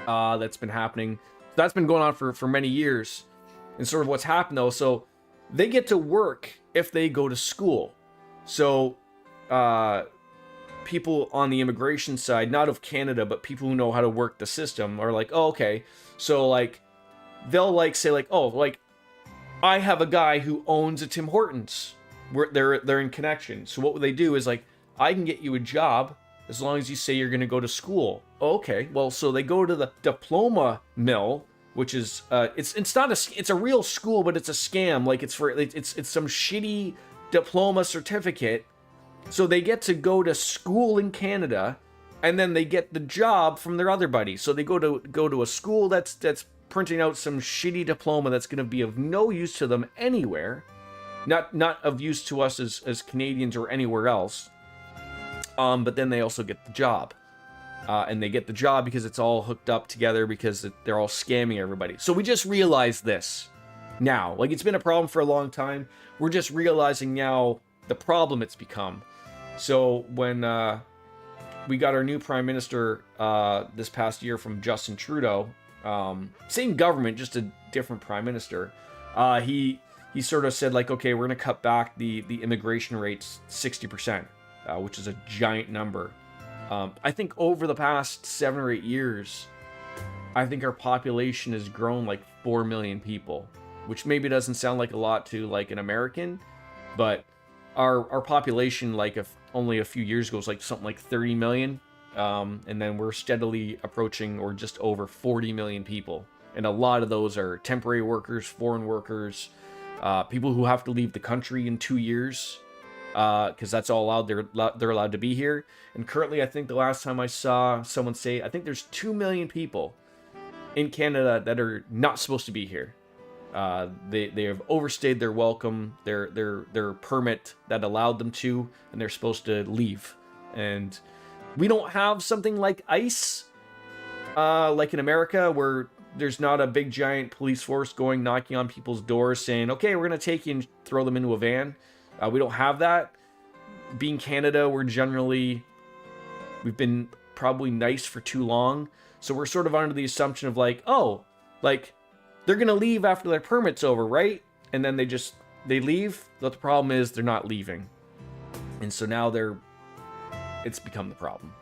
that's been happening. That's been going on for many years. And sort of what's happened though, so they get to work if they go to school. So people on the immigration side, not of Canada, but people who know how to work the system are like, oh, okay. So like they'll like say like, oh, like I have a guy who owns a Tim Hortons. They're in connection. So what they do is like, I can get you a job as long as you say you're going to go to school. Oh, okay. Well, so they go to the diploma mill, which is it's a real school, but it's a scam. Like it's some shitty diploma certificate. So they get to go to school in Canada, and then they get the job from their other buddies. So they go to a school that's printing out some shitty diploma that's going to be of no use to them anywhere, not of use to us as Canadians or anywhere else. But then they also get the job. And they get the job because it's all hooked up together, because they're all scamming everybody. So we just realized this now. Like, it's been a problem for a long time. We're just realizing now the problem it's become. So when we got our new prime minister this past year from Justin Trudeau, same government, just a different prime minister, he sort of said like, okay, we're going to cut back the immigration rates 60%. Which is a giant number. I think over the past 7 or 8 years, I think our population has grown like 4 million people, which maybe doesn't sound like a lot to like an American, but our population, like only a few years ago, was like something like 30 million. And then we're steadily approaching or just over 40 million people. And a lot of those are temporary workers, foreign workers, people who have to leave the country in 2 years. Because that's all allowed. They're allowed to be here. And currently, I think the last time I saw someone say, I think there's 2 million people in Canada that are not supposed to be here. They have overstayed their welcome, their permit that allowed them to, and they're supposed to leave. And we don't have something like ICE, like in America, where there's not a big giant police force going knocking on people's doors saying, okay, we're gonna take you and throw them into a van. We don't have that. Being Canada, we've been probably nice for too long. So we're sort of under the assumption of like, oh, like they're going to leave after their permit's over, right? And then they leave. But the problem is they're not leaving. And so now it's become the problem.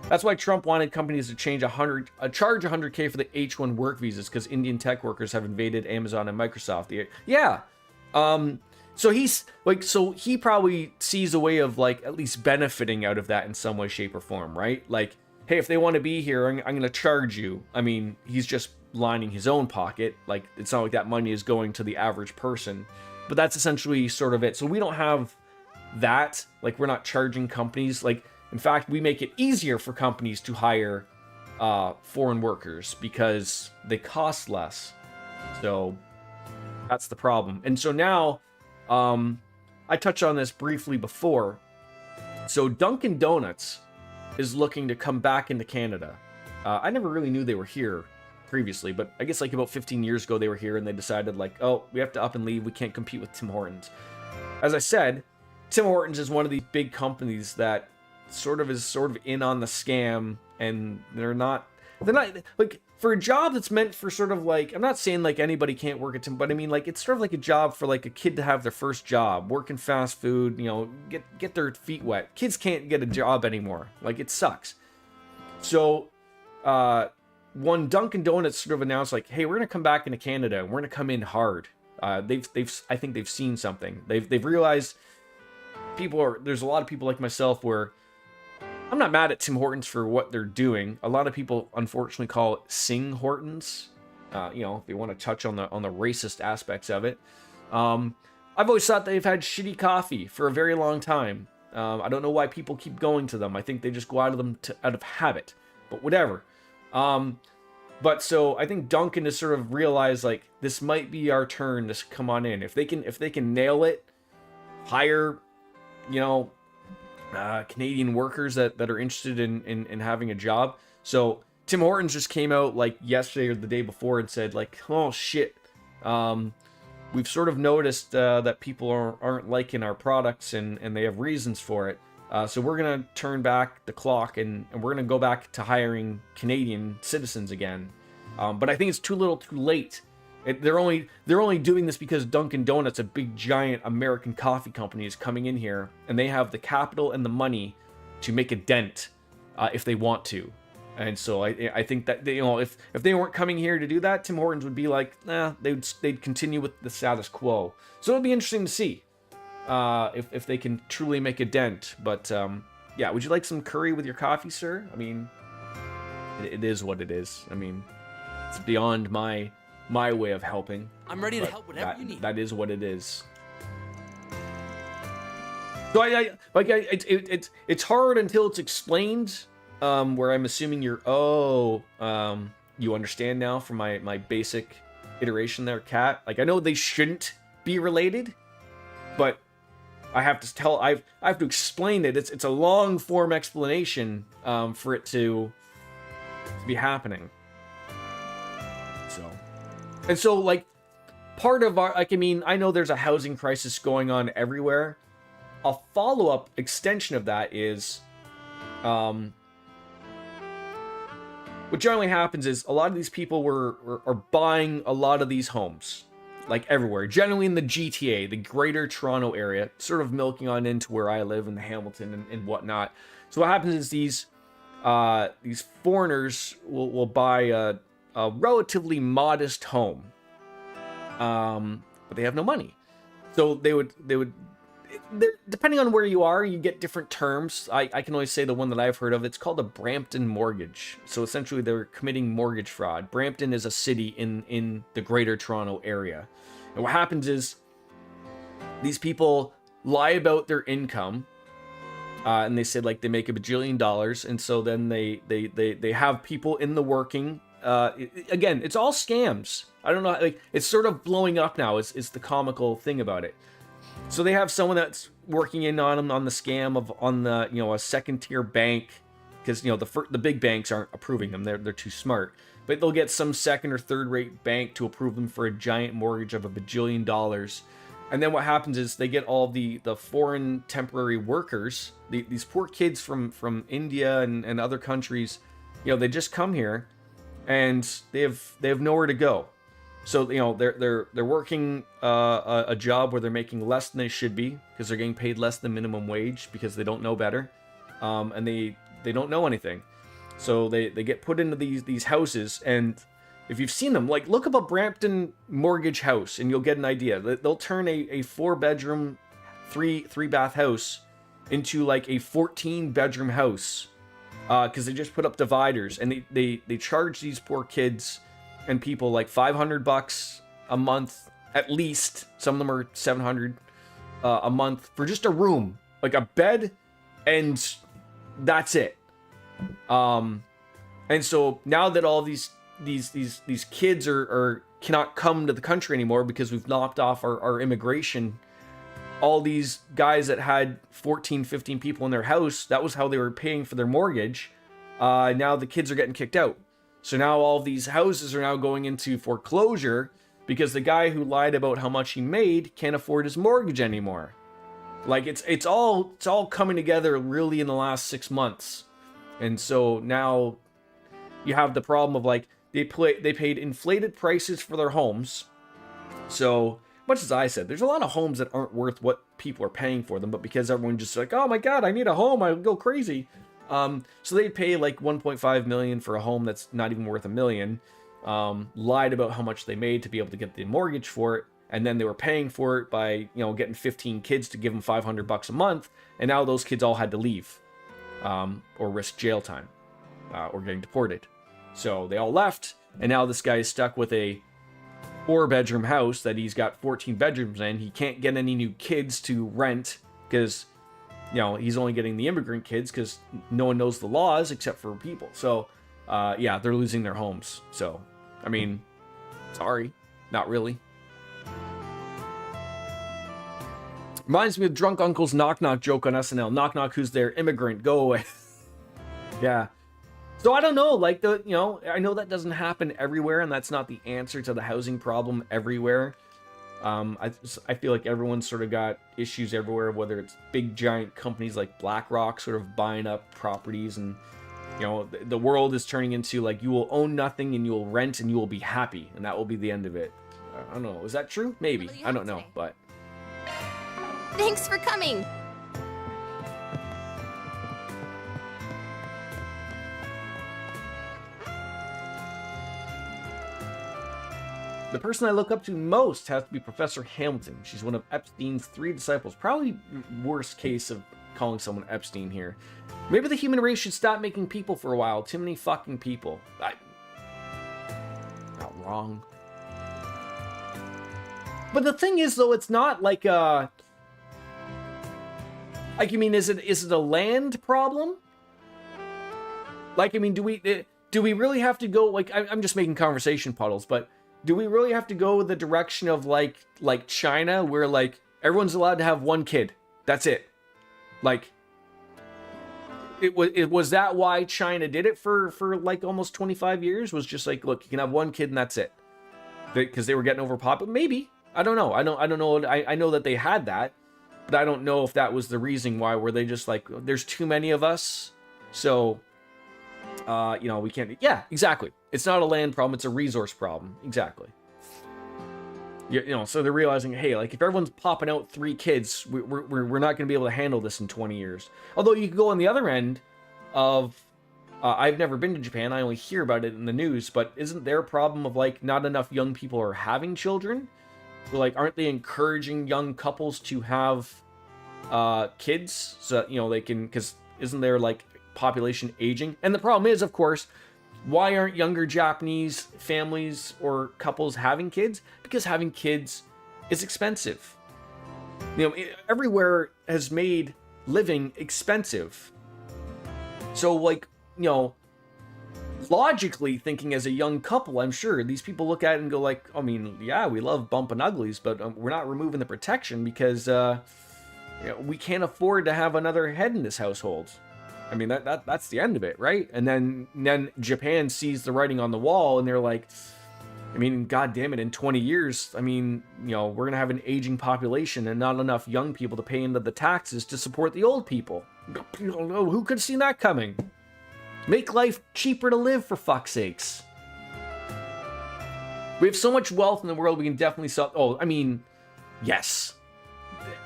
That's why Trump wanted companies to charge $100K for the H1 work visas, because Indian tech workers have invaded Amazon and Microsoft. Yeah. So he probably sees a way of like at least benefiting out of that in some way, shape, or form, right? Like, hey, if they want to be here, I'm going to charge you. I mean, he's just lining his own pocket. Like, it's not like that money is going to the average person, but that's essentially sort of it. So we don't have that. Like, we're not charging companies. Like, in fact, we make it easier for companies to hire foreign workers because they cost less. So that's the problem. And so now, I touched on this briefly before. So Dunkin' Donuts is looking to come back into Canada. I never really knew they were here previously, but I guess like about 15 years ago they were here, and they decided like, oh, we have to up and leave. We can't compete with Tim Hortons. As I said, Tim Hortons is one of these big companies that sort of in on the scam, and they're not like, for a job that's meant for sort of like, I'm not saying like anybody can't work at Tim, but I mean like it's sort of like a job for like a kid to have their first job, working fast food, get their feet wet. Kids can't get a job anymore. Like, it sucks. So when Dunkin' Donuts sort of announced like, hey, we're gonna come back into Canada and we're gonna come in hard. I think they've seen something. They've realized there's a lot of people like myself where I'm not mad at Tim Hortons for what they're doing. A lot of people unfortunately call it Sing Hortons. If they want to touch on the racist aspects of it. I've always thought they've had shitty coffee for a very long time. I don't know why people keep going to them. I think they just go out of them out of habit. But whatever. But so I think Dunkin' has sort of realized like this might be our turn to come on in. If they can nail it, hire, Canadian workers that are interested in having a job. So Tim Hortons just came out like yesterday or the day before and said like, oh shit, we've sort of noticed that people aren't liking our products and they have reasons for it. So we're gonna turn back the clock and we're gonna go back to hiring Canadian citizens again. But I think it's too little, too late. They're only doing this because Dunkin' Donuts, a big giant American coffee company, is coming in here and they have the capital and the money to make a dent if they want to. And so I think that if they weren't coming here to do that, Tim Hortons would be like, nah, they'd continue with the status quo. So it'll be interesting to see if they can truly make a dent. But yeah, would you like some curry with your coffee, sir? I mean, it is what it is. I mean, it's beyond my way of helping. I'm ready to help whatever you need. That is what it is. So it's hard until it's explained. Where I'm assuming you understand now from my basic iteration there, Kat. Like I know they shouldn't be related, but I have to explain it. It's a long form explanation for it to be happening. So like part of our I know there's a housing crisis going on everywhere. A follow-up extension of that is what generally happens is a lot of these people are buying a lot of these homes, like everywhere, generally in the GTA, the Greater Toronto area, sort of milking on into where I live in the Hamilton and whatnot. So what happens is these foreigners will buy a relatively modest home, but they have no money. So they would depending on where you are, you get different terms. I can only say the one that I've heard of. It's called a Brampton mortgage. So essentially they're committing mortgage fraud. Brampton is a city in the Greater Toronto area. And what happens is these people lie about their income. And they said like they make $1 bajillion. And so then they have people in the working. Again, it's all scams. I don't know. Like it's sort of blowing up now is the comical thing about it. So they have someone that's working in on them on the scam on a second tier bank because the big banks aren't approving them. They're too smart. But they'll get some second or third rate bank to approve them for a giant mortgage of $1 bajillion. And then what happens is they get all the foreign temporary workers, these poor kids from India and other countries. They just come here and they have nowhere to go. So they're working a job where they're making less than they should be because they're getting paid less than minimum wage because they don't know better, and they don't know anything. So they get put into these houses, and if you've seen them, like look up a Brampton mortgage house, and you'll get an idea. They'll turn a 4-bedroom, three bath house into like a 14-bedroom house because they just put up dividers, and they charge these poor kids and people like $500 a month at least. Some of them are $700 a month for just a room, like a bed, and that's it. And so now that all these kids are cannot come to the country anymore because we've knocked off our immigration, all these guys that had 14, 15 people in their house, that was how they were paying for their mortgage. Now the kids are getting kicked out. So now all of these houses are now going into foreclosure because the guy who lied about how much he made can't afford his mortgage anymore. Like it's all coming together really in the last 6 months. And so now you have the problem of like they paid inflated prices for their homes. So much as I said, there's a lot of homes that aren't worth what people are paying for them, but because everyone's just like, oh my god, I need a home, I'll go crazy. So they pay like 1.5 million for a home that's not even worth $1 million. Lied about how much they made to be able to get the mortgage for it, and then they were paying for it by getting 15 kids to give them $500 a month, and now those kids all had to leave, or risk jail time, or getting deported. So they all left, and now this guy is stuck with a 4-bedroom house that he's got 14 bedrooms in. He can't get any new kids to rent because he's only getting the immigrant kids because no one knows the laws except for people. So yeah, they're losing their homes. So I mean, sorry, not really. Reminds me of Drunk Uncle's knock knock joke on SNL. Knock knock, who's there? Immigrant, go away. Yeah. So I don't know, like I know that doesn't happen everywhere, and that's not the answer to the housing problem everywhere. I feel like everyone's sort of got issues everywhere, whether it's big giant companies like BlackRock sort of buying up properties, and the world is turning into like you will own nothing and you will rent and you will be happy, and that will be the end of it. I don't know. Is that true? Maybe. I don't know, but Thanks for coming. the person I look up to most has to be Professor Hamilton. She's one of Epstein's 3 disciples. Probably worst case of calling someone Epstein here. Maybe the human race should stop making people for a while. Too many fucking people. Not wrong. But the thing is, though, it's not like I mean, is it a land problem? Like, I mean, do we really have to go, like, I'm just making conversation puddles, but do we really have to go the direction of like China, where like everyone's allowed to have 1 kid? That's it. Like, it was that why China did it for like almost 25 years? Was just like, look, you can have 1 kid and that's it, because they were getting overpopulated. Maybe, I don't know. I don't know. I know that they had that, but I don't know if that was the reason why. Were they just like, there's too many of us, so we can't. Yeah, exactly. It's not a land problem, it's a resource problem. Exactly. So they're realizing, hey, like, if everyone's popping out 3 kids, we're not going to be able to handle this in 20 years. Although you could go on the other end of, I've never been to Japan, I only hear about it in the news, but isn't there a problem of, like, not enough young people are having children? So, like, aren't they encouraging young couples to have kids so that, they can, because isn't there, like, population aging? And the problem is, of course, why aren't younger Japanese families or couples having kids? Because having kids is expensive. Everywhere has made living expensive. So, like, logically thinking, as a young couple, I'm sure these people look at it and go like, I mean, yeah, we love bumping uglies, but we're not removing the protection because we can't afford to have another head in this household. I mean, that's the end of it, right? And then Japan sees the writing on the wall, and they're like, I mean, God damn it, in 20 years, I mean, we're going to have an aging population and not enough young people to pay into the taxes to support the old people. Who could have seen that coming? Make life cheaper to live, for fuck's sakes. We have so much wealth in the world, we can definitely sell. Oh, I mean, yes.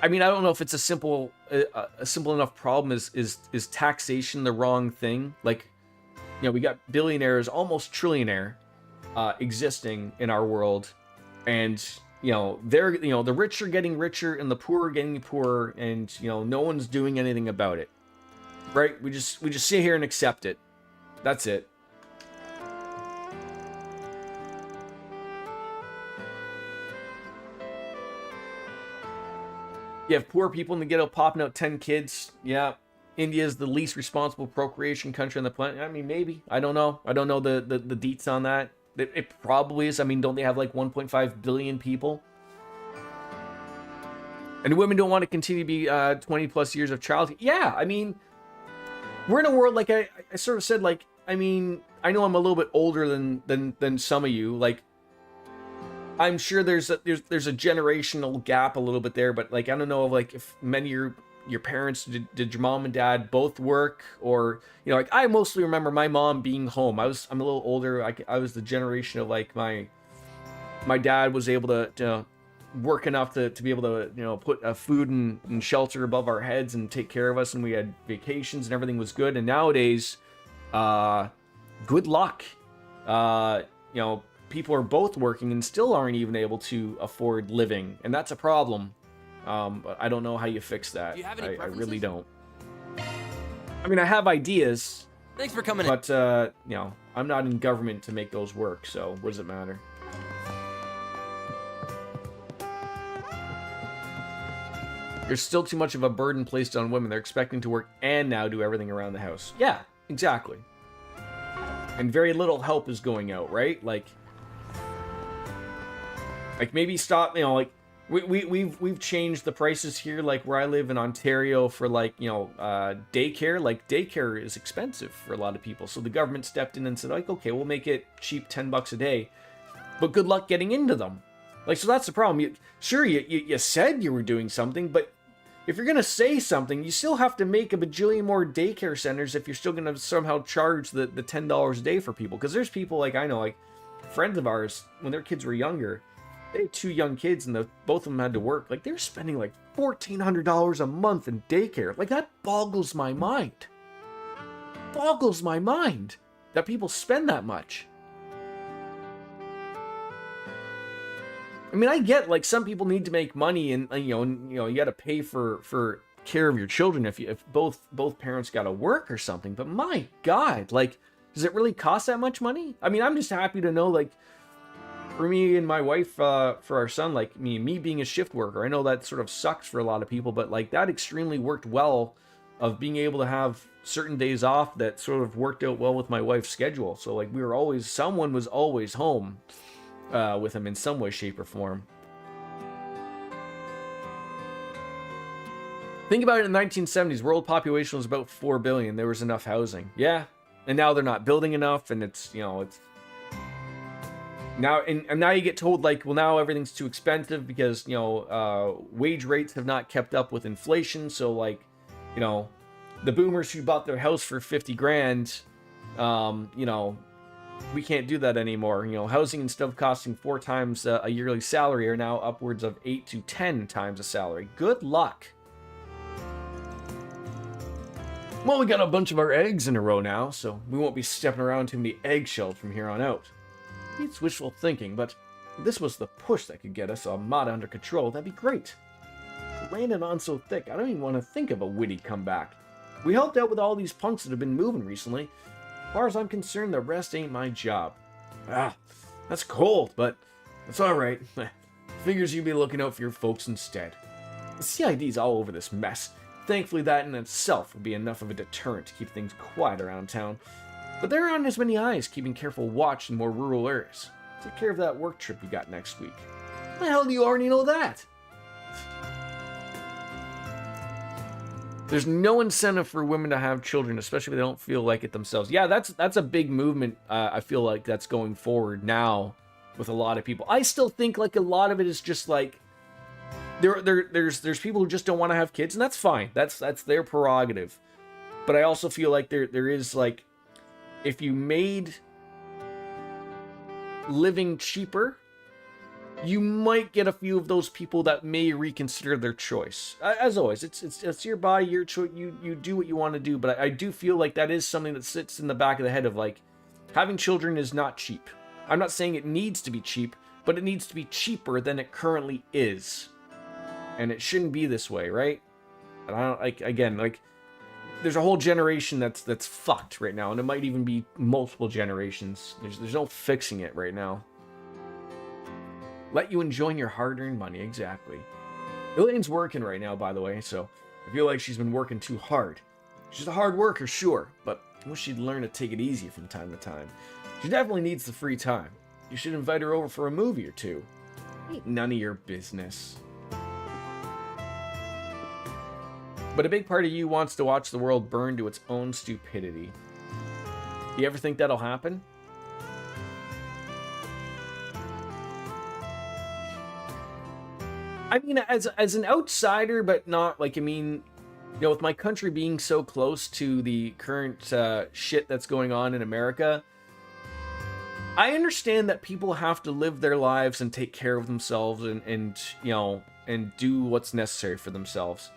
I mean, I don't know if it's a simple enough problem. Is taxation the wrong thing? Like, we got billionaires, almost trillionaire, existing in our world, and they're the rich are getting richer and the poor are getting poorer, and no one's doing anything about it, right? We just sit here and accept it. That's it. You have poor people in the ghetto popping out 10 kids. Yeah. India is the least responsible procreation country on the planet. I mean, maybe. I don't know. I don't know the deets on that. It probably is. I mean, don't they have like 1.5 billion people? And women don't want to continue to be 20 plus years of childhood. Yeah, I mean, we're in a world, like I sort of said, like, I mean, I know I'm a little bit older than some of you. Like, I'm sure there's a generational gap a little bit there, but like, I don't know, like, if many of your parents, did your mom and dad both work, or like, I mostly remember my mom being home. I'm a little older. I was the generation of like my dad was able to work enough to be able to, you know, put food and shelter above our heads and take care of us, and we had vacations and everything was good. And nowadays, good luck. You know, people are both working and still aren't even able to afford living, and that's a problem. But I don't know how you fix that. Do you have any I really preferences? don't. I mean, I have ideas, Thanks for coming in. but you know, I'm not in government to make those work, so what does it matter? There's still too much of a burden placed on women. They're expecting to work and now do everything around the house. Yeah, exactly. And very little help is going out, right? Like maybe stop, you know, like we've changed the prices here, like where I live in Ontario, for like, you know, daycare. Like daycare is expensive for a lot of people, so the government stepped in and said, like, okay, we'll make it cheap, $10 a day, but good luck getting into them. Like, so that's the problem. You said you were doing something, but if you're gonna say something, you still have to make a bajillion more daycare centers if you're still gonna somehow charge the $10 a day for people. Because there's people, like, I know, like friends of ours, when their kids were younger, they had 2 young kids, and both of them had to work. Like, they're spending like $1,400 a month in daycare. Like, that boggles my mind. Boggles my mind that people spend that much. I mean, I get, like, some people need to make money, and you know, you got to pay for care of your children if both parents got to work or something. But my God, like, does it really cost that much money? I mean, I'm just happy to know, like, for me and my wife, for our son, like me being a shift worker, I know that sort of sucks for a lot of people, but like that extremely worked well, of being able to have certain days off that sort of worked out well with my wife's schedule. So like someone was always home with him in some way, shape, or form. Think about it, in the 1970s, world population was about 4 billion. There was enough housing. Yeah. And now they're not building enough, and it's, you know, it's now, and now you get told, like, well, now everything's too expensive because, you know, wage rates have not kept up with inflation. So, like, you know, the boomers who bought their house for 50 grand, you know, we can't do that anymore. You know, housing, instead of costing 4 times a yearly salary, are now upwards of 8 to 10 times a salary. Good luck. Well, we got a bunch of our eggs in a row now, so we won't be stepping around too many eggshells from here on out. It's wishful thinking, but if this was the push that could get us Armada under control, that'd be great. Landing on so thick, I don't even want to think of a witty comeback. We helped out with all these punks that have been moving recently. As far as I'm concerned, the rest ain't my job. Ah, that's cold, but that's alright. Figures you'd be looking out for your folks instead. The CID's all over this mess. Thankfully, that in itself will be enough of a deterrent to keep things quiet around town. But there aren't as many eyes keeping careful watch in more rural areas. Take care of that work trip you got next week. How the hell do you already know that? There's no incentive for women to have children, especially if they don't feel like it themselves. Yeah, that's a big movement. I feel like that's going forward now with a lot of people. I still think like a lot of it is just like there's people who just don't want to have kids, and that's fine. That's their prerogative. But I also feel like there is, like, if you made living cheaper, you might get a few of those people that may reconsider their choice. As always, it's your body, your choice. You do what you want to do, but I do feel like that is something that sits in the back of the head of, like, having children is not cheap. I'm not saying it needs to be cheap, but it needs to be cheaper than it currently is. And it shouldn't be this way, right? And I don't, like, again, like, there's a whole generation that's fucked right now, and it might even be multiple generations. There's no fixing it right now. Let you enjoy your hard-earned money, exactly. Elaine's working right now, by the way, so I feel like she's been working too hard. She's a hard worker, sure, but I wish she'd learn to take it easy from time to time. She definitely needs the free time. You should invite her over for a movie or two. Ain't none of your business. But a big part of you wants to watch the world burn to its own stupidity. You ever think that'll happen? I mean, as an outsider, but not, like, I mean, you know, with my country being so close to the current shit that's going on in America, I understand that people have to live their lives and take care of themselves and you know, and do what's necessary for themselves.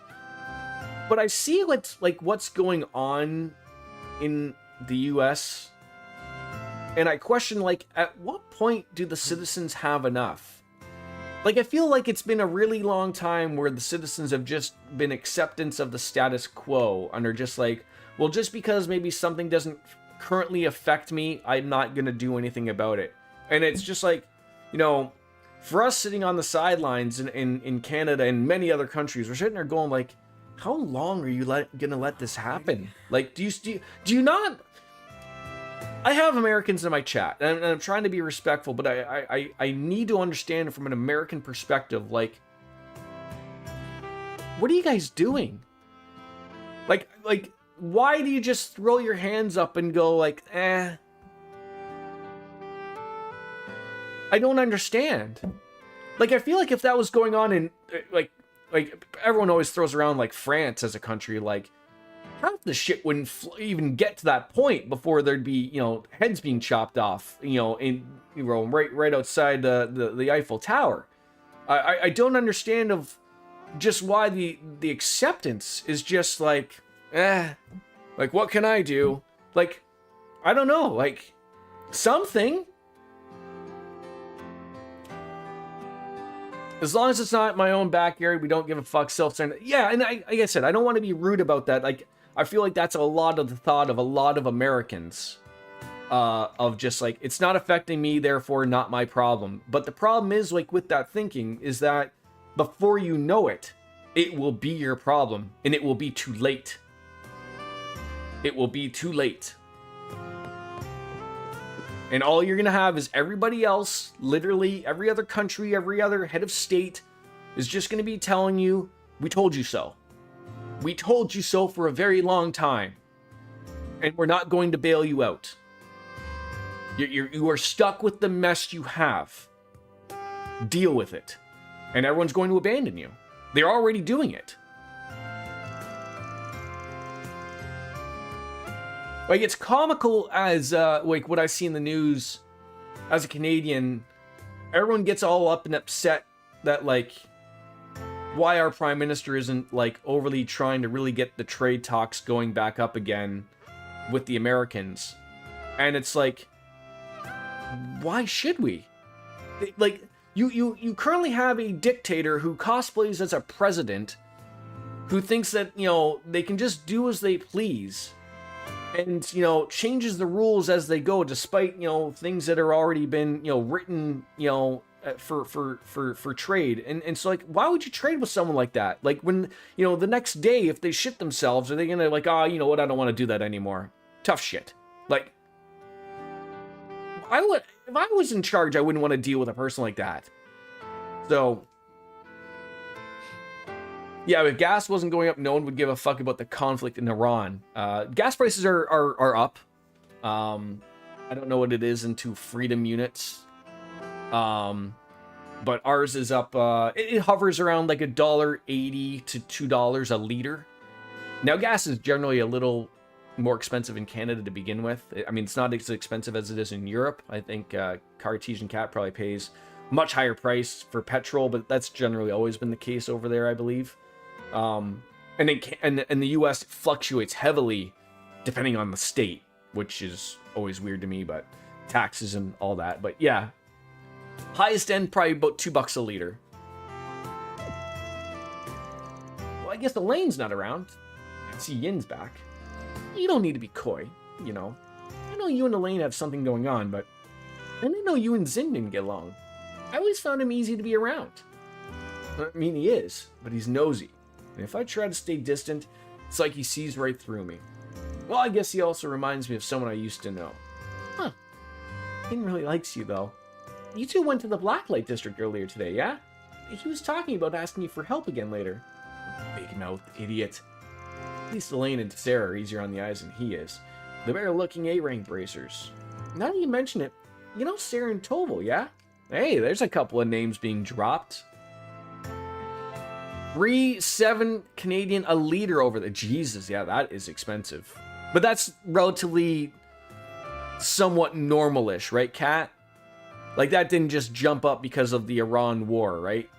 But I see what's going on in the US, and I question, like, at what point do the citizens have enough? Like, I feel like it's been a really long time where the citizens have just been acceptance of the status quo and are just like, well, just because maybe something doesn't currently affect me, I'm not gonna do anything about it. And it's just like, you know, for us sitting on the sidelines in Canada and many other countries, we're sitting there going like, how long are you gonna let this happen? Like, do you not? I have Americans in my chat, and I'm trying to be respectful, but I need to understand from an American perspective, like, what are you guys doing? Like, why do you just throw your hands up and go like, eh? I don't understand. Like, I feel like if that was going on in, like everyone always throws around like France as a country, like half the shit wouldn't even get to that point before there'd be, you know, heads being chopped off, you know, in, you know, right outside the Eiffel Tower. I don't understand of just why the acceptance is just like, like, what can I do? Like, I don't know, like, something. As long as it's not my own backyard, we don't give a fuck, self-centered. Yeah, and like I said, I don't want to be rude about that. Like, I feel like that's a lot of the thought of a lot of Americans. Of just like, it's not affecting me, therefore not my problem. But the problem is, like, with that thinking, is that before you know it, it will be your problem. And it will be too late. It will be too late. And all you're going to have is everybody else, literally every other country, every other head of state is just going to be telling you, we told you so. We told you so for a very long time. And we're not going to bail you out. You are stuck with the mess you have. Deal with it. And everyone's going to abandon you. They're already doing it. Like, it's comical as, like, what I see in the news as a Canadian. Everyone gets all up and upset that, like, why our Prime Minister isn't, like, overly trying to really get the trade talks going back up again with the Americans. And it's like, why should we? Like, you currently have a dictator who cosplays as a president who thinks that, you know, they can just do as they please. And, you know, changes the rules as they go, despite, you know, things that are already been, you know, written, you know, for trade. And so, like, why would you trade with someone like that? Like, when, you know, the next day, if they shit themselves, are they gonna, like, oh, you know what, I don't want to do that anymore? Tough shit. Like, if I was in charge, I wouldn't want to deal with a person like that. So, yeah, if gas wasn't going up, no one would give a fuck about the conflict in Iran. Gas prices are up. I don't know what it is into freedom units. But ours is up. It hovers around like $1.80 to $2 a liter. Now, gas is generally a little more expensive in Canada to begin with. I mean, it's not as expensive as it is in Europe. I think Cartesian Cat probably pays much higher price for petrol, but that's generally always been the case over there, I believe. And in the US, it fluctuates heavily depending on the state, which is always weird to me, but taxes and all that. But yeah, highest end probably about $2 a liter. Well, I guess Elaine's not around. I see Yin's back. You don't need to be coy, you know. I know you and Elaine have something going on, but I didn't know you and Zin didn't get along. I always found him easy to be around. I mean, he is, but he's nosy. And if I try to stay distant, it's like he sees right through me. Well, I guess he also reminds me of someone I used to know. Huh. He really likes you, though. You two went to the Blacklight District earlier today, yeah? He was talking about asking you for help again later. Big mouth idiot. At least Elaine and Sarah are easier on the eyes than he is. The better-looking A-rank bracers. Now that you mention it, you know Sarah and Toval, yeah? Hey, there's a couple of names being dropped. 3.7 Canadian a liter over there. Jesus, yeah, that is expensive. But that's relatively somewhat normalish, right, Kat? Like, that didn't just jump up because of the Iran war, right?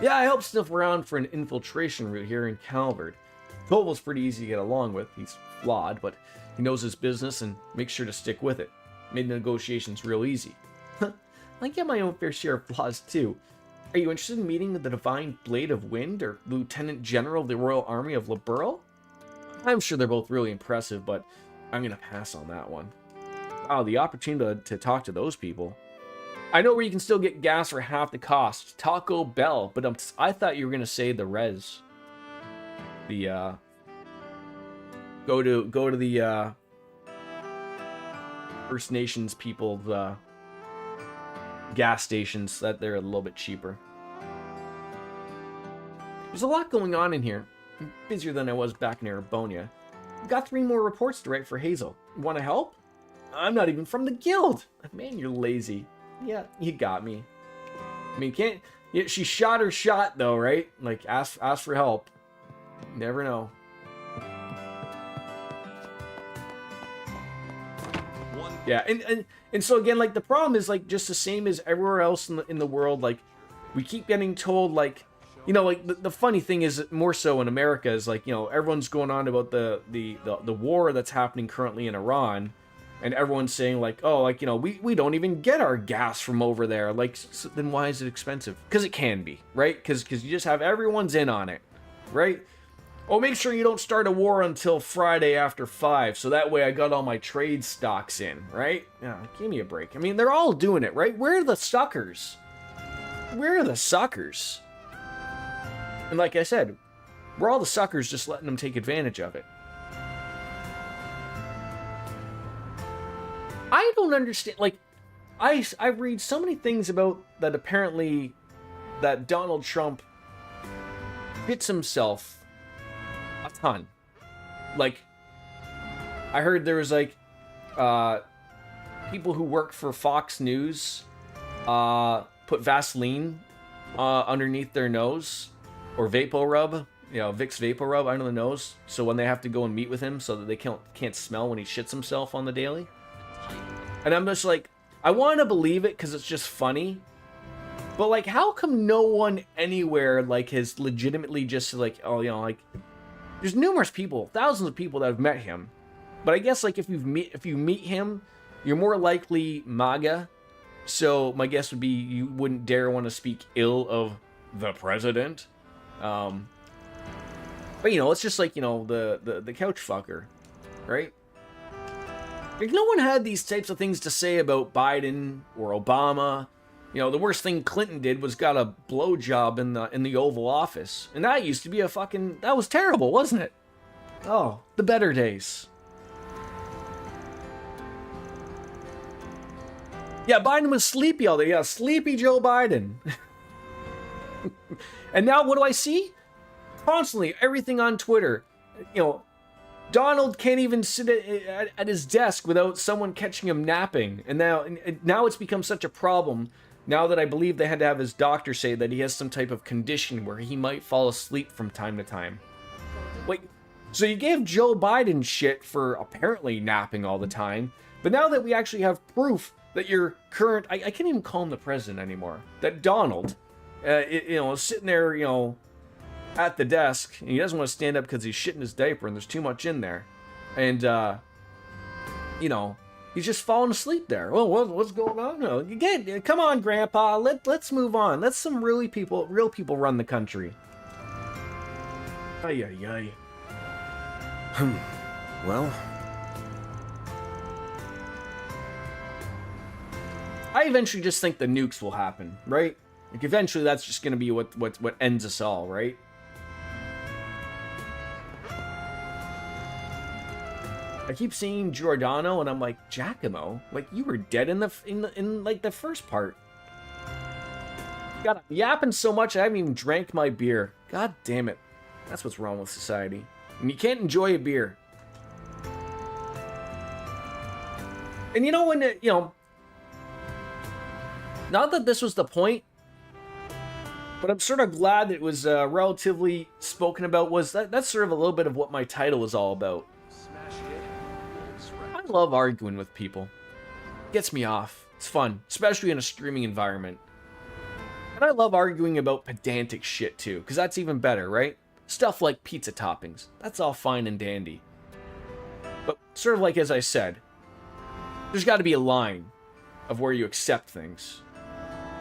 Yeah, I helped sniff around for an infiltration route here in Calvert. Koval's pretty easy to get along with. He's flawed, but he knows his business and makes sure to stick with it. Made negotiations real easy. I get my own fair share of flaws, too. Are you interested in meeting the Divine Blade of Wind or Lieutenant General of the Royal Army of Liberl? I'm sure they're both really impressive, but I'm going to pass on that one. Wow, the opportunity to talk to those people. I know where you can still get gas for half the cost. Taco Bell, but I thought you were going to say the res. The, go to the, First Nations people, gas stations, that they're a little bit cheaper. There's a lot going on in here. I'm busier than I was back in Arabonia. Got 3 more reports to write for Hazel. Want to help? I'm not even from the guild. Man, you're lazy. Yeah, you got me. I mean, can't... Yeah, she shot her shot, though, right? Like, ask for help. Never know. Yeah, and so again, like, the problem is, like, just the same as everywhere else in the world. Like, we keep getting told, like, you know, like, the funny thing is, more so in America, is, like, you know, everyone's going on about the war that's happening currently in Iran, and everyone's saying, like, oh, like, you know, we don't even get our gas from over there. Like, so then why is it expensive? Because it can be, right? Because you just have everyone's in on it, right? Oh, make sure you don't start a war until Friday after 5, so that way I got all my trade stocks in, right? Yeah, give me a break. I mean, they're all doing it, right? Where are the suckers? Where are the suckers? And like I said, we're all the suckers just letting them take advantage of it. I don't understand, like, I read so many things about that apparently that Donald Trump hits himself a ton. Like, I heard there was, like, people who work for Fox News put Vaseline underneath their nose, or VapoRub, you know, Vicks VapoRub under the nose, so when they have to go and meet with him, so that they can't smell when he shits himself on the daily. And I'm just like, I want to believe it because it's just funny, but, like, how come no one anywhere, like, has legitimately just, like, oh, you know, like, there's numerous people, thousands of people that have met him, but I guess, like, if you meet him, you're more likely MAGA. So my guess would be you wouldn't dare want to speak ill of the president. But you know, it's just like, you know, the couch fucker, right? Like, no one had these types of things to say about Biden or Obama. You know, the worst thing Clinton did was got a blowjob in the Oval Office. And that used to be that was terrible, wasn't it? Oh, the better days. Yeah, Biden was sleepy all day. Yeah, sleepy Joe Biden. And now what do I see? Constantly, everything on Twitter. You know, Donald can't even sit at his desk without someone catching him napping. And now it's become such a problem. Now that I believe they had to have his doctor say that he has some type of condition where he might fall asleep from time to time. Wait, so you gave Joe Biden shit for apparently napping all the time, but now that we actually have proof that your current, I can't even call him the president anymore, that Donald, you know, is sitting there, you know, at the desk, and he doesn't want to stand up because he's shitting his diaper and there's too much in there. And, you know, he's just falling asleep there. Well, what's going on? No, again, come on, Grandpa. Let's move on. Let some real people run the country. Ay, ay, ay. Well, I eventually just think the nukes will happen, right? Like, eventually that's just going to be what ends us all, right? I keep seeing Giordano, and I'm like, Giacomo, like, you were dead in like the first part. God, I'm yapping so much I haven't even drank my beer. God damn it. That's what's wrong with society. And you can't enjoy a beer. And you know when, you know, not that this was the point, but I'm sort of glad that it was relatively spoken about, was that's sort of a little bit of what my title is all about. love arguing with people. Gets me off. It's fun, especially in a streaming environment. And I love arguing about pedantic shit too, because that's even better, right? Stuff like pizza toppings. That's all fine and dandy. But sort of like as I said, there's got to be a line of where you accept things.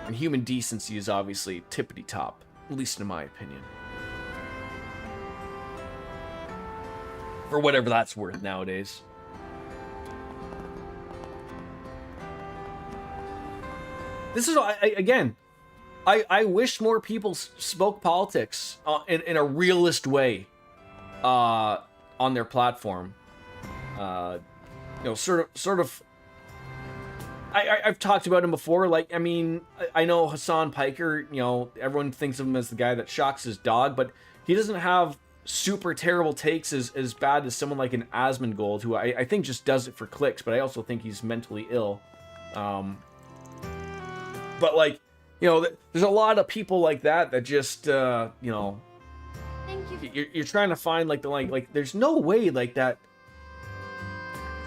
And human decency is obviously tippity top, at least in my opinion. For whatever that's worth nowadays. This is, again, I wish more people spoke politics in a realist way on their platform. You know, sort of. I've talked about him before. Like, I mean, I know Hassan Piker. You know, everyone thinks of him as the guy that shocks his dog, but he doesn't have super terrible takes as bad as someone like an Asmongold, who I think just does it for clicks. But I also think he's mentally ill. But like, you know, there's a lot of people like that just, you know, Thank you. you're trying to find like the like. There's no way like that.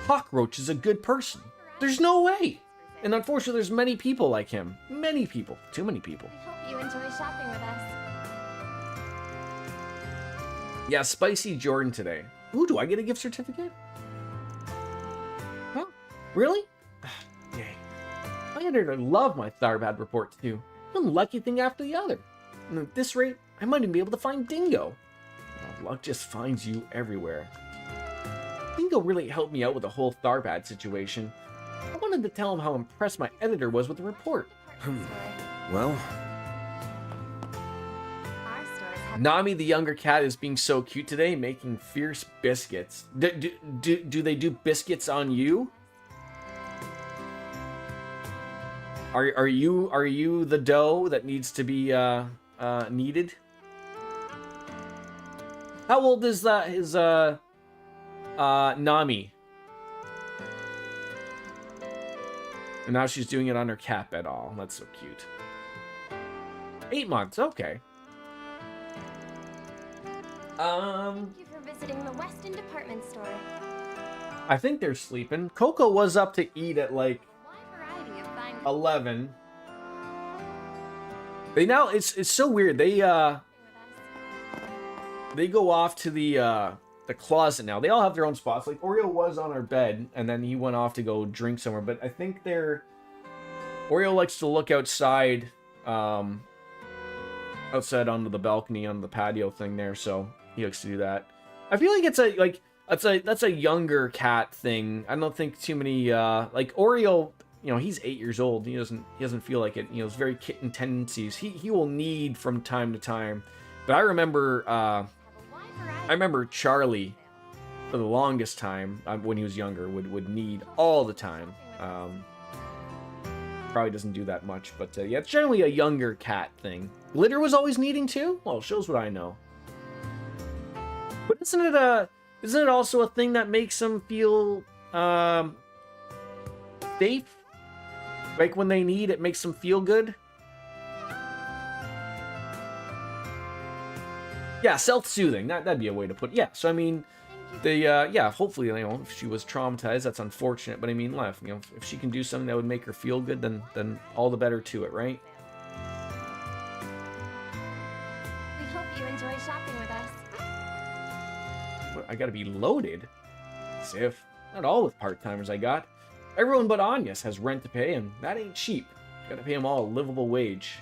Cockroach is a good person. There's no way. And unfortunately, there's many people like him. Many people. Too many people. I hope you enjoy shopping with us. Yeah, Spicy Jordan today. Ooh, do I get a gift certificate? Huh? Really? Yay. I ended to love my Tharbad reports too. One lucky thing after the other. And at this rate, I might even be able to find Dingo. Oh, luck just finds you everywhere. Dingo really helped me out with the whole Tharbad situation. I wanted to tell him how impressed my editor was with the report. Department store. Well, Our stores have Nami, the younger cat, is being so cute today, making fierce biscuits. Do they do biscuits on you? Are you the dough that needs to be kneaded? How old is Nami? And now she's doing it on her cat bed. All that's so cute. 8 months. Okay. Thank you for visiting the Weston department store. I think they're sleeping. Coco was up to eat at like A wide variety of fine 11. They now it's so weird. They with us. they go off to the closet now. They all have their own spots. Like Oreo was on our bed and then he went off to go drink somewhere, but I think Oreo likes to look outside outside onto the balcony on the patio thing there, so he likes to do that. I feel like that's a younger cat thing. I don't think too many like Oreo, you know, he's 8 years old. He doesn't feel like it. You know, it's very kitten tendencies. He will need from time to time. But I remember Have a wide variety. I remember Charlie for the longest time when he was younger would need all the time. Probably doesn't do that much, but yeah, it's generally a younger cat thing. Glitter was always needing too? Well, shows what I know. But isn't it also a thing that makes them feel safe? Like when they need, it makes them feel good? Yeah, self-soothing. That'd be a way to put it. Yeah, so I mean, yeah, hopefully, you know, if she was traumatized, that's unfortunate. But I mean, life, you know, if she can do something that would make her feel good, then all the better to it, right? We hope you enjoy shopping with us. What, I gotta be loaded? Sif. Not all with part-timers I got. Everyone but Anyas has rent to pay, and that ain't cheap. Gotta pay them all a livable wage.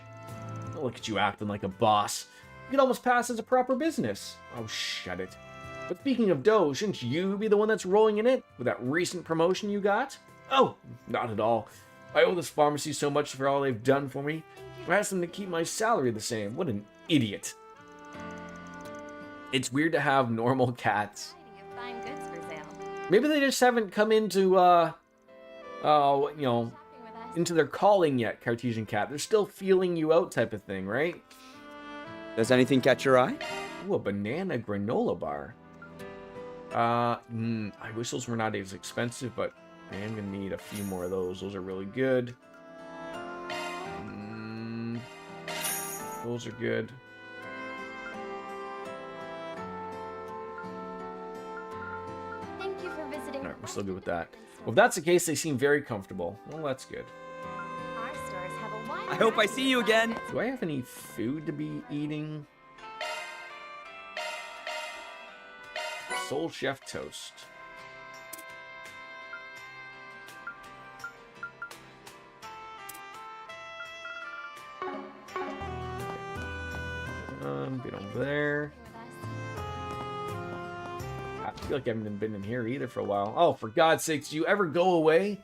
Don't look at you acting like a boss. You could almost pass as a proper business. Oh, shut it. But speaking of dough, shouldn't you be the one that's rolling in it with that recent promotion you got? Oh, not at all. I owe this pharmacy so much for all they've done for me. I asked them to keep my salary the same. What an idiot. It's weird to have normal cats. Variety of fine goods for sale. Maybe they just haven't come into, you know, Shopping with us. into their calling yet, Cartesian Cat. They're still feeling you out type of thing, right? Does anything catch your eye? Ooh, a banana granola bar. I wish those were not as expensive, but I am gonna need a few more of those. Those are really good. Those are good. Thank you for visiting. All right, We're still good with that. Well, if that's the case, they seem very comfortable. Well, that's good. Our stores have a wide I hope I variety see of you again. baskets. Do I have any food to be eating? Soul Chef Toast. Get over there. I feel like I haven't been in here either for a while. Oh, for God's sakes, do you ever go away?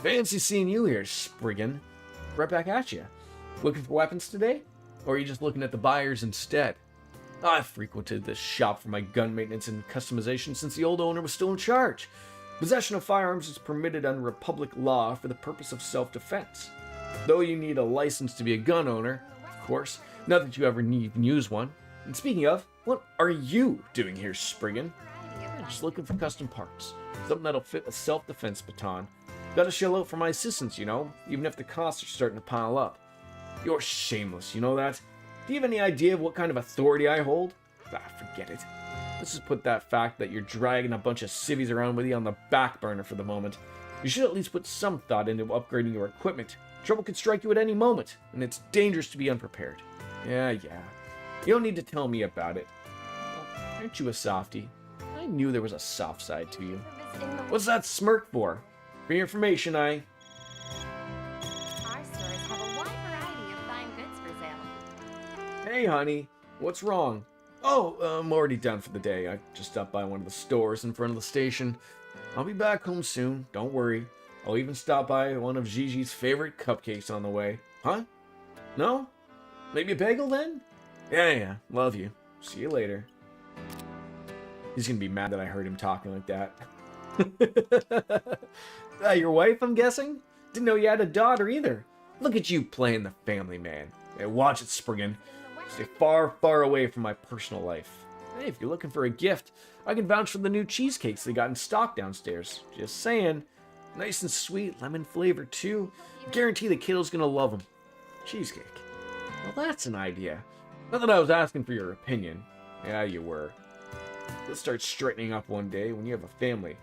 Fancy seeing you here, Spriggan. Right back at you. Looking for weapons today? Or are you just looking at the buyers instead? I've frequented this shop for my gun maintenance and customization since the old owner was still in charge. Possession of firearms is permitted under Republic law for the purpose of self-defense. Though you need a license to be a gun owner, of course, not that you ever need to use one. And speaking of, what are you doing here, Spriggan? Just looking for custom parts. Something that'll fit a self-defense baton. Gotta shell out for my assistance, you know, even if the costs are starting to pile up. You're shameless, you know that? Do you have any idea of what kind of authority I hold? Ah, forget it. Let's just put that fact that you're dragging a bunch of civvies around with you on the back burner for the moment. You should at least put some thought into upgrading your equipment. Trouble could strike you at any moment, and it's dangerous to be unprepared. Yeah. You don't need to tell me about it. Well, aren't you a softie? I knew there was a soft side to you. What's that smirk for? For your information, Our stores have a wide variety of fine goods for sale. Hey, honey. What's wrong? Oh, I'm already done for the day. I just stopped by one of the stores in front of the station. I'll be back home soon. Don't worry. I'll even stop by one of Gigi's favorite cupcakes on the way. Huh? No? Maybe a bagel then? Yeah. Love you. See you later. He's gonna be mad that I heard him talking like that. Your wife, I'm guessing? Didn't know you had a daughter either. Look at you playing the family man. Hey, watch it, Spriggan. Stay far, far away from my personal life. Hey, if you're looking for a gift, I can vouch for the new cheesecakes they got in stock downstairs. Just saying. Nice and sweet, lemon flavor too. Guarantee the kiddo's gonna love them. Cheesecake. Well, that's an idea. Not that I was asking for your opinion. Yeah, you were. You'll start straightening up one day when you have a family.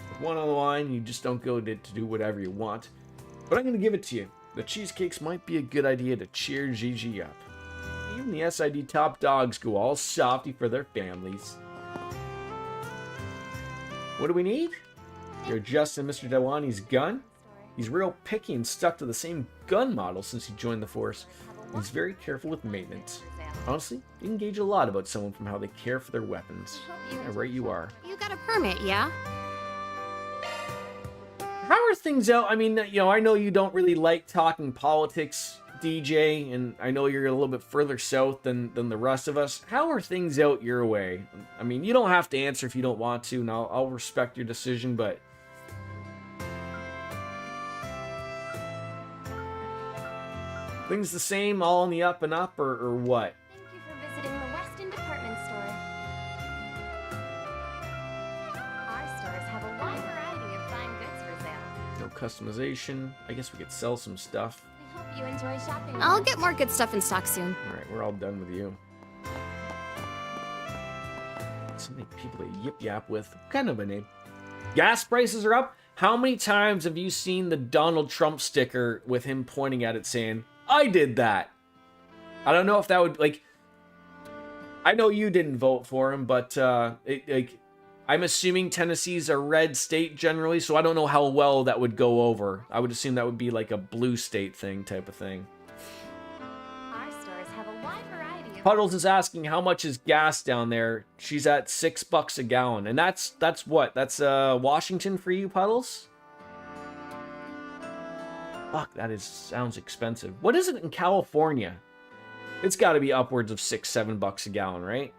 With one on the line, you just don't go to do whatever you want. But I'm gonna give it to you. The cheesecakes might be a good idea to cheer Gigi up. Even the SID top dogs go all softy for their families. What do we need? You're adjusting Mr. Dewani's gun? He's real picky and stuck to the same gun model since he joined the force. He's very careful with maintenance. Honestly, you can gauge a lot about someone from how they care for their weapons. Yeah, right you are. You got a permit, yeah? How are things out? I mean, I know you don't really like talking politics, DJ, and I know you're a little bit further south than the rest of us. How are things out your way? I mean, you don't have to answer if you don't want to, and I'll respect your decision, but... Things the same, all on the up and up, or what? Thank you for visiting the Weston Department Store. Our stores have a wide variety of fine goods for sale. No customization. I guess we could sell some stuff. We hope you enjoy shopping with I'll us. get more good stuff in stock soon. Alright, we're all done with you. So many people to yip yap with. What kind of a name? Gas prices are up? How many times have you seen the Donald Trump sticker with him pointing at it saying, I did that? I don't know if that would, like... I know you didn't vote for him, but, I'm assuming Tennessee's a red state generally, so I don't know how well that would go over. I would assume that would be like a blue state thing type of thing. Our stores have a wide variety of... Puddles is asking how much is gas down there. She's at $6 a gallon, and that's what? That's Washington for you, Puddles? Fuck, sounds expensive. What is it in California? It's got to be upwards of $6-7 a gallon, right?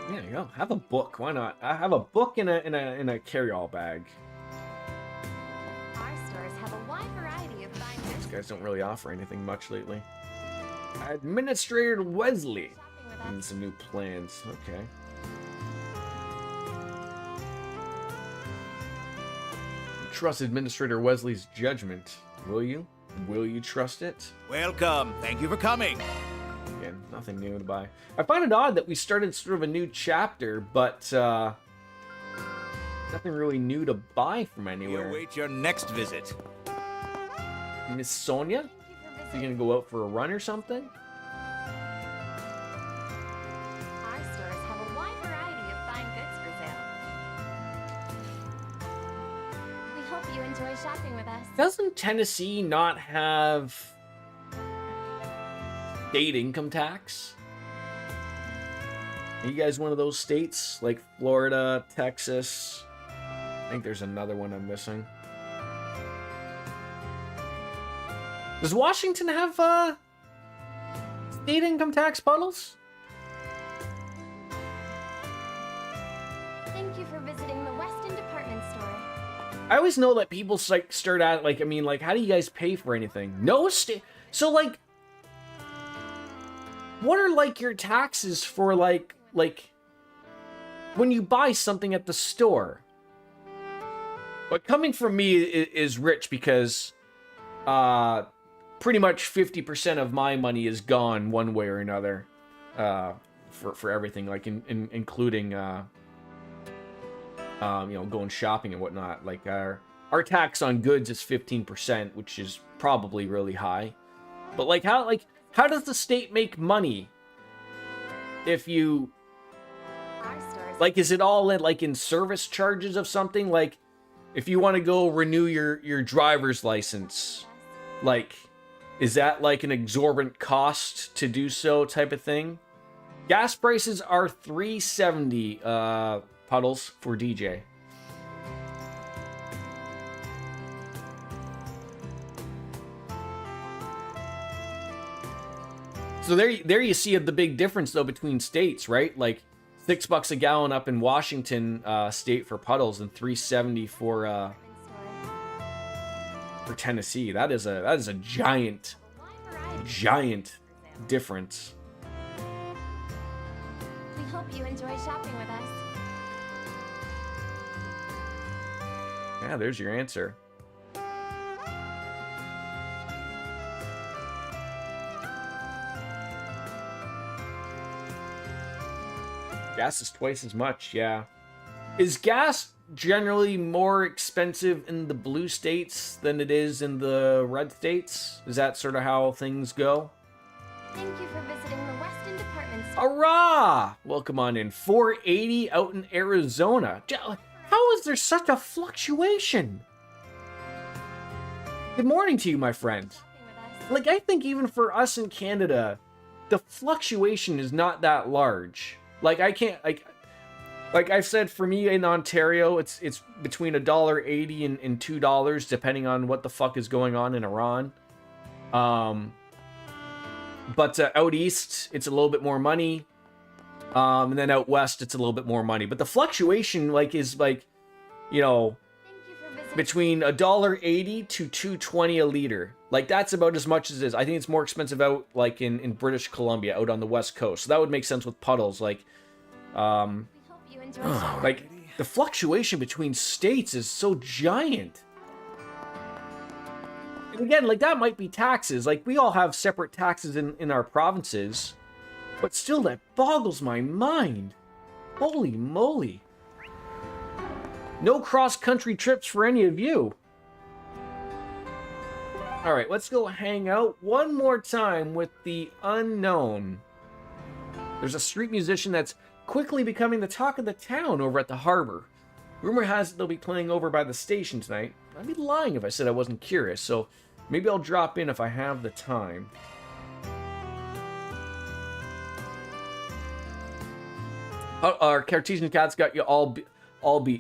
There you go. Have a book. Why not? I have a book in a carry-all bag. Our stores have a wide variety of fine goods. These guys don't really offer anything much lately. Administrator Wesley. Shopping with us. And some new plans. Okay. trust Administrator Wesley's judgment. Will you? Will you trust it? Welcome. Thank you for coming. Again, nothing new to buy. I find it odd that we started sort of a new chapter, but nothing really new to buy from We anywhere. await your next visit. Miss Sonia? You gonna go out for a run or something? Our stores have a wide variety of fine goods for sale. We hope you enjoy shopping with us. Doesn't Tennessee not have state income tax? Are you guys one of those states like Florida, Texas? I think there's another one I'm missing. Does Washington have state income tax, Puddles? Thank you for visiting the Weston Department Store. I always know that people like start at like, I mean, like, how do you guys pay for anything? No state. So like, what are like your taxes for like when you buy something at the store? But coming from me is rich because pretty much 50% of my money is gone one way or another for everything, like including you know, going shopping and whatnot. Like our tax on goods is 15%, which is probably really high. But like how does the state make money if you Our stores like, is it all in like in service charges of something? Like if you want to go renew your driver's license, like, is that like an exorbitant cost to do so type of thing? Gas prices are $3.70 Puddles for DJ. So there you see the big difference though between states, right? Like $6 a gallon up in Washington state for Puddles and $3.70 for Tennessee. That is a giant difference. We hope you enjoy shopping with us. Yeah, there's your answer. Gas is twice as much, yeah. Is gas generally more expensive in the blue states than it is in the red states? Is that sort of how things go? Thank you for visiting the Weston Department Store. Hurrah! Welcome on in. 480 out in Arizona. How is there such a fluctuation? Good morning to you, my friend. Shopping with us. Like, I think even for us in Canada, the fluctuation is not that large. Like, I can't, like I've said, for me in Ontario, it's between $1.80 and $2, depending on what the fuck is going on in Iran. But out east, it's a little bit more money. And then out west, it's a little bit more money. But the fluctuation, like, is like, you know, Thank you for visiting. between $1.80 to $2.20 a liter. Like, that's about as much as it is. I think it's more expensive out, like, in British Columbia, out on the west coast. So that would make sense with Puddles. Like, We hope you enjoy shopping. like, the fluctuation between states is so giant. And again, like, that might be taxes. Like, we all have separate taxes in our provinces. But still, that boggles my mind. Holy moly. No cross-country trips for any of you. All right, let's go hang out one more time with the unknown. There's a street musician that's quickly becoming the talk of the town over at the harbor. Rumor has it they'll be playing over by the station tonight. I'd be lying if I said I wasn't curious, so maybe I'll drop in if I have the time. Our Cartesian Cat's got you all beat.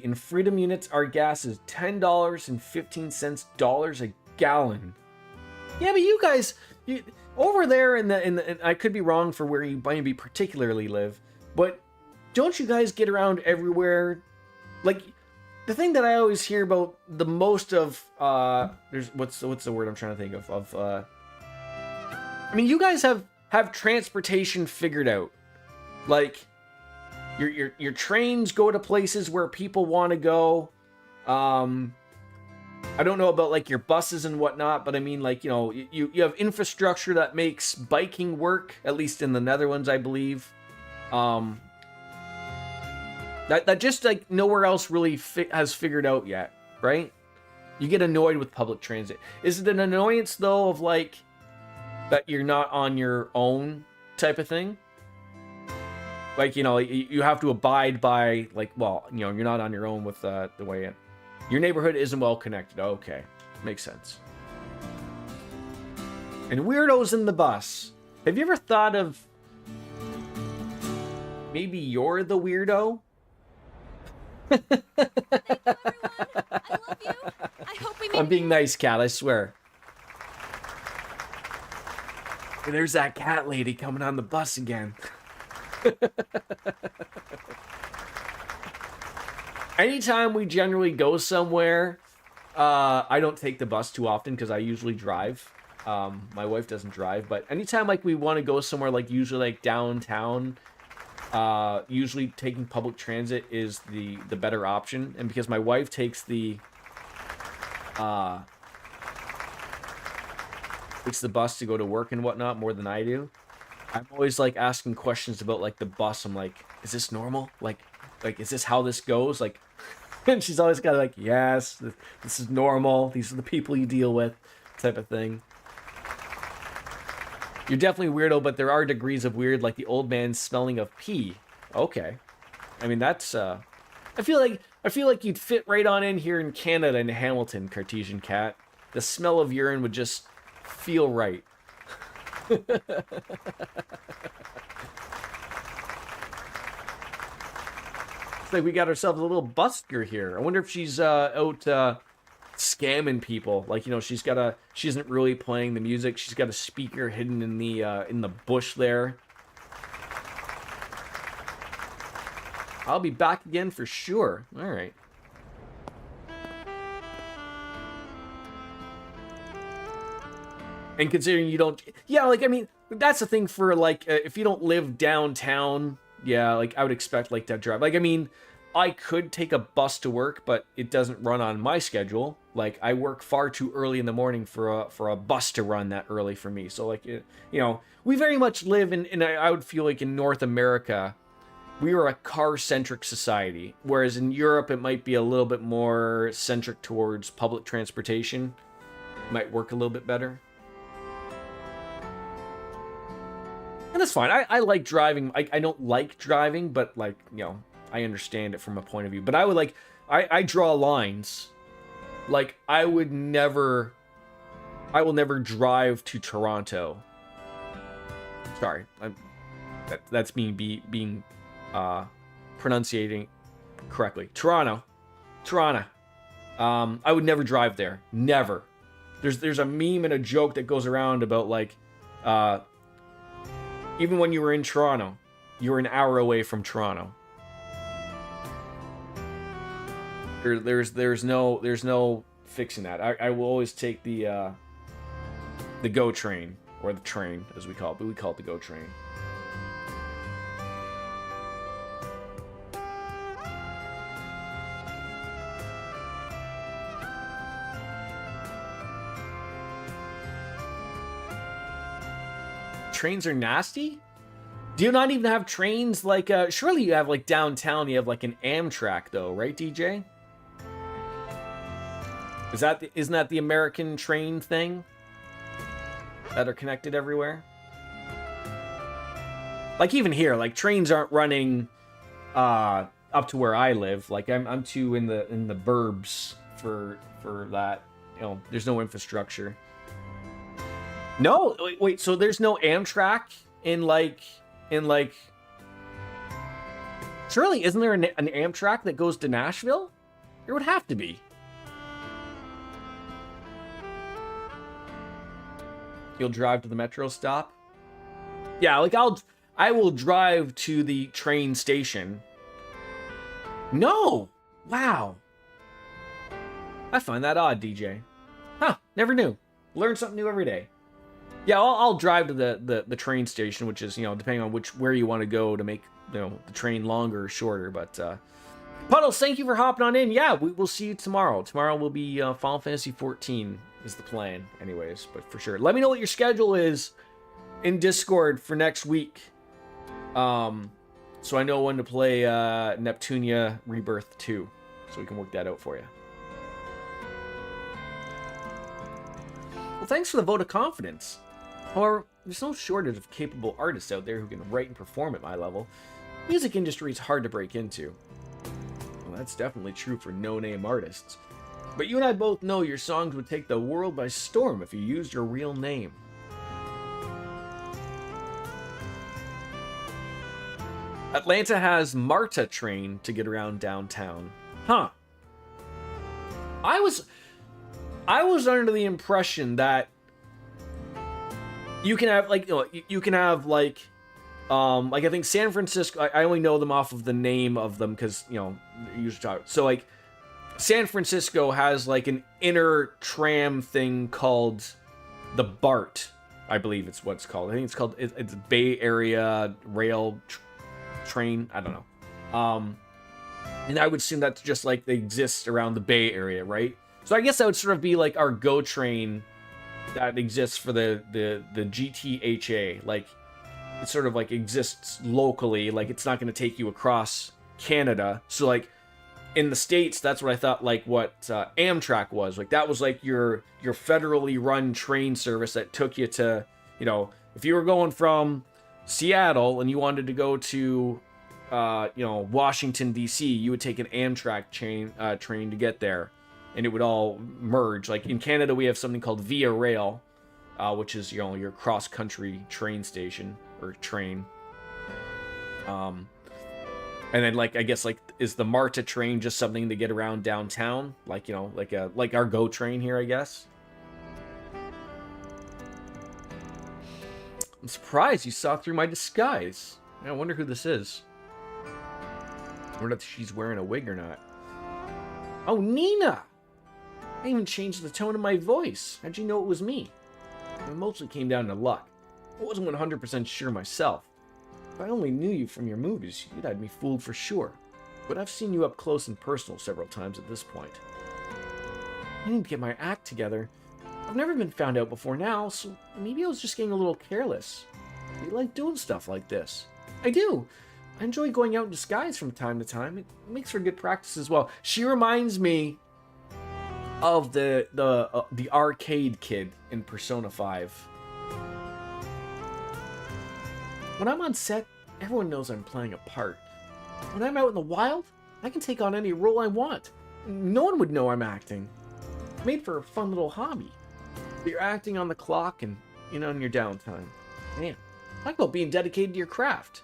In Freedom units, our gas is $10.15 a gallon. Yeah, but you guys, over there in the, and I could be wrong for where you might be particularly live, but don't you guys get around everywhere? Like, the thing that I always hear about the most of, there's what's the word I'm trying to think of? I mean, you guys have transportation figured out. Like, your trains go to places where people want to go. I don't know about like your buses and whatnot, but I mean, like, you know, you have infrastructure that makes biking work, at least in the Netherlands, I believe. That just like nowhere else really has figured out yet, right? You get annoyed with public transit. Is it an annoyance though of like that you're not on your own type of thing? Like, you know, you have to abide by like, well, you know, you're not on your own with the way your neighborhood isn't well connected. Okay, makes sense. And weirdos in the bus. Have you ever thought of maybe you're the weirdo? Thank you, everyone. I love you. I hope we make I'm being nice, cat, I swear. Hey, there's that cat lady coming on the bus again. Anytime we generally go somewhere, I don't take the bus too often because I usually drive. My wife doesn't drive, but anytime like we want to go somewhere, like usually like downtown, usually taking public transit is the better option. And because my wife takes the bus to go to work and whatnot more than I do, I'm always like asking questions about like the bus. I'm like, is this normal? Like is this how this goes? Like, and she's always kind of like, yes, this is normal. These are the people you deal with, type of thing. You're definitely weirdo, but there are degrees of weird, like the old man smelling of pee. Okay, I mean that's. I feel like you'd fit right on in here in Canada in Hamilton, Cartesian cat. The smell of urine would just feel right. It's like we got ourselves a little busker here. I wonder if she's out scamming people. Like, you know, she isn't really playing the music. She's got a speaker hidden in the bush there. I'll be back again for sure. All right. And considering you don't, yeah, like, I mean, that's the thing for like, if you don't live downtown, yeah, like I would expect like that drive. Like, I mean, I could take a bus to work, but it doesn't run on my schedule. Like, I work far too early in the morning for a bus to run that early for me. So like, you know, we very much live in I would feel like in North America, we are a car-centric society. Whereas in Europe, it might be a little bit more centric towards public transportation. Might work a little bit better. And that's fine. I like driving. I don't like driving, but like, you know, I understand it from a point of view. But I would like, I draw lines. Like, I will never drive to Toronto. Sorry, that's me being pronunciating correctly. Toronto. I would never drive there. Never. There's a meme and a joke that goes around about like, even when you were in Toronto, you were an hour away from Toronto. There's no fixing that. I will always take the GO train, or the train as we call it, but we call it the GO train. Trains are nasty? Do you not even have trains like surely you have like downtown, you have like an Amtrak though, right, DJ? Isn't that the American train thing that are connected everywhere? Like even here, like trains aren't running up to where I live. Like I'm too in the burbs for that. You know, there's no infrastructure. No, wait, so there's no Amtrak in like surely isn't there an Amtrak that goes to Nashville? There would have to be. You'll drive to the metro stop? Yeah, like I will drive to the train station. No! Wow. I find that odd, DJ. Huh, never knew. Learn something new every day. Yeah, I'll drive to the train station, which is, you know, depending on where you want to go to make, you know, the train longer or shorter. But Puddles, thank you for hopping on in. Yeah, we will see you tomorrow. Tomorrow will be Final Fantasy 14 is the plan, anyways. But for sure, let me know what your schedule is in Discord for next week. So I know when to play Neptunia Rebirth 2, so we can work that out for you. Well, thanks for the vote of confidence. However, there's no shortage of capable artists out there who can write and perform at my level. Music industry is hard to break into. Well, that's definitely true for no-name artists. But you and I both know your songs would take the world by storm if you used your real name. Atlanta has MARTA train to get around downtown. Huh. I was under the impression that you can have like you can have like I think San Francisco, I only know them off of the name of them because usually talk. So like San Francisco has like an inner tram thing called the BART, I believe it's what's called. I think it's called it's Bay Area Rail Train. I don't know. And I would assume that's just like they exist around the Bay Area, right? So I guess that would sort of be like our GO train that exists for the GTHA. Like it sort of like exists locally. Like it's not going to take you across Canada. So like in the States, that's what I thought like what Amtrak was. Like that was like your federally run train service that took you to, if you were going from Seattle and you wanted to go to Washington D.C., you would take an Amtrak train to get there, and it would all merge. Like in Canada, we have something called Via Rail, which is your cross country train station or train. And then like I guess like is the MARTA train just something to get around downtown, like like our GO train here, I guess. I'm surprised you saw through my disguise. I wonder who this is. I wonder if she's wearing a wig or not. Oh, Nina! I even changed the tone of my voice. How'd you know it was me? It mostly came down to luck. I wasn't 100% sure myself. If I only knew you from your movies, you'd had me fooled for sure. But I've seen you up close and personal several times at this point. I need to get my act together. I've never been found out before now, so maybe I was just getting a little careless. You like doing stuff like this. I do. I enjoy going out in disguise from time to time. It makes for good practice as well. She reminds me of the arcade kid in Persona 5. When I'm on set, everyone knows I'm playing a part. When I'm out in the wild, I can take on any role I want. No one would know I'm acting. It's made for a fun little hobby. But you're acting on the clock and, in your downtime. Man, talk about being dedicated to your craft.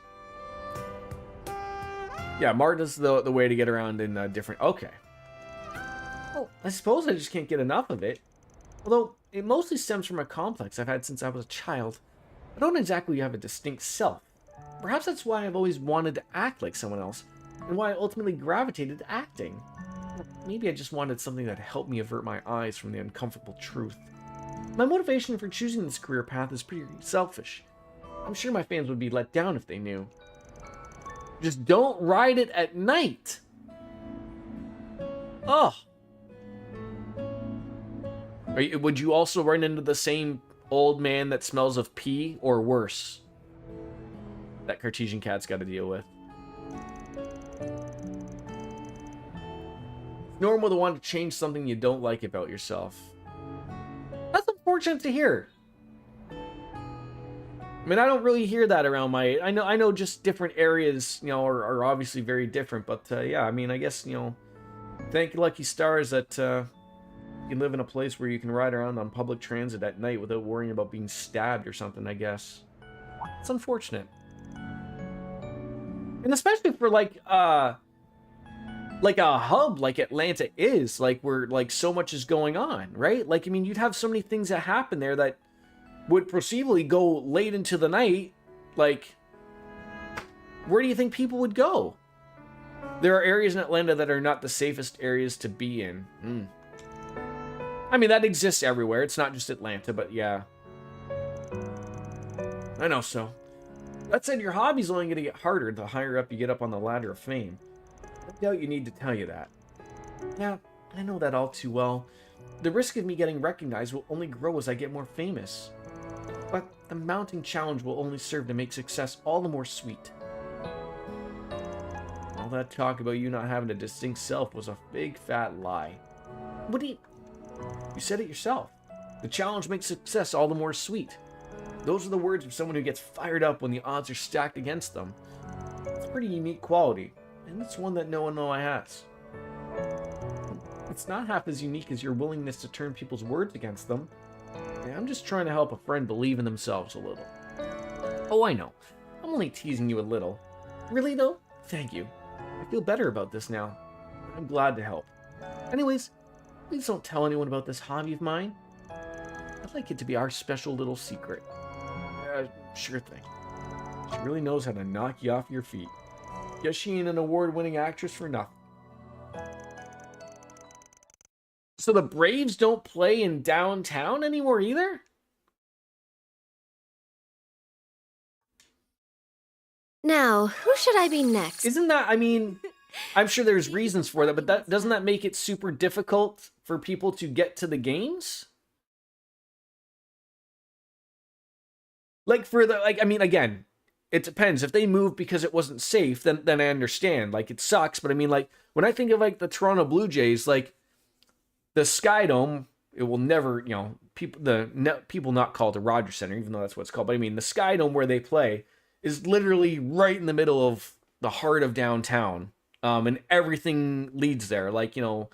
Yeah, MARTA's the way to get around in different... Okay. Well, I suppose I just can't get enough of it. Although, it mostly stems from a complex I've had since I was a child. I don't exactly have a distinct self. Perhaps that's why I've always wanted to act like someone else, and why I ultimately gravitated to acting. Or maybe I just wanted something that helped me avert my eyes from the uncomfortable truth. My motivation for choosing this career path is pretty selfish. I'm sure my fans would be let down if they knew. Just don't ride it at night! Oh! Would you also run into the same old man that smells of pee, or worse? That Cartesian cat's got to deal with. It's normal to want to change something you don't like about yourself. That's unfortunate to hear. I mean, I don't really hear that around my... I know just different areas, are obviously very different, but yeah, I mean, I guess, thank lucky stars that you live in a place where you can ride around on public transit at night without worrying about being stabbed or something, I guess. It's unfortunate. And especially for like a hub like Atlanta is, like where like so much is going on, right? Like, I mean, you'd have so many things that happen there that would perceivably go late into the night. Like, where do you think people would go? There are areas in Atlanta that are not the safest areas to be in. I mean, that exists everywhere. It's not just Atlanta, but yeah. I know so. That said, your hobby's only going to get harder the higher up you get up on the ladder of fame. I doubt you need to tell you that. Yeah, I know that all too well. The risk of me getting recognized will only grow as I get more famous. But the mounting challenge will only serve to make success all the more sweet. All that talk about you not having a distinct self was a big fat lie. What do you... You said it yourself. The challenge makes success all the more sweet. Those are the words of someone who gets fired up when the odds are stacked against them. It's a pretty unique quality, and it's one that no one has. It's not half as unique as your willingness to turn people's words against them. I'm just trying to help a friend believe in themselves a little. Oh, I know. I'm only teasing you a little. Really, though? Thank you. I feel better about this now. I'm glad to help. Anyways, please don't tell anyone about this hobby of mine. I'd like it to be our special little secret. Sure thing. She really knows how to knock you off your feet. Guess she ain't an award-winning actress for nothing. So the Braves don't play in downtown anymore either? Now, who should I be next? Isn't that, I mean, I'm sure there's reasons for that, but doesn't that make it super difficult for people to get to the games? Like I mean, again, it depends. If they move because it wasn't safe, then I understand. Like, it sucks, but I mean, like, when I think of, like, the Toronto Blue Jays, like, the Skydome, it will never, you know, people not call it the Rogers Center, even though that's what it's called. But I mean, the Skydome where they play is literally right in the middle of the heart of downtown, and everything leads there. Like, you know,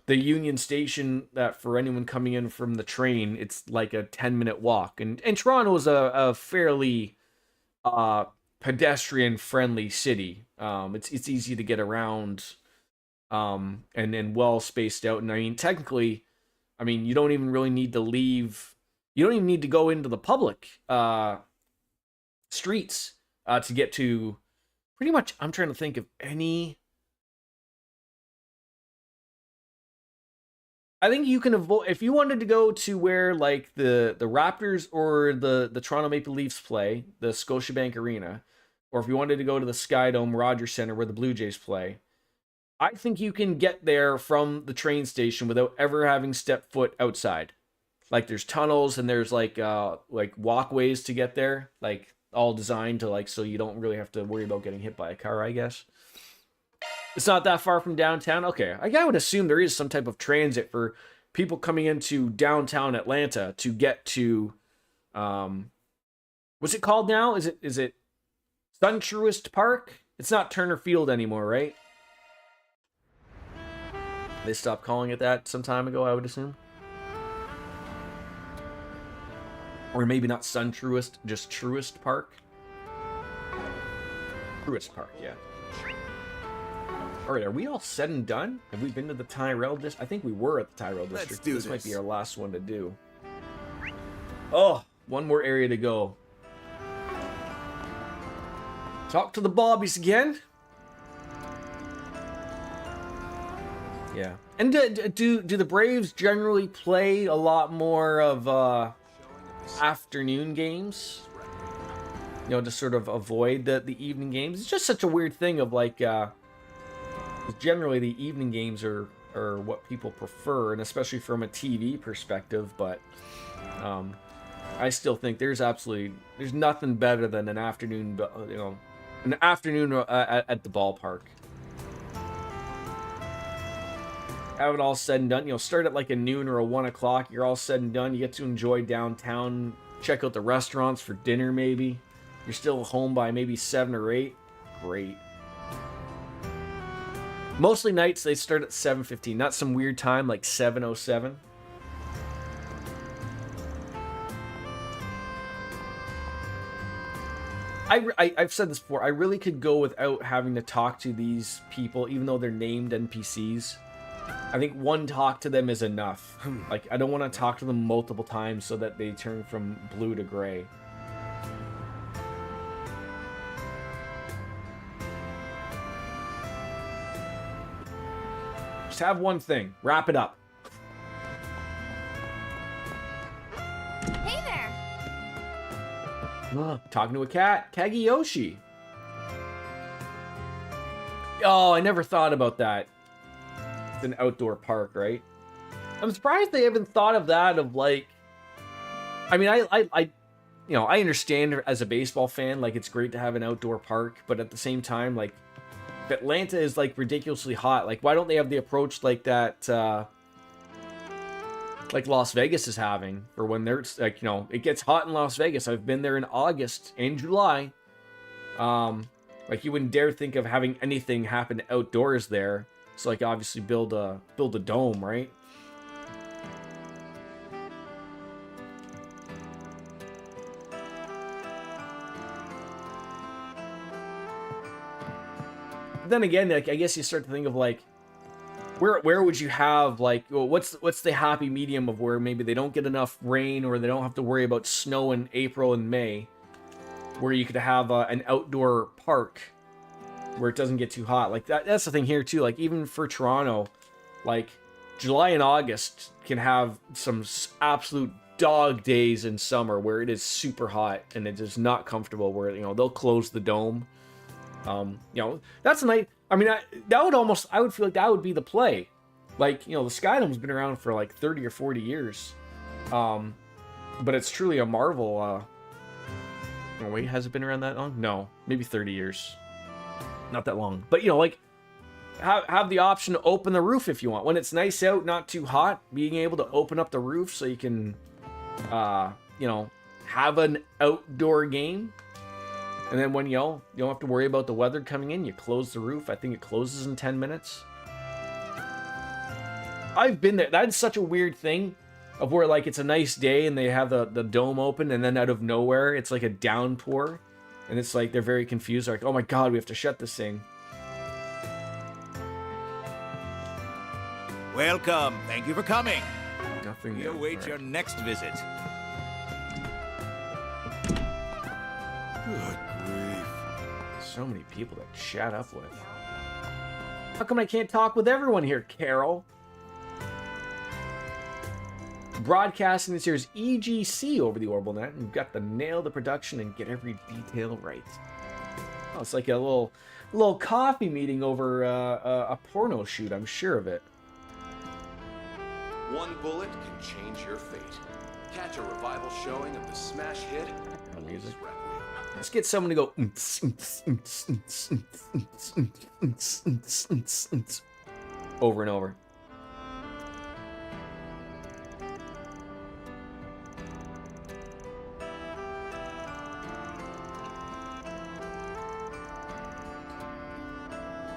the Union Station, that for anyone coming in from the train, it's like a 10-minute walk. And Toronto is a fairly pedestrian-friendly city. It's easy to get around, and well spaced out. And I mean, technically, I mean, you don't even really need to leave. You don't even need to go into the public streets to get to pretty much. I'm trying to think of any. I think you can avoid, if you wanted to go to where like the Raptors or the Toronto Maple Leafs play, the Scotiabank Arena, or if you wanted to go to the Skydome Rogers Center where the Blue Jays play, I think you can get there from the train station without ever having stepped foot outside. Like, there's tunnels and there's like walkways to get there, like all designed to, like, so you don't really have to worry about getting hit by a car, I guess. It's not that far from downtown. Okay, I would assume there is some type of transit for people coming into downtown Atlanta to get to, what's it called now? Is it SunTruist Park? It's not Turner Field anymore, right? They stopped calling it that some time ago, I would assume. Or maybe not SunTruist, just Truist Park. Truist Park, yeah. All right, are we all said and done? Have we been to the Tyrell District? I think we were at the Tyrell District. Let's do this might be this. our last one to do. Oh, one more area to go. Talk to the Bobbies again. Yeah. And do the Braves generally play a lot more of afternoon games? You know, to sort of avoid the evening games. It's just such a weird thing of like, generally the evening games are what people prefer, and especially from a TV perspective, but I still think there's nothing better than an afternoon, you know, an afternoon at the ballpark. Have it all said and done, you know, start at like a noon or a 1 o'clock, you're all said and done, you get to enjoy downtown, check out the restaurants for dinner maybe. You're still home by maybe 7 or 8. Great. Mostly nights they start at 7:15, not some weird time like 7:07. I've said this before, I really could go without having to talk to these people, even though they're named NPCs. I think one talk to them is enough. Like, I don't want to talk to them multiple times so that they turn from blue to gray. Just have one thing. Wrap it up. Hey there! Talking to a cat. Kageyoshi. Oh, I never thought about that. It's an outdoor park, right? I'm surprised they haven't thought of that. Of like, I mean, I understand as a baseball fan, like it's great to have an outdoor park, but at the same time, like, if Atlanta is like ridiculously hot, like, why don't they have the approach like that? Like Las Vegas is having, or when they're like, it gets hot in Las Vegas. I've been there in August and July. Like you wouldn't dare think of having anything happen outdoors there. So like obviously build a dome, right? But then again, like I guess you start to think of like, where would you have like, well, what's the happy medium of where maybe they don't get enough rain or they don't have to worry about snow in April and May, where you could have an outdoor park where it doesn't get too hot. Like that's the thing here too. Like even for Toronto, like July and August can have some absolute dog days in summer where it is super hot and it is not comfortable. Where they'll close the dome. That's a night. I mean, I would feel like that would be the play. Like, the Skydome's been around for like 30 or 40 years. But it's truly a marvel. Oh, wait, has it been around that long? No, maybe 30 years. Not that long. But, like, have the option to open the roof if you want. When it's nice out, not too hot, being able to open up the roof so you can, have an outdoor game. And then when you don't have to worry about the weather coming in, you close the roof. I think it closes in 10 minutes. I've been there. That's such a weird thing of where like it's a nice day and they have the dome open and then out of nowhere it's like a downpour. And it's like they're very confused. They're like, oh my God, we have to shut this thing. Welcome. Thank you for coming. Nothing. We await your next visit. Good grief. So many people to chat up with. How come I can't talk with everyone here, Carol? Broadcasting this year's EGC over the Orbital Net, and you've got to nail the production and get every detail right. Oh, it's like a little coffee meeting over a porno shoot. I'm sure of it. One bullet can change your fate. Catch a revival showing of the smash hit. Music. Let's get someone to go over and over.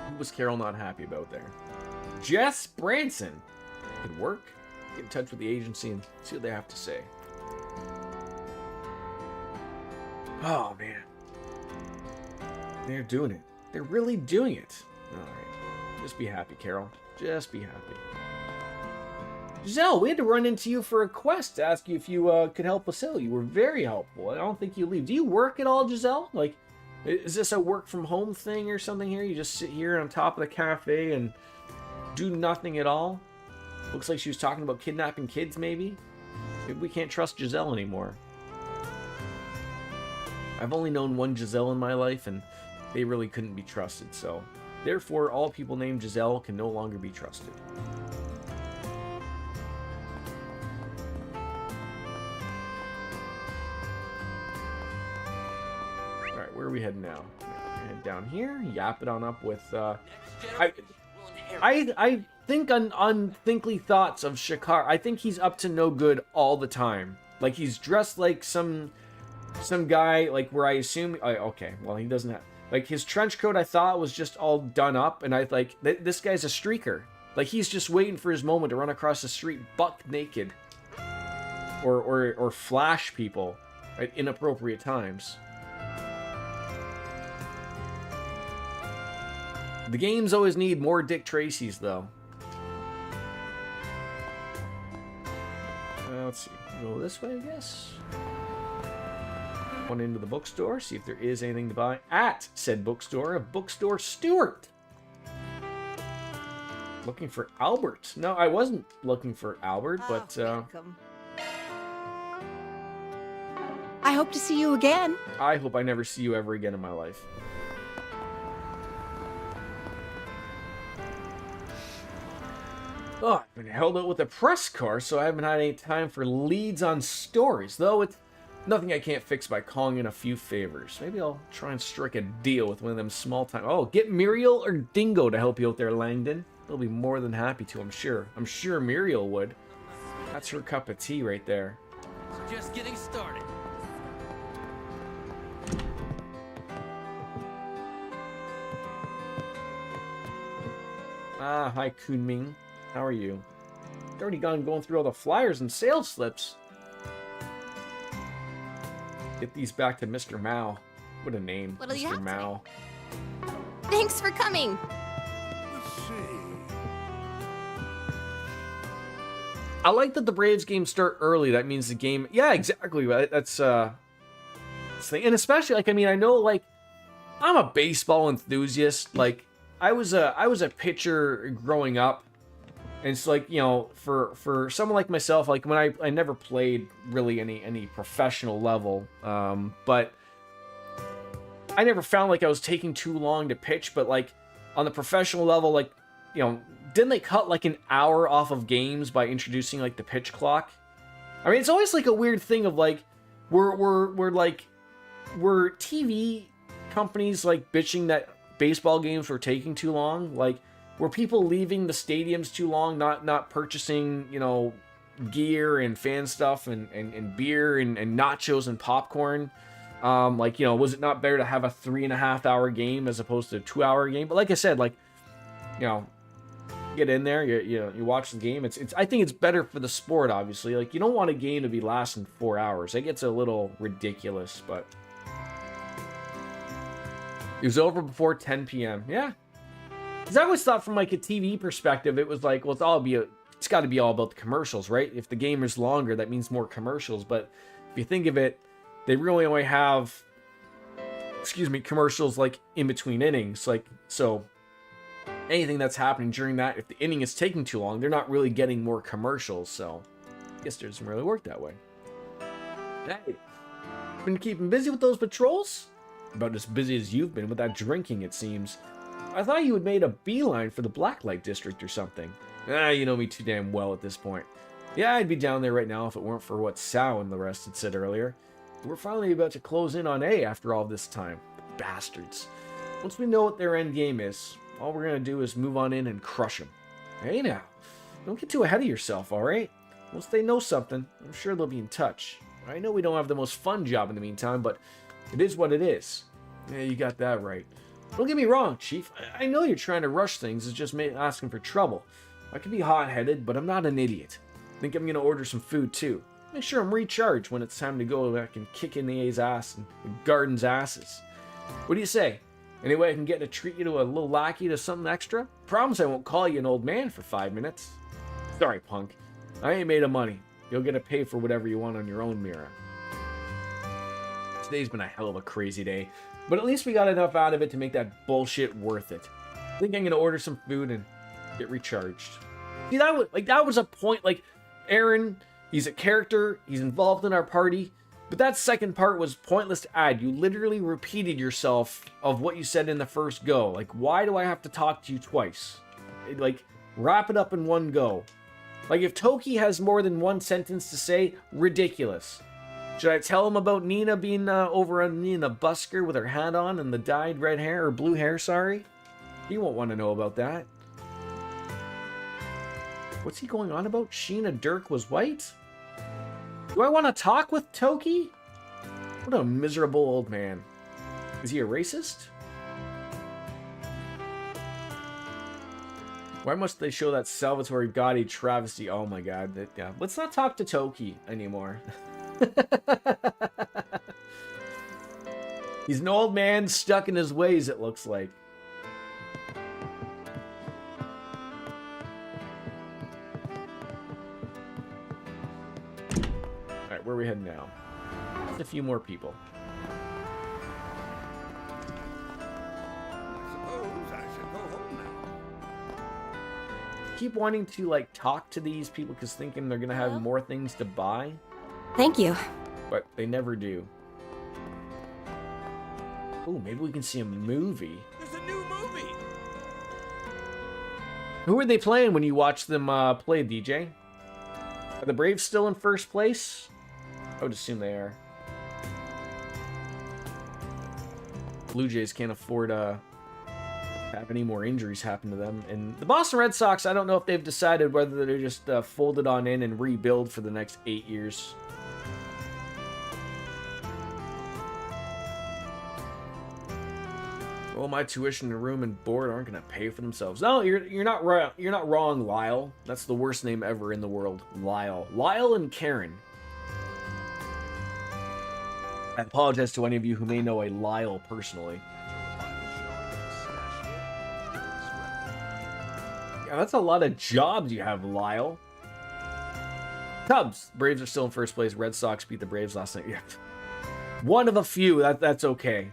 Who was Carol not happy about there? Jess Branson. Could work. Get in touch with the agency and see what they have to say. Oh, man. They're doing it. They're really doing it. All right. Just be happy, Carol. Just be happy. Giselle, we had to run into you for a quest to ask you if you could help us out. You were very helpful. I don't think you leave. Do you work at all, Giselle? Like, is this a work from home thing or something here? You just sit here on top of the cafe and do nothing at all? Looks like she was talking about kidnapping kids, maybe? Maybe we can't trust Giselle anymore. I've only known one Giselle in my life, and they really couldn't be trusted, so therefore all people named Giselle can no longer be trusted. Alright, where are we heading now? We're heading down here, yap it on up with I think unthinkly thoughts of Shakar. I think he's up to no good all the time. Like he's dressed like some guy, like where I assume, okay, well he doesn't have, like his trench coat I thought was just all done up, and I like, this guy's a streaker. Like he's just waiting for his moment to run across the street buck naked. Or flash people at inappropriate times. The games always need more Dick Tracys though. Let's see, go this way I guess. One into the bookstore, see if there is anything to buy at said bookstore. A bookstore Stewart. Looking for Albert. No, I wasn't looking for Albert, but welcome. I hope to see you again. I hope I never see you ever again in my life. Been held out with a press car, so I haven't had any time for leads on stories. Though it's nothing I can't fix by calling in a few favors. Maybe I'll try and strike a deal with one of them small time. Oh, get Muriel or Dingo to help you out there, Langdon. They'll be more than happy to, I'm sure. I'm sure Muriel would. That's her cup of tea right there. Just getting started. Ah, hi Kunming. How are you? Already going through all the flyers and sales slips. Get these back to Mr. Mao. What a name, What'll you Mr. have Mao. Thanks for coming. Let's see. I like that the Braves games start early. That means the game... Yeah, exactly. That's thing. And especially, like, I mean, I know, like, I'm a baseball enthusiast. Like, I was a pitcher growing up. And it's like, you know, for someone like myself, like, when I never played really any professional level. But I never found like I was taking too long to pitch. But, like, on the professional level, like, you know... Didn't they cut like an hour off of games by introducing like the pitch clock? I mean, it's always like a weird thing of like, we're TV companies like bitching that baseball games were taking too long? Like, were people leaving the stadiums too long, not purchasing, you know, gear and fan stuff and beer and nachos and popcorn? Like, you know, was it not better to have a 3.5 hour game as opposed to a 2 hour game? But like I said, like, you know, get in there, you watch the game. It's I think it's better for the sport, obviously. Like, you don't want a game to be lasting 4 hours. It gets a little ridiculous, but it was over before 10 p.m. Yeah, because I always thought from like a TV perspective, it was like, well, it's got to be all about the commercials, right? If the game is longer, that means more commercials. But if you think of it, they really only have, commercials like in between innings, like so. Anything that's happening during that, if the inning is taking too long, they're not really getting more commercials, so I guess it doesn't really work that way. Hey, been keeping busy with those patrols? About as busy as you've been with that drinking, it seems. I thought you had made a beeline for the Blacklight District or something. You know me too damn well at this point. Yeah, I'd be down there right now if it weren't for what Sal and the rest had said earlier. We're finally about to close in on A after all this time. Bastards. Once we know what their end game is, all we're going to do is move on in and crush them. Hey now, don't get too ahead of yourself, alright? Once they know something, I'm sure they'll be in touch. I know we don't have the most fun job in the meantime, but it is what it is. Yeah, you got that right. Don't get me wrong, Chief. I know you're trying to rush things. It's just asking for trouble. I can be hot-headed, but I'm not an idiot. I think I'm going to order some food, too. Make sure I'm recharged when it's time to go back and kick in the A's ass and the Garden's asses. What do you say? Any way I can get to treat you to a little lackey to something extra? Promise I won't call you an old man for 5 minutes. Sorry, punk. I ain't made of money. You'll get to pay for whatever you want on your own, Mira. Today's been a hell of a crazy day, but at least we got enough out of it to make that bullshit worth it. I think I'm gonna order some food and get recharged. See, that was a point. Like, Aaron, he's a character. He's involved in our party. But that second part was pointless to add. You literally repeated yourself of what you said in the first go. Like, why do I have to talk to you twice? Like, wrap it up in one go. Like, if Toki has more than one sentence to say, ridiculous. Should I tell him about Nina being over on me in the busker with her hat on and the dyed red hair, or blue hair, sorry? He won't want to know about that. What's he going on about? Sheena Dirk was white? Do I want to talk with Toki? What a miserable old man. Is he a racist? Why must they show that Salvatore Gotti travesty? Oh my god. Yeah. Let's not talk to Toki anymore. He's an old man stuck in his ways, it looks like. Alright, where are we heading now? Just a few more people. Keep wanting to like talk to these people because thinking they're gonna have more things to buy, Thank you. but they never do. Oh, maybe we can see a movie. There's a new movie. Who are they playing when you watch them play, DJ? Are the Braves still in first place? I would assume they are. Blue Jays can't afford to have any more injuries happen to them. And the Boston Red Sox, I don't know if they've decided whether they're just folded on in and rebuild for the next 8 years. Well, my tuition and room and board aren't going to pay for themselves. No, you're not wrong. You're not wrong, Lyle. That's the worst name ever in the world. Lyle and Karen. I apologize to any of you who may know a Lyle personally. Yeah, that's a lot of jobs you have, Lyle. Cubs. Braves are still in first place. Red Sox beat the Braves last night. Yeah. One of a few. That's okay.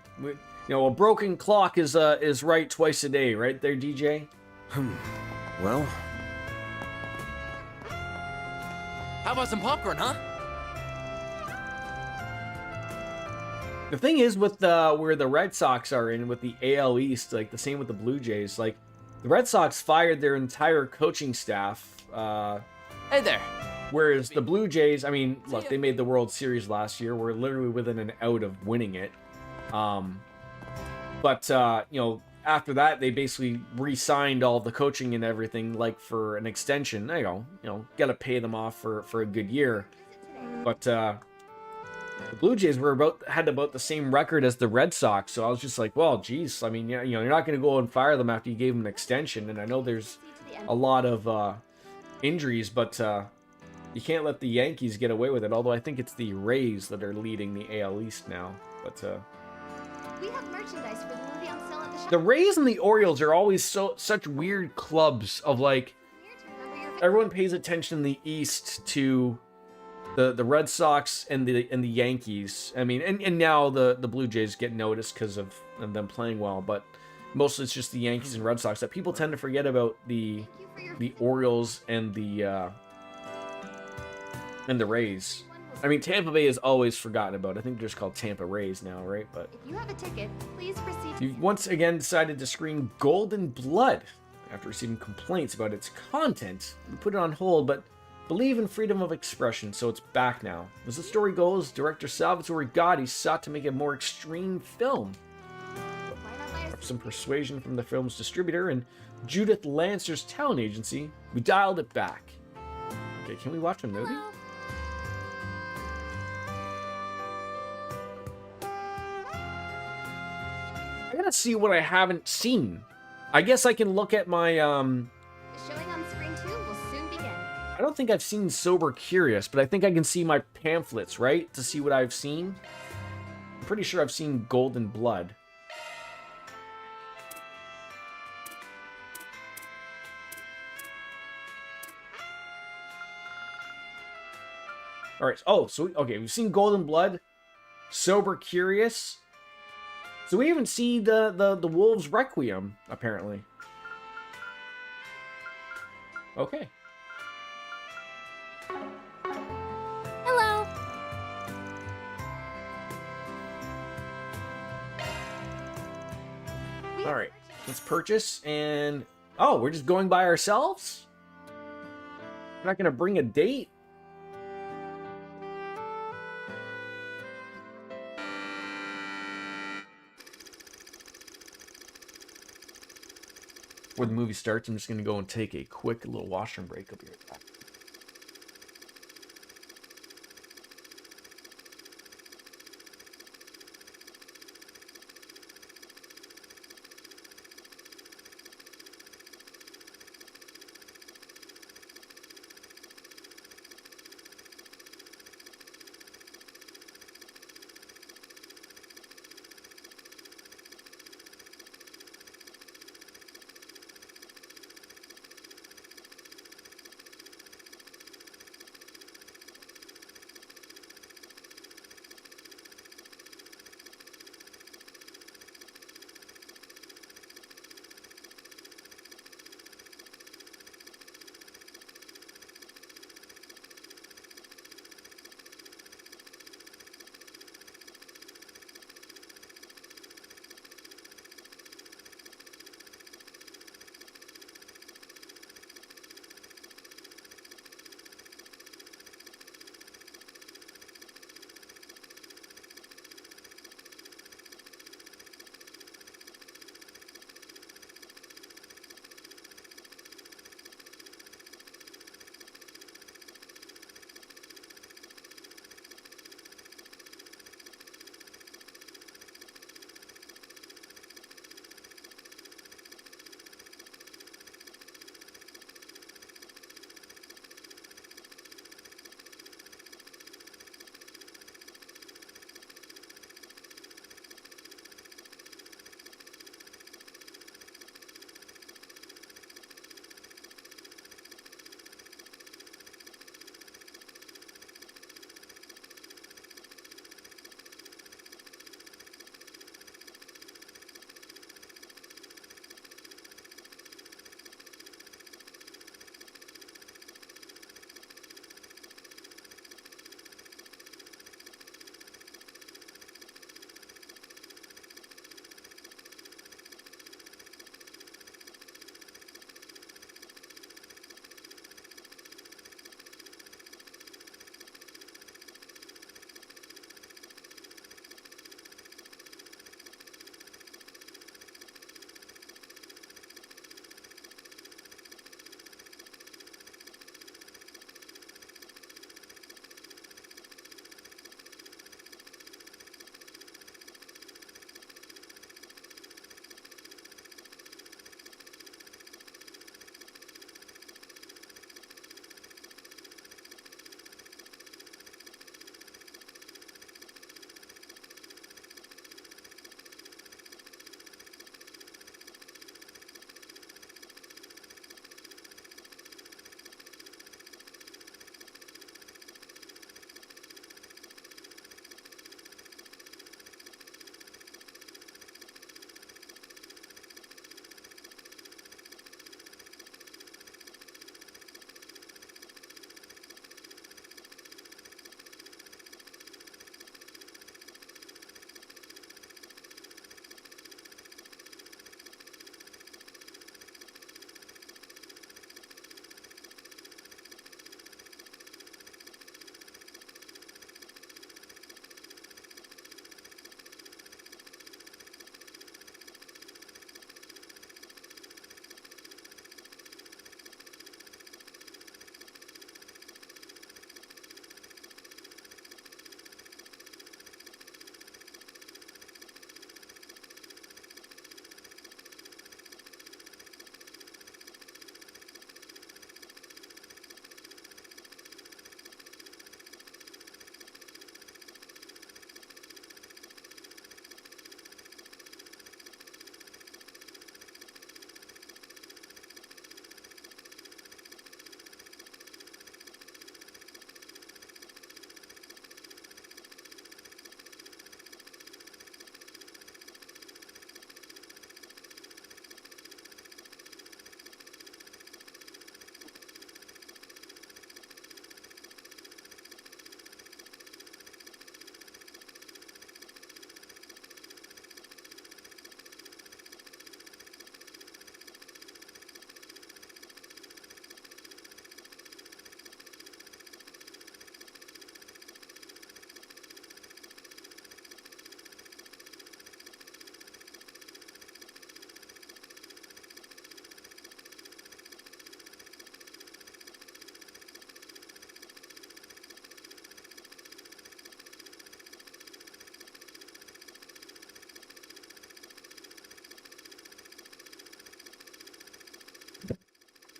You know, a broken clock is right twice a day, right there, DJ? Well, How about some popcorn, huh? The thing is with where the Red Sox are in with the AL East, like the same with the Blue Jays, like the Red Sox fired their entire coaching staff. Hey there. Whereas the Blue Jays, I mean, look, they made the World Series last year. We're literally within an out of winning it. But you know, after that, they basically re-signed all the coaching and everything, like for an extension. There you go. Got to pay them off for a good year. But the Blue Jays had about the same record as the Red Sox, so I was just like, well, geez. I mean, you're not going to go and fire them after you gave them an extension, and I know there's a lot of injuries, but you can't let the Yankees get away with it. Although I think it's the Rays that are leading the AL East now, but. We have merchandise for the movie on sale at the shop. The Rays and the Orioles are always such weird clubs of like everyone pays attention in the East to the Red Sox and the Yankees. I mean, and now the Blue Jays get noticed because of them playing well, but mostly it's just the Yankees and Red Sox that people tend to forget about the Orioles and the Rays. I mean, Tampa Bay is always forgotten about. I think they're just called Tampa Rays now, right? But If you have a ticket, please proceed. you once again decided to screen Golden Blood after receiving complaints about its content. We put it on hold, but believe in freedom of expression, so it's back now. As the story goes, director Salvatore Gotti sought to make a more extreme film. After some persuasion from the film's distributor and Judith Lancer's talent agency, we dialed it back. Okay, can we watch a movie? Hello. I gotta see what I haven't seen. I guess I can look at my, The showing on screen 2 will soon begin. I don't think I've seen Sober Curious, but I think I can see my pamphlets, right? To see what I've seen. I'm pretty sure I've seen Golden Blood. Alright, oh, so, okay, we've seen Golden Blood. Sober Curious. So we haven't seen the Wolves Requiem, apparently. Okay. Hello. All right, let's purchase and... Oh, we're just going by ourselves? We're not going to bring a date? Before the movie starts, I'm just going to go and take a quick little washroom break. I'll be right back.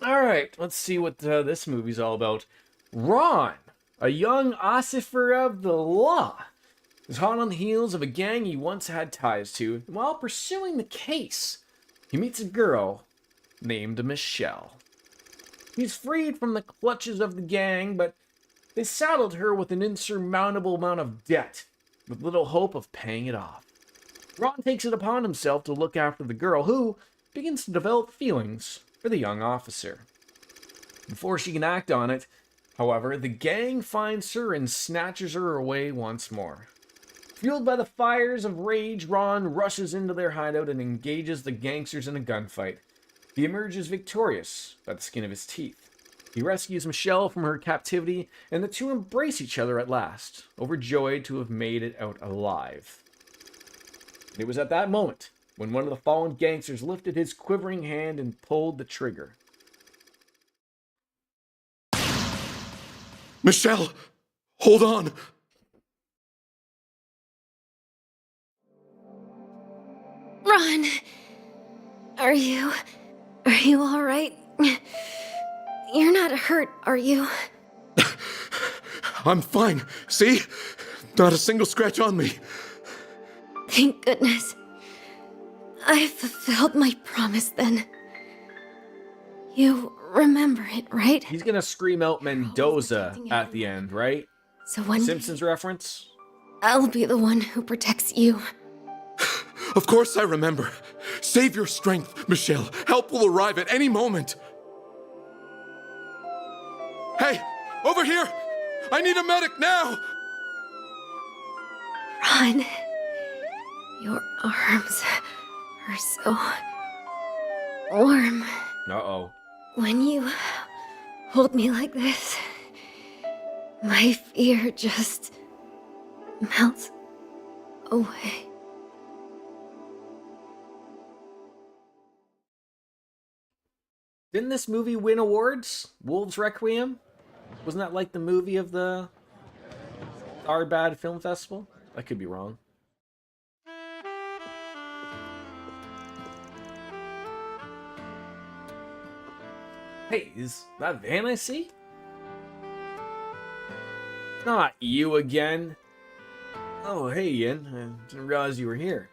All right, let's see what this movie's all about. Ron, a young ossifer of the law, is hot on the heels of a gang he once had ties to. And while pursuing the case, he meets a girl named Michelle. He's freed from the clutches of the gang, but they saddled her with an insurmountable amount of debt, with little hope of paying it off. Ron takes it upon himself to look after the girl, who begins to develop feelings for the young officer. Before she can act on it, however, the gang finds her and snatches her away once more. Fueled by the fires of rage, Ron rushes into their hideout and engages the gangsters in a gunfight. He emerges victorious by the skin of his teeth. He rescues Michelle from her captivity, and the two embrace each other at last, overjoyed to have made it out alive. It was at that moment when one of the fallen gangsters lifted his quivering hand and pulled the trigger. Michelle, hold on. Ron! Are you all right? You're not hurt, are you? I'm fine. See? Not a single scratch on me. Thank goodness. I fulfilled my promise then. You remember it, right? He's gonna scream out Mendoza at the end, right? So one Simpsons reference? I'll be the one who protects you. Of course I remember. Save your strength, Michelle. Help will arrive at any moment. Hey, over here! I need a medic now! Ron, your arms are so warm. Uh-oh. When you hold me like this, my fear just melts away. Didn't this movie win awards? Wolves Requiem? Wasn't that like the movie of the Arbad Film Festival? I could be wrong. Hey, is that Van I see? Not you again. Oh, hey, Ian. I didn't realize you were here.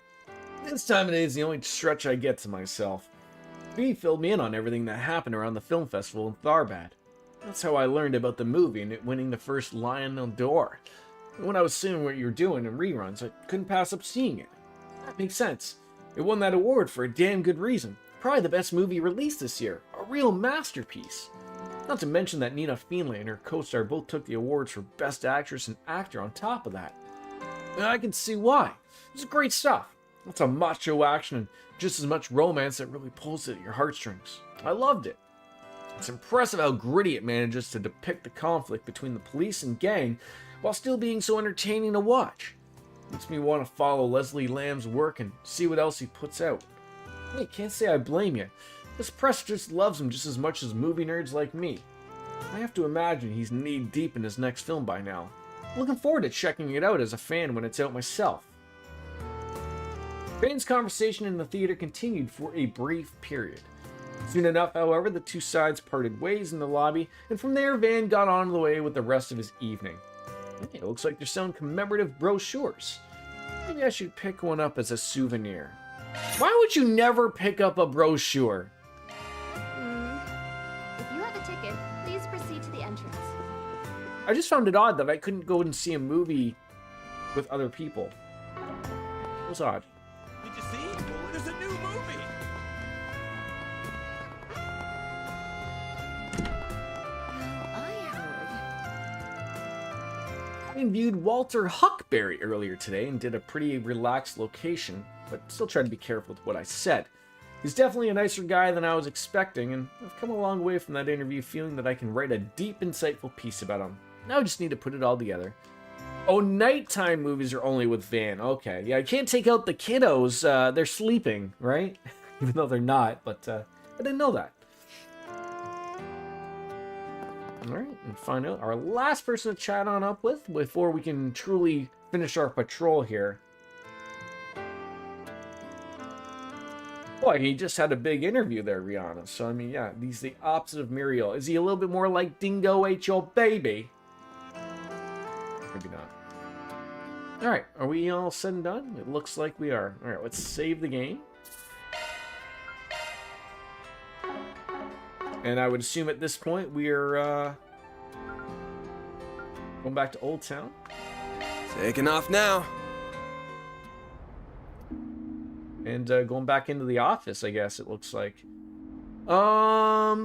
This time of day is the only stretch I get to myself. V filled me in on everything that happened around the film festival in Tharbad. That's how I learned about the movie and it winning the first Lion d'Or. When I was seeing what you were doing in reruns, I couldn't pass up seeing it. That makes sense. It won that award for a damn good reason. Probably the best movie released this year. A real masterpiece. Not to mention that Nina Feenley and her co-star both took the awards for Best Actress and Actor on top of that. And I can see why. It's great stuff. Lots of macho action and just as much romance that really pulls at your heartstrings. I loved it. It's impressive how gritty it manages to depict the conflict between the police and gang while still being so entertaining to watch. Makes me want to follow Leslie Lamb's work and see what else he puts out. Hey, can't say I blame you. This press just loves him just as much as movie nerds like me. I have to imagine he's knee-deep in his next film by now. Looking forward to checking it out as a fan when it's out myself. Van's conversation in the theater continued for a brief period. Soon enough, however, the two sides parted ways in the lobby, and from there, Van got on the way with the rest of his evening. Hey, it looks like they're selling commemorative brochures. Maybe I should pick one up as a souvenir. Why would you never pick up a brochure? If you have a ticket, please proceed to the entrance. I just found it odd that I couldn't go and see a movie with other people. It was odd. Did you see? There's a new movie. I viewed Walter Huckberry earlier today and did a pretty relaxed location, but still tried to be careful with what I said. He's definitely a nicer guy than I was expecting, and I've come a long way from that interview feeling that I can write a deep, insightful piece about him. Now I just need to put it all together. Oh, nighttime movies are only with Van. Okay, yeah, I can't take out the kiddos. They're sleeping, right? Even though they're not, but I didn't know that. Alright, and find out our last person to chat on up with before we can truly finish our patrol here. Boy, he just had a big interview there, Rihanna. So, I mean, yeah, he's the opposite of Muriel. Is he a little bit more like Dingo ate your baby? Maybe not. Alright, are we all said and done? It looks like we are. Alright, let's save the game. And I would assume at this point we are going back to Old Town. Taking off now. And going back into the office, I guess it looks like. I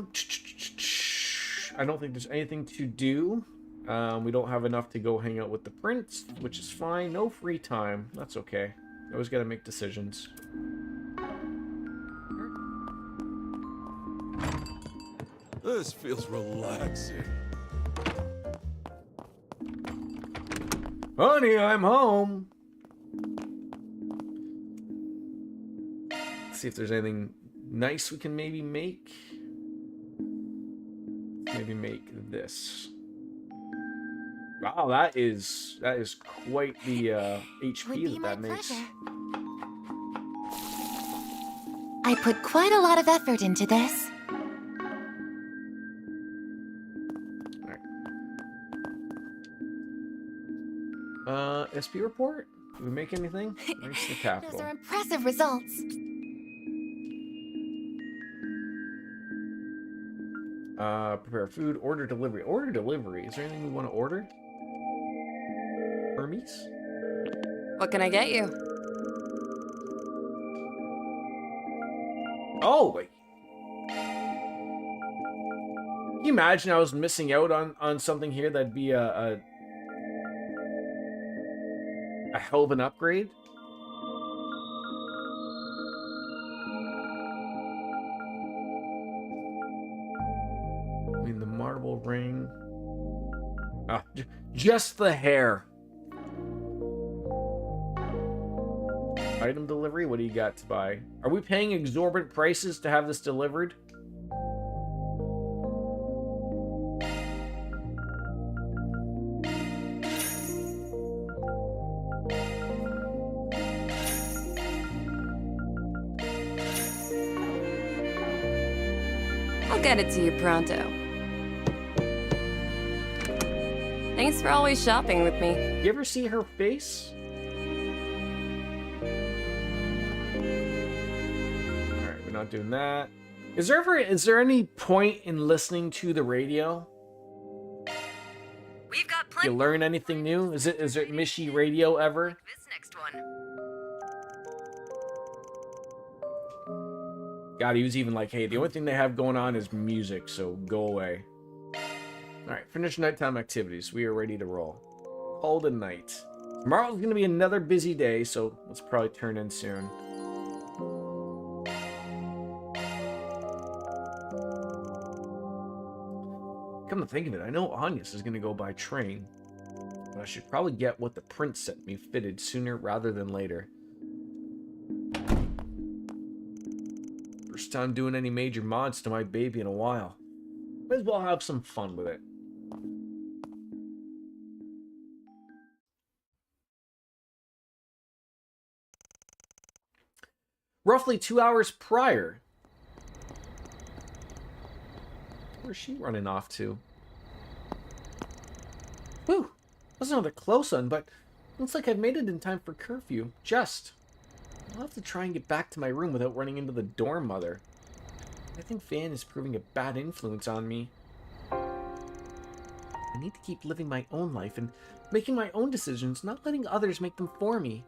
don't think there's anything to do. We don't have enough to go hang out with the prince, which is fine. No free time. That's okay. Always got to make decisions. This feels relaxing. Honey, I'm home. Let's see if there's anything nice we can maybe make. Maybe make this. Wow, that is quite the HP that makes. I put quite a lot of effort into this. SP report? Did we make anything? Reach the capital. Those are impressive results. Prepare food, order delivery. Order delivery. Is there anything we want to order? Hermes? What can I get you? Oh, wait. Can you imagine I was missing out on something here that'd be a hell of an upgrade? I mean, the marble ring. Ah, just the hair. Item delivery? What do you got to buy? Are we paying exorbitant prices to have this delivered? I'll get it to you pronto. Thanks for always shopping with me. You ever see her face? Alright, we're not doing that. Is there any point in listening to the radio? We've got plenty. You learn anything new? Is it Mishi radio ever? This next one. God, he was even like, hey, the only thing they have going on is music, so go away. Alright, finish nighttime activities. We are ready to roll. Call it a night. Tomorrow's going to be another busy day, so let's probably turn in soon. Come to think of it, I know Anya's is going to go by train. But I should probably get what the prince sent me fitted sooner rather than later. First time doing any major mods to my baby in a while. Might as well have some fun with it. Roughly 2 hours prior. Where's she running off to? Whew. That's another close one, but looks like I've made it in time for curfew. Just. I'll have to try and get back to my room without running into the dorm mother. I think Van is proving a bad influence on me. I need to keep living my own life and making my own decisions, not letting others make them for me.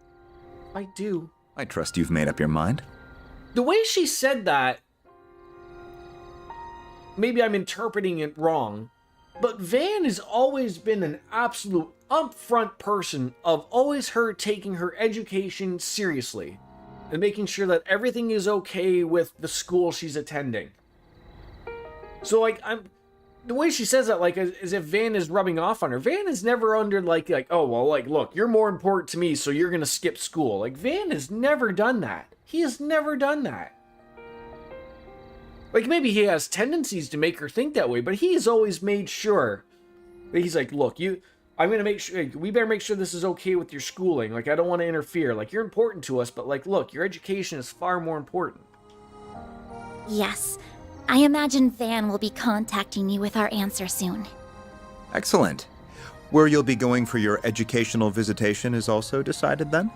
If I do... I trust you've made up your mind. The way she said that... Maybe I'm interpreting it wrong, but Van has always been an absolute upfront person of always her taking her education seriously and making sure that everything is okay with the school she's attending. So, like, the way she says that, like, as if Van is rubbing off on her. Van is never under, like, oh, well, like, look, you're more important to me, so you're gonna skip school. Like, Van has never done that. He has never done that. Like, maybe he has tendencies to make her think that way, but he has always made sure that he's like, look, I'm gonna make sure, we better make sure this is okay with your schooling. Like, I don't want to interfere. Like, you're important to us, but, like, look, your education is far more important. Yes. I imagine Van will be contacting you with our answer soon. Excellent. Where you'll be going for your educational visitation is also decided then?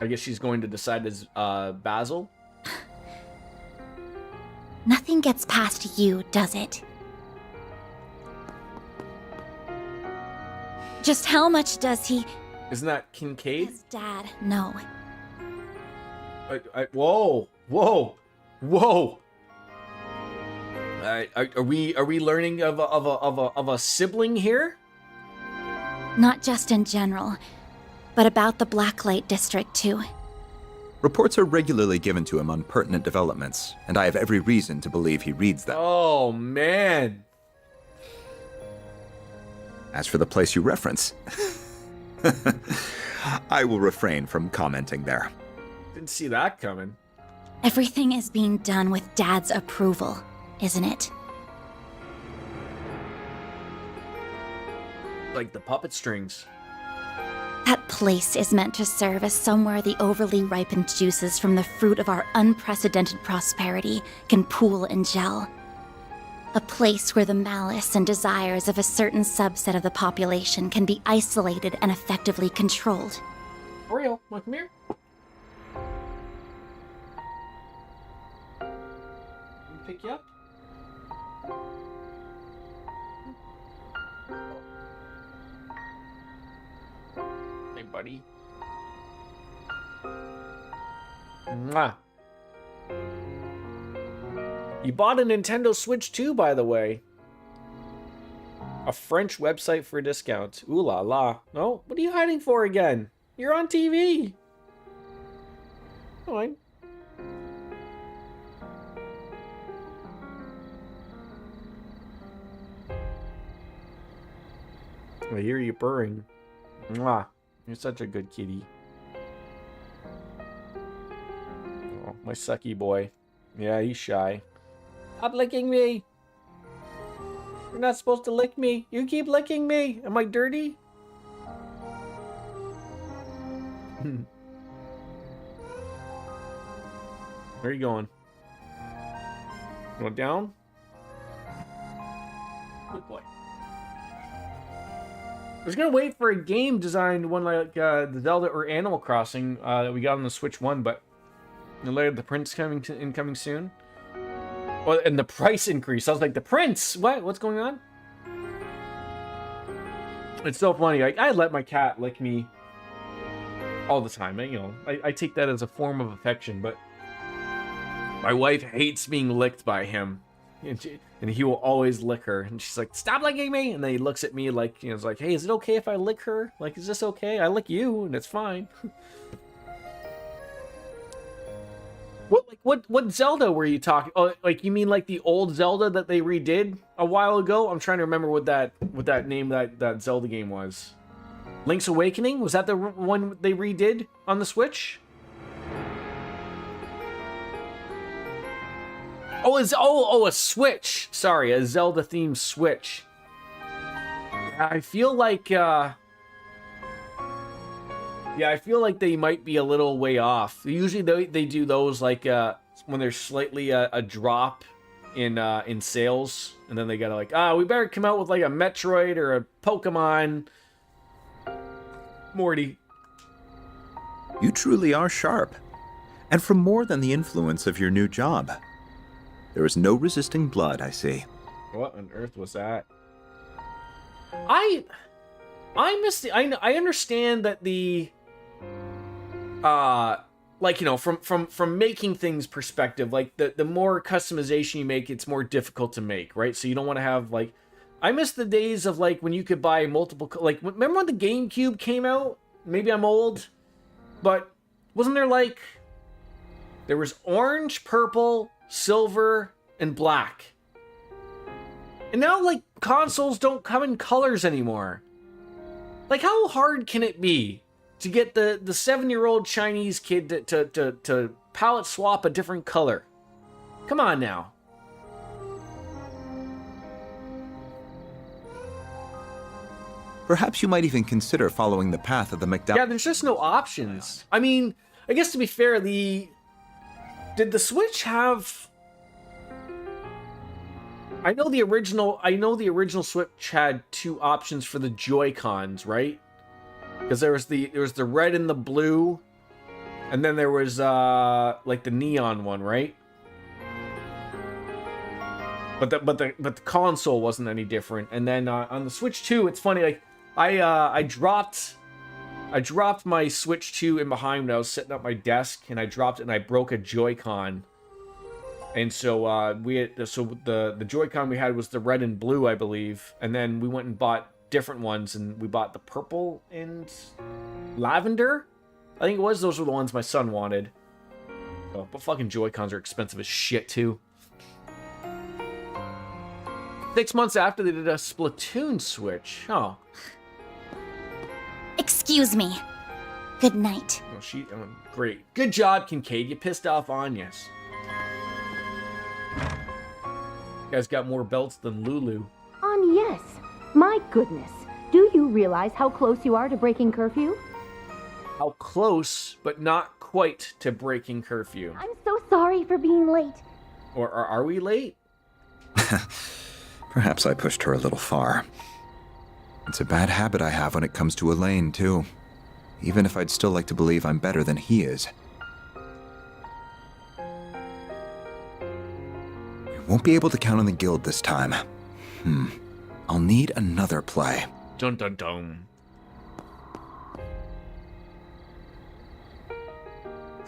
I guess she's going to decide as Basil. Nothing gets past you, does it? Just how much does he, Isn't that Kincaid? his dad, know? Whoa! Are we learning of a sibling here? Not just in general, but about the Blacklight District too. Reports are regularly given to him on pertinent developments, and I have every reason to believe he reads them. Oh man! As for the place you reference, I will refrain from commenting there. Didn't see that coming. Everything is being done with Dad's approval, isn't it? Like the puppet strings. That place is meant to serve as somewhere the overly ripened juices from the fruit of our unprecedented prosperity can pool and gel. A place where the malice and desires of a certain subset of the population can be isolated and effectively controlled. Oreo, come here. Let me pick you up. Hey, buddy. Mwah. You bought a Nintendo Switch too, by the way. A French website for discounts. Ooh la la. No, what are you hiding for again? You're on TV. Fine. I hear you purring. Mwah. You're such a good kitty. Oh, my sucky boy. Yeah, he's shy. Stop licking me! You're not supposed to lick me. You keep licking me. Am I dirty? Where are you going? Going down? Good boy. I was gonna wait for a game designed one like the Zelda or Animal Crossing that we got on the Switch 1, but later the Prince incoming soon. Well, and the price increase. I was like, the Prince? What? What's going on? It's so funny. Like, I let my cat lick me all the time. I take that as a form of affection, but my wife hates being licked by him. And he will always lick her. And she's like, stop licking me! And then he looks at me like, it's like, hey, is it okay if I lick her? Like, is this okay? I lick you, and it's fine. What Zelda were you talking? Oh, like you mean like the old Zelda that they redid a while ago? I'm trying to remember what that name that Zelda game was. Link's Awakening? Was that the one they redid on the Switch? Oh, a Switch. Sorry, a Zelda themed Switch. I feel like I feel like they might be a little way off. Usually they do those like when there's slightly a drop in sales, and then they gotta like, we better come out with like a Metroid or a Pokemon. Morty. You truly are sharp. And from more than the influence of your new job. There is no resisting blood, I see. What on earth was that? I missed the. I understand that the like, from making things perspective, like the more customization you make, it's more difficult to make, right? So you don't want to have like, I miss the days of like when you could buy multiple, like remember when the GameCube came out? Maybe I'm old, but wasn't there like, there was orange, purple, silver, and black. And now like consoles don't come in colors anymore. Like how hard can it be to get the 7-year-old Chinese kid to palette swap a different color? Come on now. Perhaps you might even consider following the path of the McDowell. Yeah, there's just no options. I mean, I guess to be fair, did the Switch have I know the original Switch had 2 options for the Joy-Cons, right? Because there was the red and the blue, and then there was like the neon one, right? But the console wasn't any different. And then on the Switch 2, it's funny, like I dropped my Switch 2 in behind when I was setting up my desk, and I dropped it and I broke a Joy-Con. And so the Joy-Con we had was the red and blue, I believe, and then we went and bought different ones, and we bought the purple and lavender, I think it was. Those were the ones my son wanted. So, but fucking Joy-Cons are expensive as shit too. 6 months after they did a Splatoon Switch. Oh. Excuse me. Good night. Oh, great. Good job, Kincaid. You pissed off Anyas. You guys got more belts than Lulu. Yes. My goodness. Do you realize how close you are to breaking curfew? How close, but not quite to breaking curfew. I'm so sorry for being late. Or are we late? Perhaps I pushed her a little far. It's a bad habit I have when it comes to Elaine, too. Even if I'd still like to believe I'm better than he is. You won't be able to count on the guild this time. I'll need another play. Dun dun dun.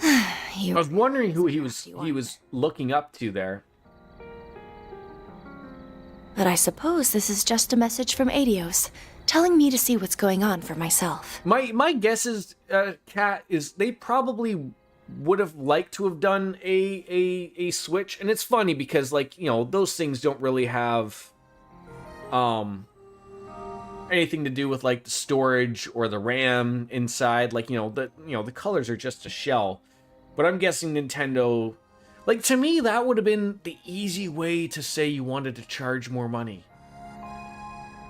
I was wondering who he was looking up to there. But I suppose this is just a message from Adios, telling me to see what's going on for myself. My guess is, Kat, is they probably would have liked to have done a Switch, and it's funny because, like, you know, those things don't really have anything to do with like the storage or the RAM inside. Like, the colors are just a shell. But I'm guessing Nintendo, like, to me, that would have been the easy way to say you wanted to charge more money.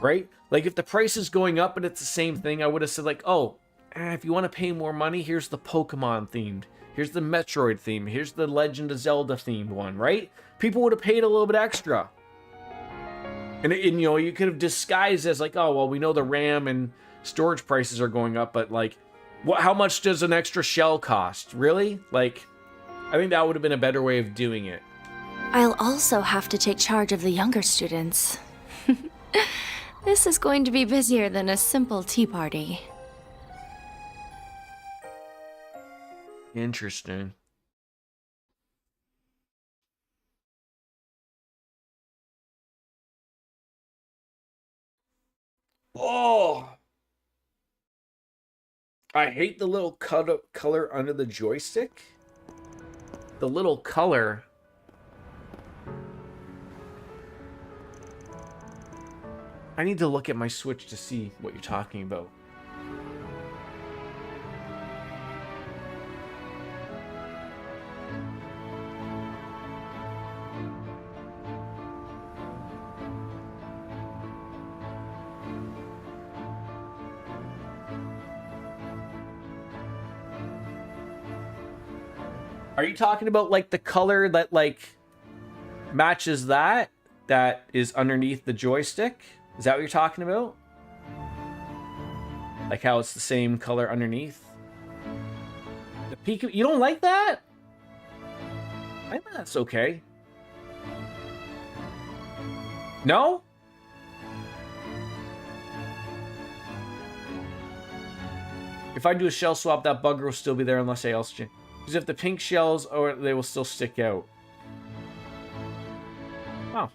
Right? Like, if the price is going up and it's the same thing, I would have said, like, oh, if you want to pay more money, here's the Pokemon themed. Here's the Metroid theme. Here's the Legend of Zelda themed one, right? People would have paid a little bit extra. And you could have disguised as, like, oh, well, we know the RAM and storage prices are going up, but, like, how much does an extra shell cost? Really? Like, I think that would have been a better way of doing it. I'll also have to take charge of the younger students. This is going to be busier than a simple tea party. Interesting. Oh! I hate the little color under the joystick. The little color. I need to look at my Switch to see what you're talking about. Are you talking about, like, the color that, like, matches that is underneath the joystick? Is that what you're talking about? Like how it's the same color underneath? The peak. You don't like that? I think that's okay. No? If I do a shell swap, that bugger will still be there unless I else change. Because if the pink shells, or they will still stick out. Oh.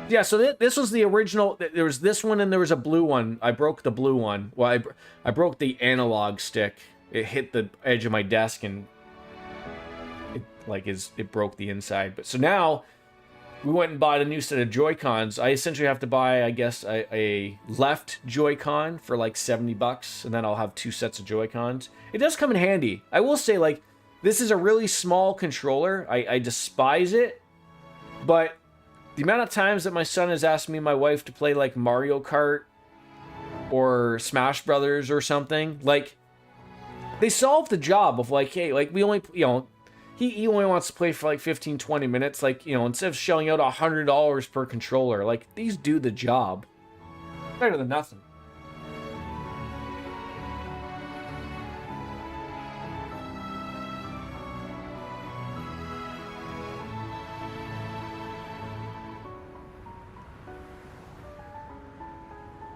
Yeah, so this was the original. There was this one and there was a blue one. I broke the blue one. Well, I broke the analog stick. It hit the edge of my desk and it broke the inside. But so now we went and bought a new set of Joy-Cons. I essentially have to buy, I guess, a left Joy-Con for like $70, and then I'll have 2 sets of Joy-Cons. It does come in handy. I will say, like, this is a really small controller. I despise it, but the amount of times that my son has asked me and my wife to play like Mario Kart or Smash Brothers or something, like, they solved the job of like, hey, like, we only, he only wants to play for like 15, 20 minutes. Like, you know, instead of shelling out $100 per controller, like, these do the job. Better than nothing.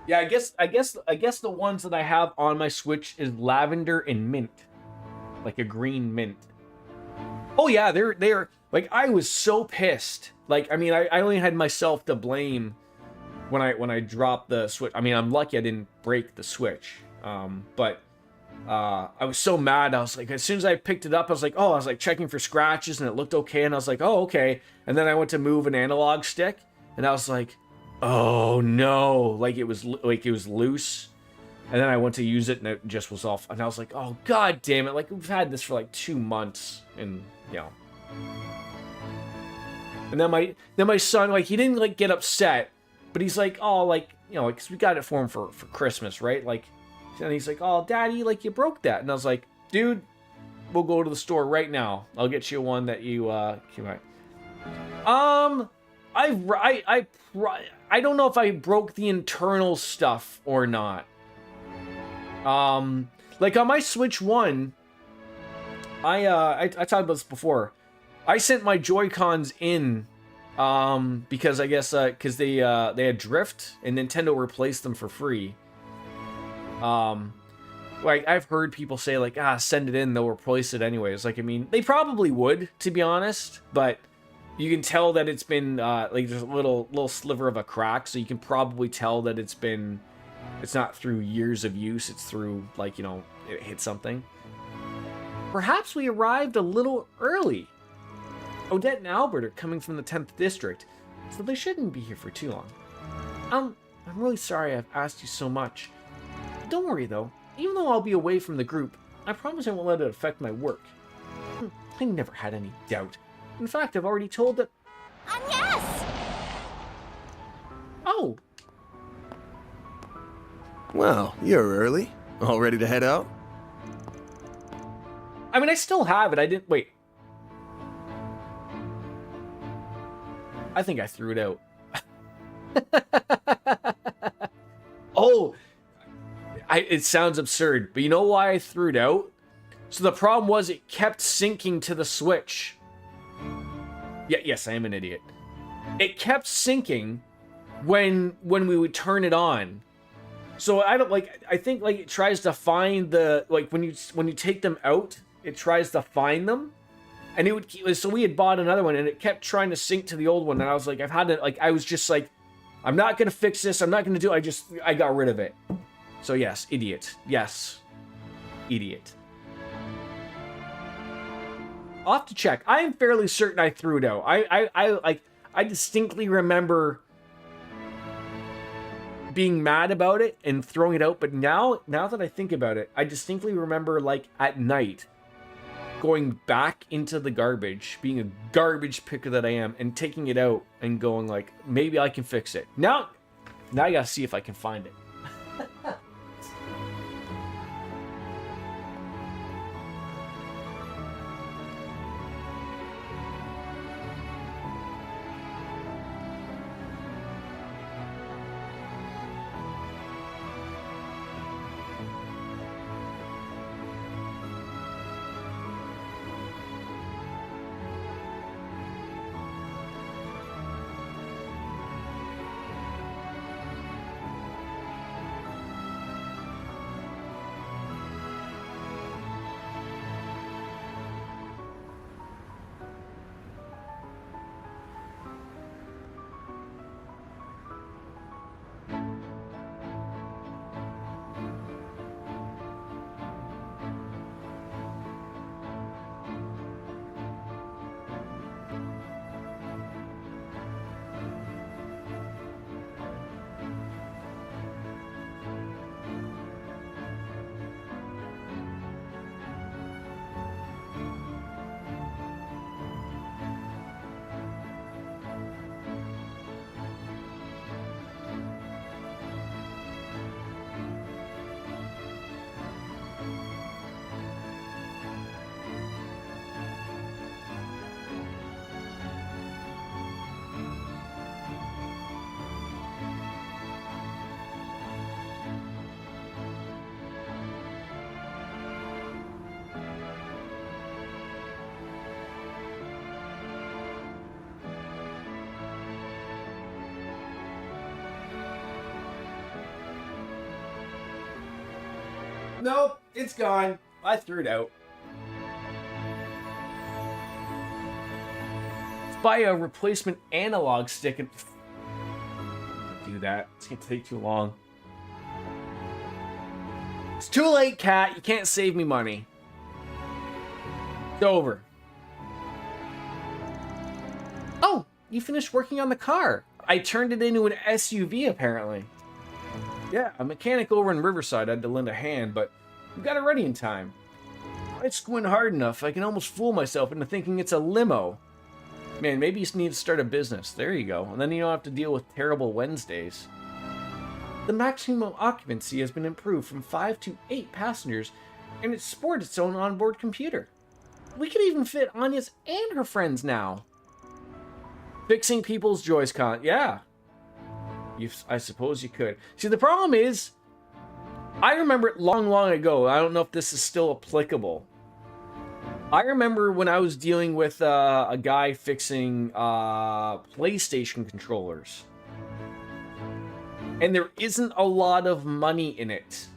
Yeah, I guess the ones that I have on my Switch is lavender and mint. Like a green mint. Oh yeah, they're like, I was so pissed. Like, I mean, I only had myself to blame when I dropped the Switch. I mean, I'm lucky I didn't break the Switch. But I was so mad. I was like, as soon as I picked it up, I was like checking for scratches and it looked okay, and I was like, oh, okay. And then I went to move an analog stick and I was like, oh no, like it was loose. And then I went to use it and it just was off. And I was like, oh god damn it, like we've had this for like 2 months, and you know. And then my son, like, he didn't like get upset, but he's like, oh, like, you know, like, 'cause we got it for him for Christmas, right? Like, and he's like, oh daddy, like, you broke that. And I was like, dude, we'll go to the store right now. I'll get you one that you can buy. I don't know if I broke the internal stuff or not. Like on my Switch 1, I talked about this before. I sent my Joy-Cons in, because I guess, cause they had drift and Nintendo replaced them for free. Like, I've heard people say like, send it in, they'll replace it anyways. Like, I mean, they probably would, to be honest, but you can tell that it's been, like, there's a little sliver of a crack, so you can probably tell that it's not through years of use, it's through, like, you know, it hit something. Perhaps we arrived a little early. Odette and Albert are coming from the 10th district, so they shouldn't be here for too long. I'm really sorry I've asked you so much. Don't worry, though. Even though I'll be away from the group, I promise I won't let it affect my work. I never had any doubt. In fact, I've already told that... Yes! Oh! Well, you're early. All ready to head out? I mean, I still have it. I didn't... Wait. I think I threw it out. Oh! It sounds absurd, but you know why I threw it out? So the problem was it kept syncing to the Switch. Yeah, yes, I am an idiot. It kept syncing when we would turn it on. So I don't like. I think like it tries to find the like when you take them out, it tries to find them, and it would. So we had bought another one, and it kept trying to sync to the old one, and I was like, I was just like, I'm not gonna fix this. I'm not gonna do. I got rid of it. So yes, idiot. Yes, idiot. I'll have to check. I am fairly certain I threw it out. I distinctly remember being mad about it and throwing it out, but now that I think about it, I distinctly remember, like, at night going back into the garbage, being a garbage picker that I am, and taking it out and going like, maybe I can fix it. Now I gotta see if I can find it. Nope, it's gone. I threw it out. Let's buy a replacement analog stick and do that. It's gonna take too long. It's too late, Cat. You can't save me money. It's over. Oh, you finished working on the car. I turned it into an SUV, apparently. Yeah, a mechanic over in Riverside had to lend a hand, but we got it ready in time. I squint hard enough, I can almost fool myself into thinking it's a limo. Man, maybe you need to start a business. There you go. And then you don't have to deal with terrible Wednesdays. The maximum occupancy has been improved from 5 to 8 passengers, and it sports its own onboard computer. We could even fit Anya's and her friends now. Fixing people's Joy-Con. Yeah. I suppose you could. See, the problem is, I remember it long, long ago. I don't know if this is still applicable. I remember when I was dealing with a guy fixing PlayStation controllers. And there isn't a lot of money in it.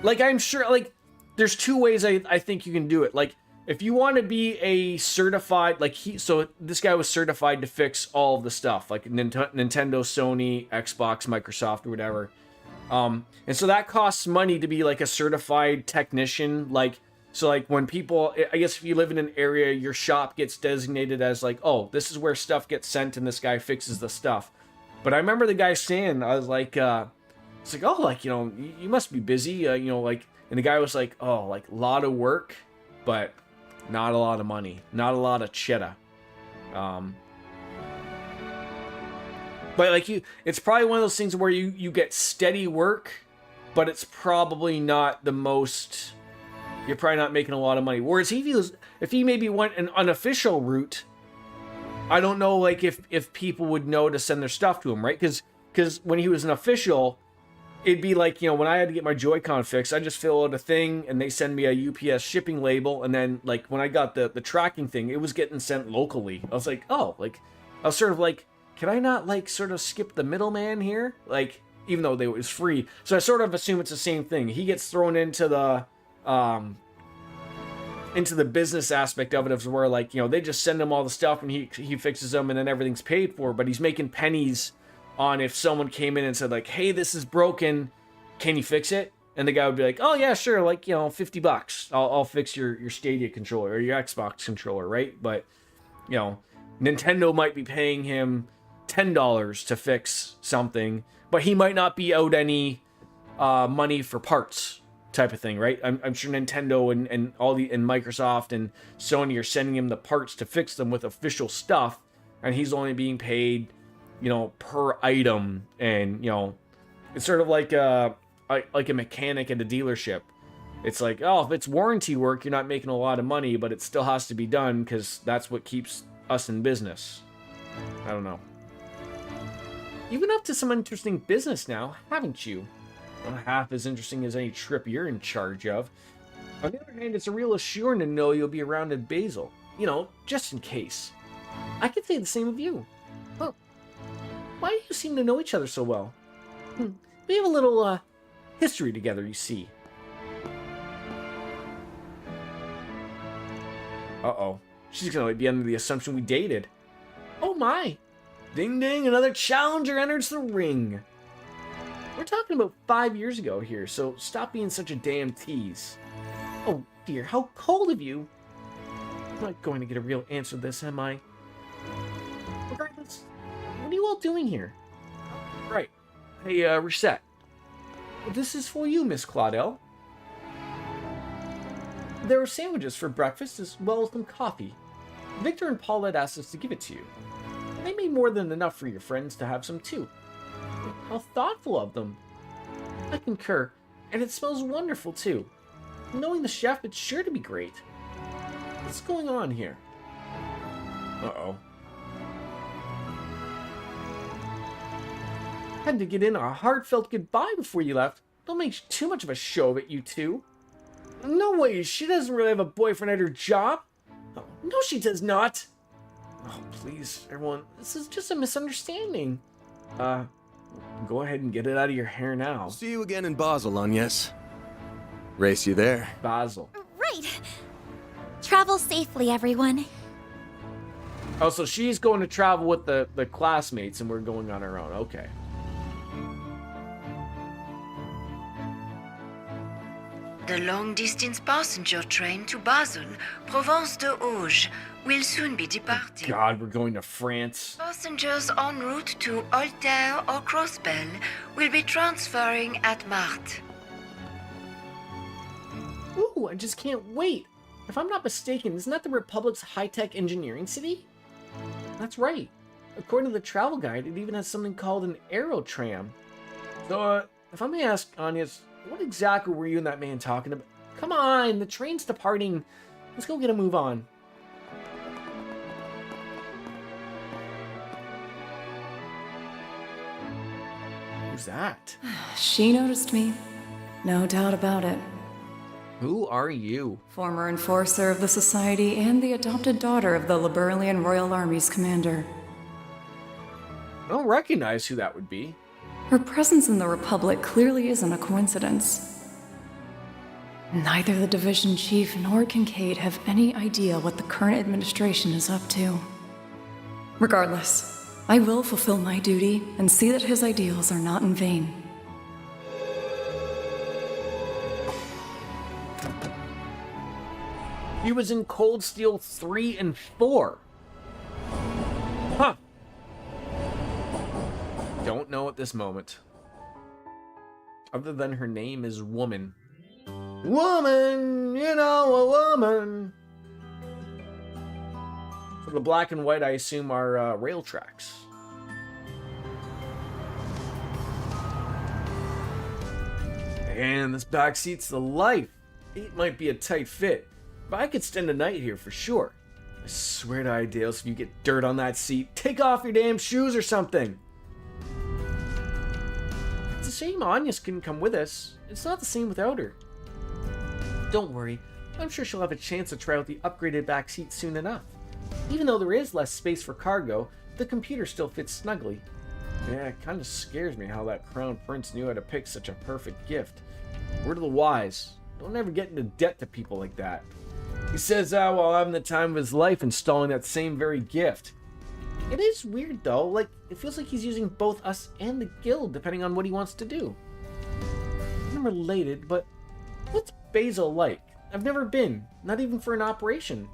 Like, I'm sure, like, there's two ways I think you can do it. Like, if you want to be a certified, like, so this guy was certified to fix all of the stuff, like Nintendo, Sony, Xbox, Microsoft, or whatever. And so that costs money to be like a certified technician. Like, so like when people, I guess if you live in an area, your shop gets designated as like, oh, this is where stuff gets sent and this guy fixes the stuff. But I remember the guy saying, I was like, it's like, oh, like, you know, you must be busy, you know, like, and the guy was like, oh, like a lot of work, but not a lot of money, not a lot of cheddar. But like it's probably one of those things where you get steady work, but it's probably not the most, you're probably not making a lot of money. Whereas if he maybe went an unofficial route, I don't know, like if people would know to send their stuff to him, right? Because when he was an official, it'd be like, you know, when I had to get my Joy-Con fixed, I just fill out a thing and they send me a UPS shipping label. And then like when I got the tracking thing, it was getting sent locally. I was like, oh, like, I was sort of like, can I not like sort of skip the middleman here? Like, even though it was free. So I sort of assume it's the same thing. He gets thrown into the business aspect of it, of where like, you know, they just send him all the stuff and he fixes them and then everything's paid for, but he's making pennies on if someone came in and said like, hey, this is broken, can you fix it? And the guy would be like, oh yeah, sure, like, you know, $50. I'll fix your Stadia controller or your Xbox controller, right? But, you know, Nintendo might be paying him $10 to fix something, but he might not be out any money for parts type of thing, right? I'm sure Nintendo and Microsoft and Sony are sending him the parts to fix them with official stuff, and he's only being paid, you know, per item. And, you know, it's sort of like a mechanic at a dealership. It's like, oh, if it's warranty work, you're not making a lot of money, but it still has to be done because that's what keeps us in business. I don't know. You've been up to some interesting business now, haven't you? Not half as interesting as any trip you're in charge of. On the other hand, it's a real assurance to know you'll be around at Basel. You know, just in case. I could say the same of you. Well, why do you seem to know each other so well? We have a little, history together, you see. Uh-oh. She's gonna be under the assumption we dated. Oh my! Ding ding, another challenger enters the ring. We're talking about 5 years ago here, so stop being such a damn tease. Oh dear, how cold of you. I'm not going to get a real answer to this, am I? Regardless, what are you all doing here? Right. Hey, Reset. This is for you, Miss Claudel. There are sandwiches for breakfast as well as some coffee. Victor and Paulette asked us to give it to you. They made more than enough for your friends to have some too. How thoughtful of them. I concur, and it smells wonderful too. Knowing the chef, it's sure to be great. What's going on here? Uh-oh. Had to get in a heartfelt goodbye before you left. Don't make too much of a show of it, you two. No way, she doesn't really have a boyfriend at her job. Oh, no, she does not. Oh, please, everyone, this is just a misunderstanding. Go ahead and get it out of your hair now. See you again in Basel, Agnes. Race you there. Basel. Right. Travel safely, everyone. Oh, so she's going to travel with the classmates and we're going on our own. Okay. The long-distance passenger train to Basel, Provence de Auge, will soon be departing. God, we're going to France. Passengers en route to Altair or Crossbell will be transferring at Marthe. Ooh, I just can't wait. If I'm not mistaken, isn't that the Republic's high-tech engineering city? That's right. According to the travel guide, it even has something called an aerotram. So, if I may ask, Agnes, what exactly were you and that man talking about? Come on, the train's departing. Let's go get a move on. Who's that? She noticed me. No doubt about it. Who are you? Former enforcer of the Society and the adopted daughter of the Liberalian Royal Army's commander. I don't recognize who that would be. Her presence in the Republic clearly isn't a coincidence. Neither the division chief nor Kincaid have any idea what the current administration is up to. Regardless, I will fulfill my duty and see that his ideals are not in vain. He was in Cold Steel 3 and 4. Huh. Don't know at this moment. Other than her name is Woman. Woman! You know, a woman! So the black and white, I assume, are rail tracks. And this back seat's the life. 8 might be a tight fit, but I could spend a night here for sure. I swear to Ideals, if you get dirt on that seat, take off your damn shoes or something. It's a shame Agnes couldn't come with us. It's not the same without her. Don't worry, I'm sure she'll have a chance to try out the upgraded back seat soon enough. Even though there is less space for cargo, the computer still fits snugly. Yeah, it kind of scares me how that crown prince knew how to pick such a perfect gift. Word of the wise, don't ever get into debt to people like that. He says while having the time of his life installing that same very gift. It is weird though, like it feels like he's using both us and the guild depending on what he wants to do. I'm related, but what's Basel like? I've never been, not even for an operation.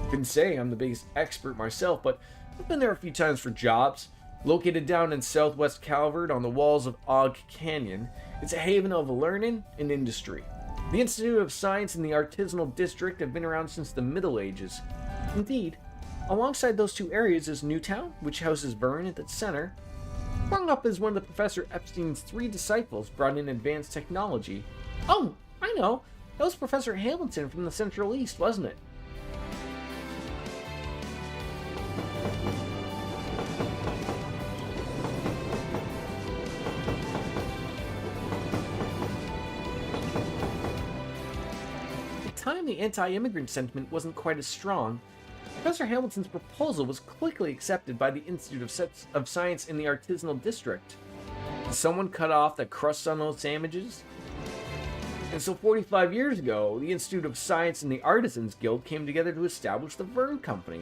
Couldn't say I'm the biggest expert myself, but I've been there a few times for jobs. Located down in southwest Calvert on the walls of Og Canyon, it's a haven of learning and industry. The Institute of Science and the Artisanal District have been around since the Middle Ages. Indeed, alongside those two areas is Newtown, which houses Vern at its center. Sprung up as one of the Professor Epstein's 3 disciples brought in advanced technology. Oh, I know, that was Professor Hamilton from the Central East, wasn't it? The anti-immigrant sentiment wasn't quite as strong. Professor Hamilton's proposal was quickly accepted by the Institute of Science in the Artisanal District. Did someone cut off the crust on those sandwiches? And so 45 years ago, the Institute of Science and the Artisans Guild came together to establish the Vern Company.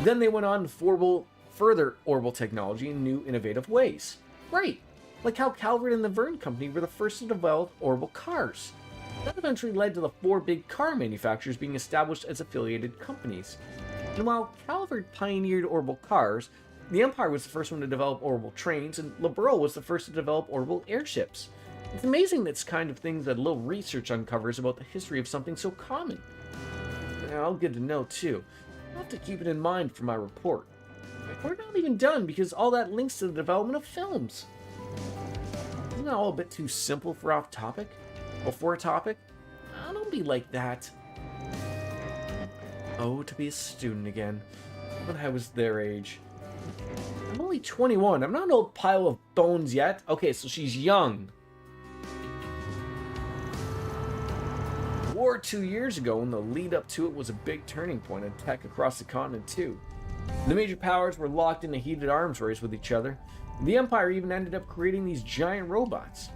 Then they went on to further orbital technology in new innovative ways. Right, like how Calvert and the Vern Company were the first to develop orbital cars. That eventually led to the 4 big car manufacturers being established as affiliated companies. And while Calvert pioneered orbital cars, the Empire was the first one to develop orbital trains, and Liberal was the first to develop orbital airships. It's amazing that's kind of things that a little research uncovers about the history of something so common. Now, good to know too. I'll have to keep it in mind for my report. We're not even done because all that links to the development of films. Isn't that all a bit too simple for off topic? Or for a topic? Oh, don't be like that. Oh, to be a student again. When I was their age. I'm only 21. I'm not an old pile of bones yet. Okay, so she's young. War 2 years ago, and the lead up to it was a big turning point in tech across the continent too. The major powers were locked in a heated arms race with each other. The Empire even ended up creating these giant robots.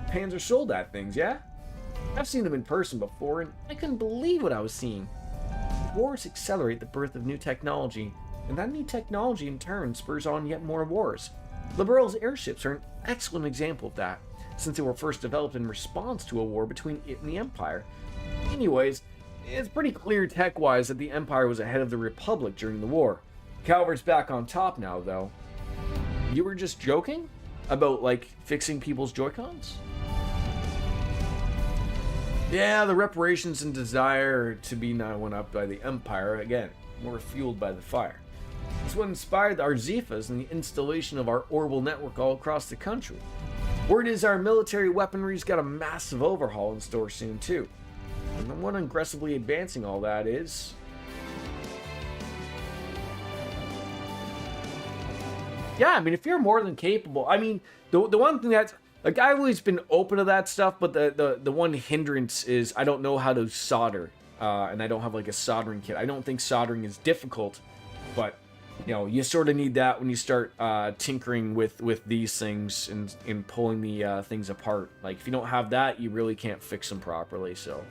Panzer sold at things, yeah? I've seen them in person before, and I couldn't believe what I was seeing. Wars accelerate the birth of new technology, and that new technology in turn spurs on yet more wars. Liberal's airships are an excellent example of that, since they were first developed in response to a war between it and the Empire. Anyways, it's pretty clear tech-wise that the Empire was ahead of the Republic during the war. Calvert's back on top now, though. You were just joking? About, like, fixing people's Joy-Cons? Yeah, the reparations and desire to be now went up by the Empire, again, more fueled by the fire. It's what inspired our Zifas and the installation of our orbital network all across the country. Word is our military weaponry's got a massive overhaul in store soon, too. And the one aggressively advancing all that is... Yeah, I mean, if you're more than capable... I mean, the one thing that's... Like, I've always been open to that stuff, but the one hindrance is I don't know how to solder. And I don't have, like, a soldering kit. I don't think soldering is difficult, but... You know, you sort of need that when you start tinkering with these things and pulling the things apart. Like, if you don't have that, you really can't fix them properly, so.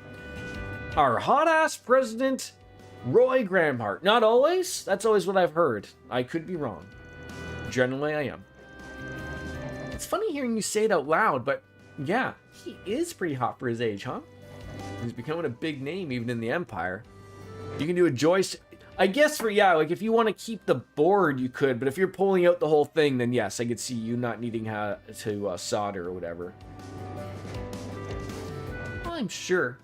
Our hot-ass president, Roy Gramhart. Not always. That's always what I've heard. I could be wrong. Generally, I am. It's funny hearing you say it out loud, but yeah, he is pretty hot for his age, huh? He's becoming a big name even in the Empire. You can do a joystick... I guess for, yeah, like, if you want to keep the board, you could, but if you're pulling out the whole thing, then yes, I could see you not needing to solder or whatever. I'm sure.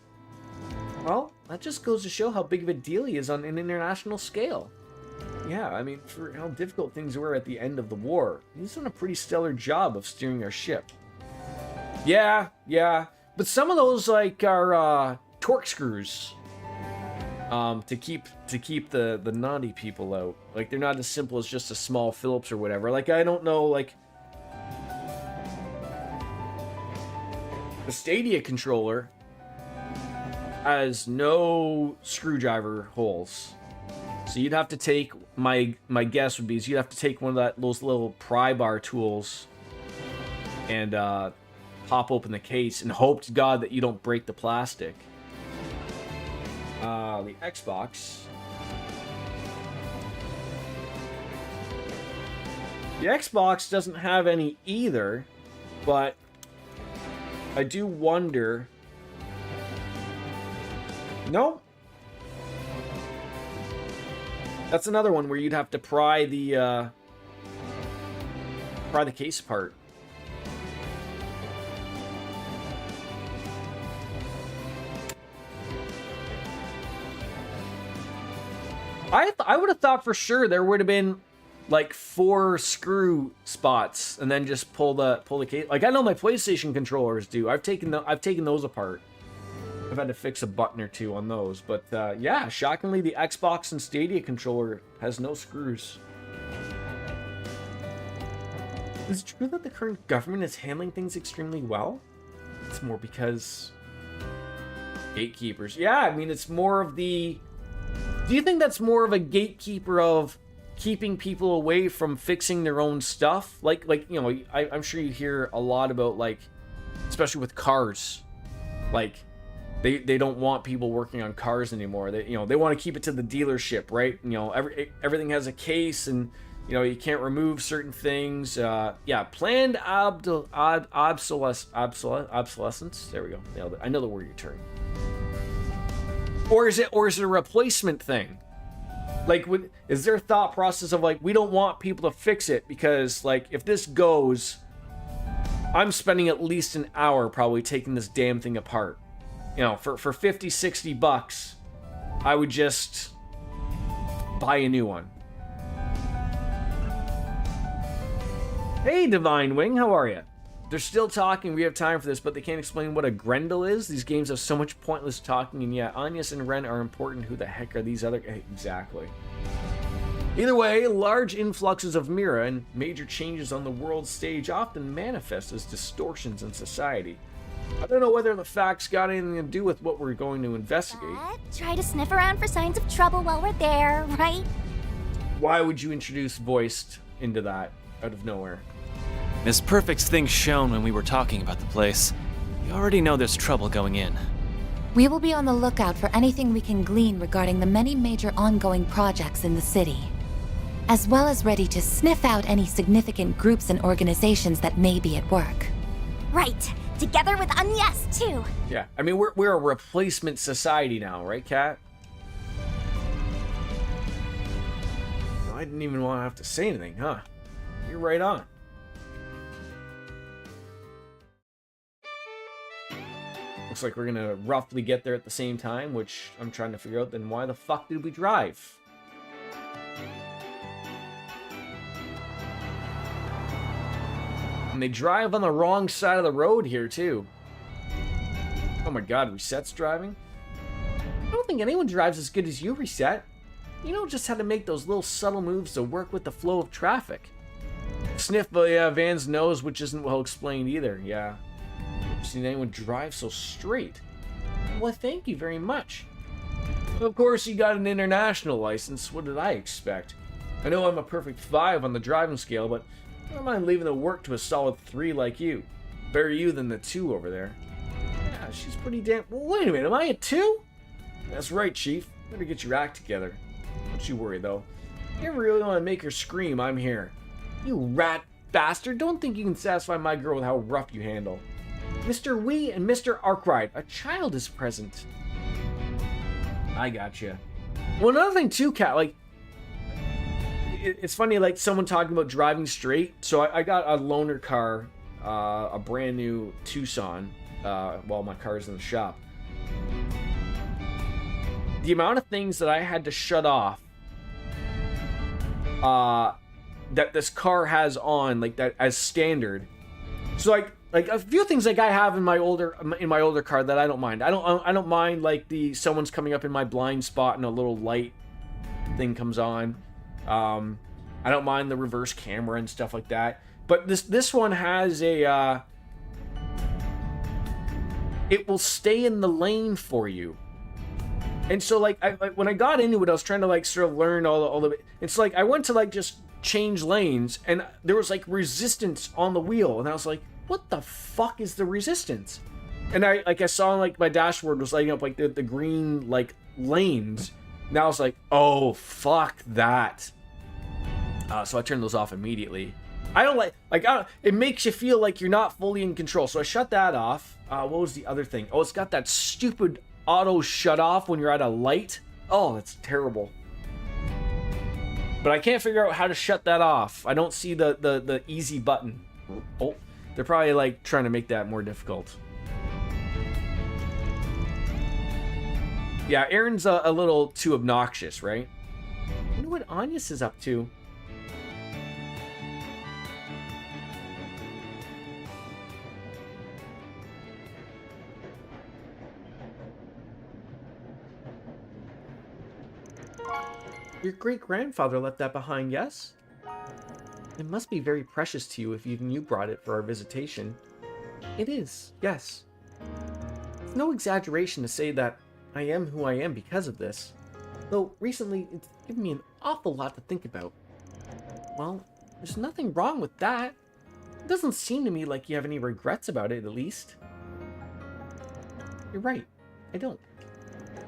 Well, that just goes to show how big of a deal he is on an international scale. Yeah, I mean, for how difficult things were at the end of the war, he's done a pretty stellar job of steering our ship. Yeah, but some of those, like, are, torque screws. To keep the naughty people out. Like, they're not as simple as just a small Phillips or whatever. Like, I don't know, like... The Stadia controller has no screwdriver holes. So you'd have to take... My guess would be is you'd have to take one of those little pry bar tools and pop open the case and hope to God that you don't break the plastic. The Xbox. The Xbox doesn't have any either, but I do wonder... Nope. That's another one where you'd have to pry the case apart. I would have thought for sure there would have been like 4 screw spots and then just pull the case. Like, I know my PlayStation controllers do. I've taken those apart. I've had to fix a button or two on those, but yeah, shockingly the Xbox and Stadia controller has no screws. Is it true that the current government is handling things extremely well? It's more because gatekeepers. Yeah, I mean, it's more of the... Do you think that's more of a gatekeeper of keeping people away from fixing their own stuff? Like you know, I'm sure you hear a lot about, like, especially with cars, like they don't want people working on cars anymore. They want to keep it to the dealership, right? You know, everything has a case, and you know you can't remove certain things. Yeah, planned obsolescence. There we go. Nailed it. I know the word you turn. Or is it a replacement thing? Like, is there a thought process of, like, we don't want people to fix it because, like, if this goes, I'm spending at least an hour probably taking this damn thing apart. You know, for 50, 60 bucks, I would just buy a new one. Hey, Divine Wing, how are you? They're still talking, we have time for this, but they can't explain what a Grendel is. These games have so much pointless talking, and yet Agnes and Ren are important. Who the heck are these other... Exactly. Either way, large influxes of Mira and major changes on the world stage often manifest as distortions in society. I don't know whether the facts got anything to do with what we're going to investigate. Try to sniff around for signs of trouble while we're there, right? Why would you introduce voiced into that out of nowhere? Miss Perfect's things shone when we were talking about the place. You already know there's trouble going in. We will be on the lookout for anything we can glean regarding the many major ongoing projects in the city, as well as ready to sniff out any significant groups and organizations that may be at work. Right. Together with Agnes, too. Yeah, I mean, we're a replacement society now, right, Kat? I didn't even want to have to say anything, huh? You're right on. Looks like we're gonna roughly get there at the same time, which I'm trying to figure out, then why the fuck did we drive? And they drive on the wrong side of the road here, too. Oh my god, Reset's driving? I don't think anyone drives as good as you, Reset. You know just how to make those little subtle moves to work with the flow of traffic. Sniff Van's nose, which isn't well explained either, yeah. Never seen anyone drive so straight. Well, thank you very much. Of course, you got an international license. What did I expect? I know I'm a perfect 5 on the driving scale, but I don't mind leaving the work to a solid 3 like you. Better you than the 2 over there. Yeah, she's pretty damn... Wait a minute, am I a 2? That's right, Chief. Better get your act together. Don't you worry, though. If you ever really want to make her scream, I'm here. You rat bastard, don't think you can satisfy my girl with how rough you handle. Mr. Wee and Mr. Arkwright, a child is present. I gotcha. Well, another thing too, Kat, like, it's funny, like, someone talking about driving straight. So I got a loaner car, a brand new Tucson, while my car's in the shop. The amount of things that I had to shut off, that this car has on, like, that as standard. So like a few things like I have in my older car that I don't mind. I don't mind like someone's coming up in my blind spot and a little light thing comes on. I don't mind the reverse camera and stuff like that. But this one has a it will stay in the lane for you. And so like when I got into it, I was trying to like sort of learn all of it. It's like I went to like just change lanes and there was like resistance on the wheel and I was like, what the fuck is the resistance? And I saw like my dashboard was lighting up like the green like lanes. Now I was like, oh fuck that. So I turned those off immediately. I don't like it makes you feel like you're not fully in control. So I shut that off. What was the other thing? Oh, it's got that stupid auto shut off when you're at a light. Oh, that's terrible. But I can't figure out how to shut that off. I don't see the easy button. Oh, they're probably like trying to make that more difficult. Yeah, Aaron's a little too obnoxious, right? I wonder what Agnes is up to. Your great-grandfather left that behind, yes? It must be very precious to you if even you brought it for our visitation. It is, yes. It's no exaggeration to say that I am who I am because of this. Though recently, it's given me an awful lot to think about. Well, there's nothing wrong with that. It doesn't seem to me like you have any regrets about it, at least. You're right, I don't.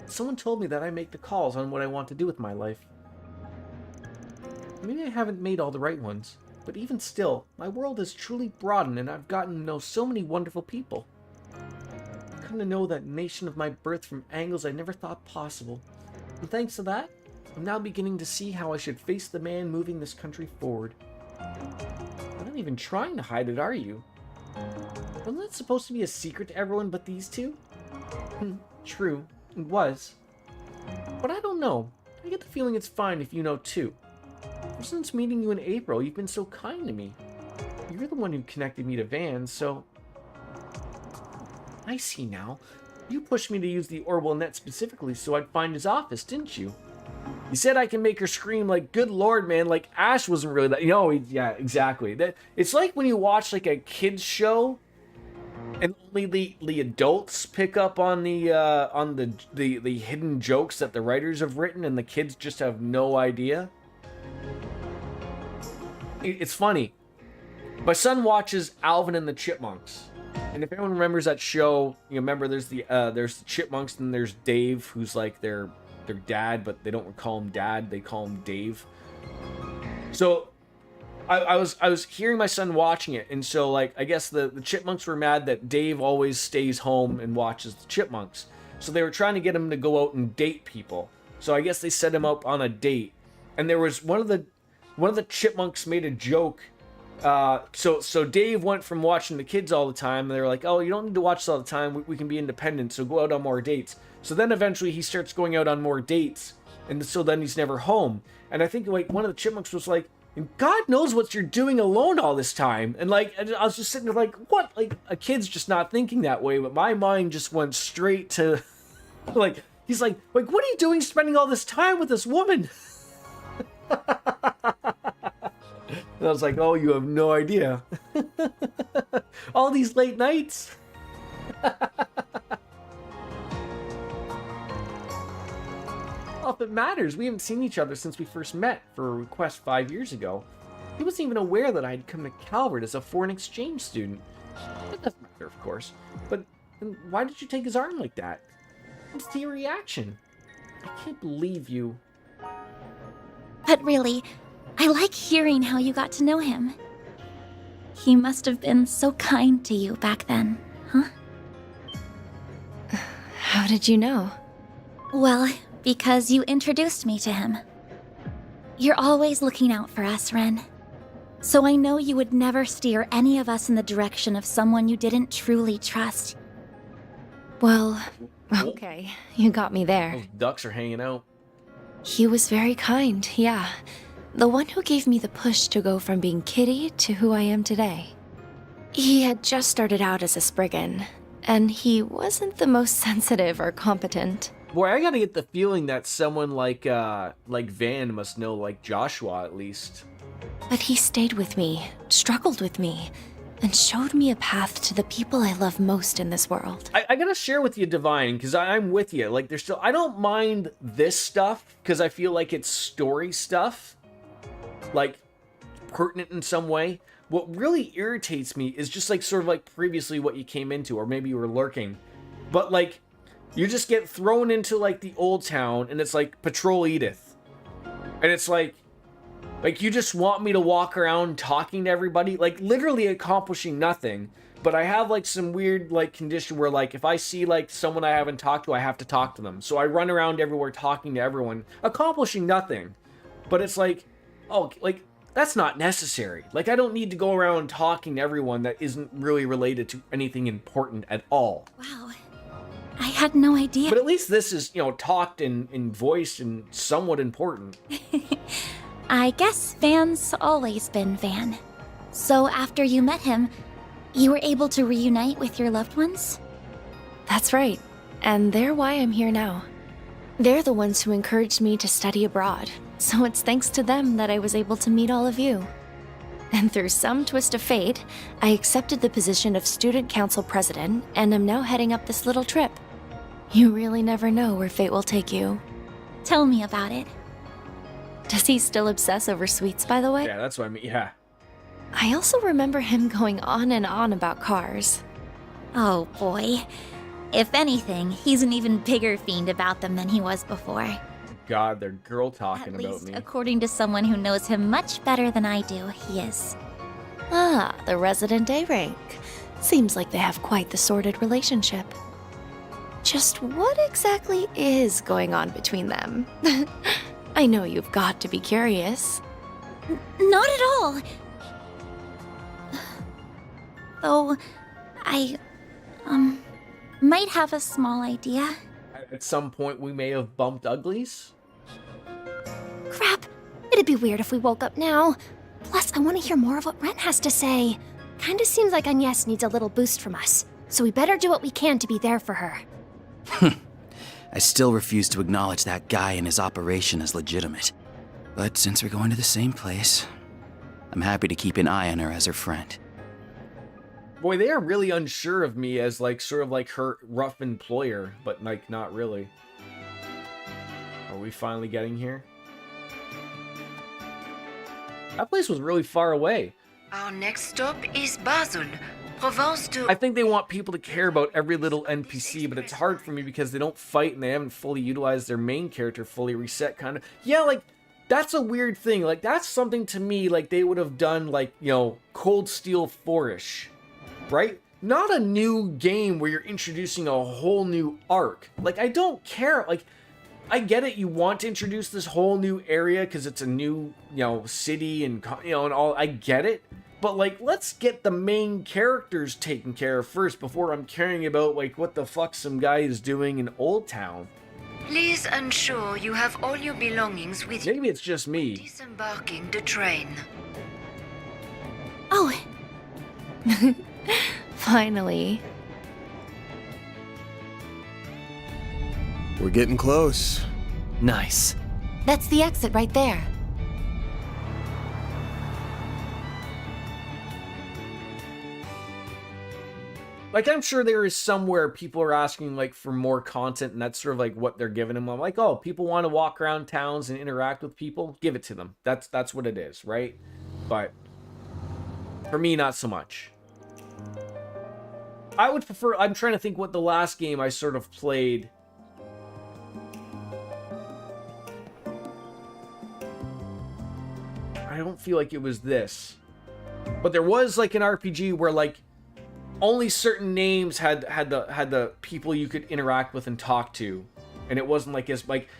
Someone told me that I make the calls on what I want to do with my life. Maybe I haven't made all the right ones, but even still, my world has truly broadened and I've gotten to know so many wonderful people. I've come to know that nation of my birth from angles I never thought possible. And thanks to that, I'm now beginning to see how I should face the man moving this country forward. You're not even trying to hide it, are you? Wasn't that supposed to be a secret to everyone but these two? True, it was. But I don't know. I get the feeling it's fine if you know too. Ever since meeting you in April, you've been so kind to me. You're the one who connected me to Van, so... I see now. You pushed me to use the Orwell net specifically so I'd find his office, didn't you? You said I can make her scream like, good lord, man, like Ash wasn't really that... You know, yeah, exactly. It's like when you watch like a kid's show and only the adults pick up on the hidden jokes that the writers have written and the kids just have no idea. It's funny. My son watches Alvin and the Chipmunks. And if anyone remembers that show, you remember there's the Chipmunks and there's Dave, who's like their dad, but they don't call him Dad, they call him Dave. So I was hearing my son watching it, and so like I guess the Chipmunks were mad that Dave always stays home and watches the Chipmunks. So they were trying to get him to go out and date people. So I guess they set him up on a date. And there was one of the Chipmunks made a joke. So Dave went from watching the kids all the time, and they were like, "Oh, you don't need to watch us all the time. We can be independent, so go out on more dates." So then eventually he starts going out on more dates, and so then he's never home. And I think like one of the Chipmunks was like, "God knows what you're doing alone all this time." And like I was just sitting there like, "What?" Like a kid's just not thinking that way, but my mind just went straight to like he's like, "What are you doing spending all this time with this woman?" And I was like, "Oh, you have no idea." All these late nights. Well, if it matters, we haven't seen each other since we first met for a request 5 years ago. He wasn't even aware that I'd come to Calvert as a foreign exchange student. It doesn't matter, of course. But why did you take his arm like that? What's your reaction? I can't believe you. But really, I like hearing how you got to know him. He must have been so kind to you back then, huh? How did you know? Well, because you introduced me to him. You're always looking out for us, Ren. So I know you would never steer any of us in the direction of someone you didn't truly trust. Well, okay, you got me there. Those ducks are hanging out. He was very kind, yeah. The one who gave me the push to go from being Kitty to who I am today. He had just started out as a Spriggan, and he wasn't the most sensitive or competent. Boy, I gotta get the feeling that someone like Van must know like Joshua at least. But he stayed with me, struggled with me, and showed me a path to the people I love most in this world. I gotta share with you, Divine, because I'm with you. Like, there's still, I don't mind this stuff because I feel like it's story stuff, like pertinent in some way. What really irritates me is just like sort of like previously what you came into, or maybe you were lurking, but like you just get thrown into like the old town and it's like Patrol Edith, and it's like you just want me to walk around talking to everybody, like literally accomplishing nothing. But I have like some weird like condition where like if I see like someone I haven't talked to, I have to talk to them. So I run around everywhere talking to everyone, accomplishing nothing. But it's like, oh, like that's not necessary. Like I don't need to go around talking to everyone that isn't really related to anything important at all. Wow. I had no idea. But at least this is, you know, talked and voiced and somewhat important. I guess Van's always been Van. So after you met him, you were able to reunite with your loved ones? That's right. And they're why I'm here now. They're the ones who encouraged me to study abroad. So it's thanks to them that I was able to meet all of you. And through some twist of fate, I accepted the position of student council president and am now heading up this little trip. You really never know where fate will take you. Tell me about it. Does he still obsess over sweets, by the way? Yeah, that's what I mean, yeah. I also remember him going on and on about cars. Oh boy. If anything, he's an even bigger fiend about them than he was before. God, they're girl talking At about least, me. according to someone who knows him much better than I do, he is. Ah, the resident A rank. Seems like they have quite the sordid relationship. Just what exactly is going on between them? I know you've got to be curious. Not at all. Though, I, might have a small idea. At some point, we may have bumped uglies. Crap. It'd be weird if we woke up now. Plus, I want to hear more of what Ren has to say. Kinda seems like Agnes needs a little boost from us, so we better do what we can to be there for her. I still refuse to acknowledge that guy and his operation as legitimate. But since we're going to the same place, I'm happy to keep an eye on her as her friend. Boy, they are really unsure of me as like sort of like her rough employer, but like not really. Are we finally getting here? That place was really far away. Our next stop is Basel, Provence de... I think they want people to care about every little NPC, but it's hard for me because they don't fight and they haven't fully utilized their main character, fully reset, kind of. Yeah, like, that's a weird thing. Like, that's something to me, like, they would have done, like, you know, Cold Steel 4-ish, right? Not a new game where you're introducing a whole new arc. Like, I don't care. Like, I get it. You want to introduce this whole new area because it's a new, you know, city and, you know, and all. I get it. But, like, let's get the main characters taken care of first before I'm caring about, like, what the fuck some guy is doing in Old Town. Please ensure you have all your belongings with you. Maybe it's just me. Disembarking the train. Oh. Finally. We're getting close. Nice. That's the exit right there. Like, I'm sure there is somewhere people are asking, like, for more content, and that's sort of, like, what they're giving them. I'm like, oh, people want to walk around towns and interact with people? Give it to them. That's what it is, right? But for me, not so much. I would prefer... I'm trying to think what the last game I sort of played... I don't feel like it was this. But there was, like, an RPG where, like, only certain names had the people you could interact with and talk to, and it wasn't like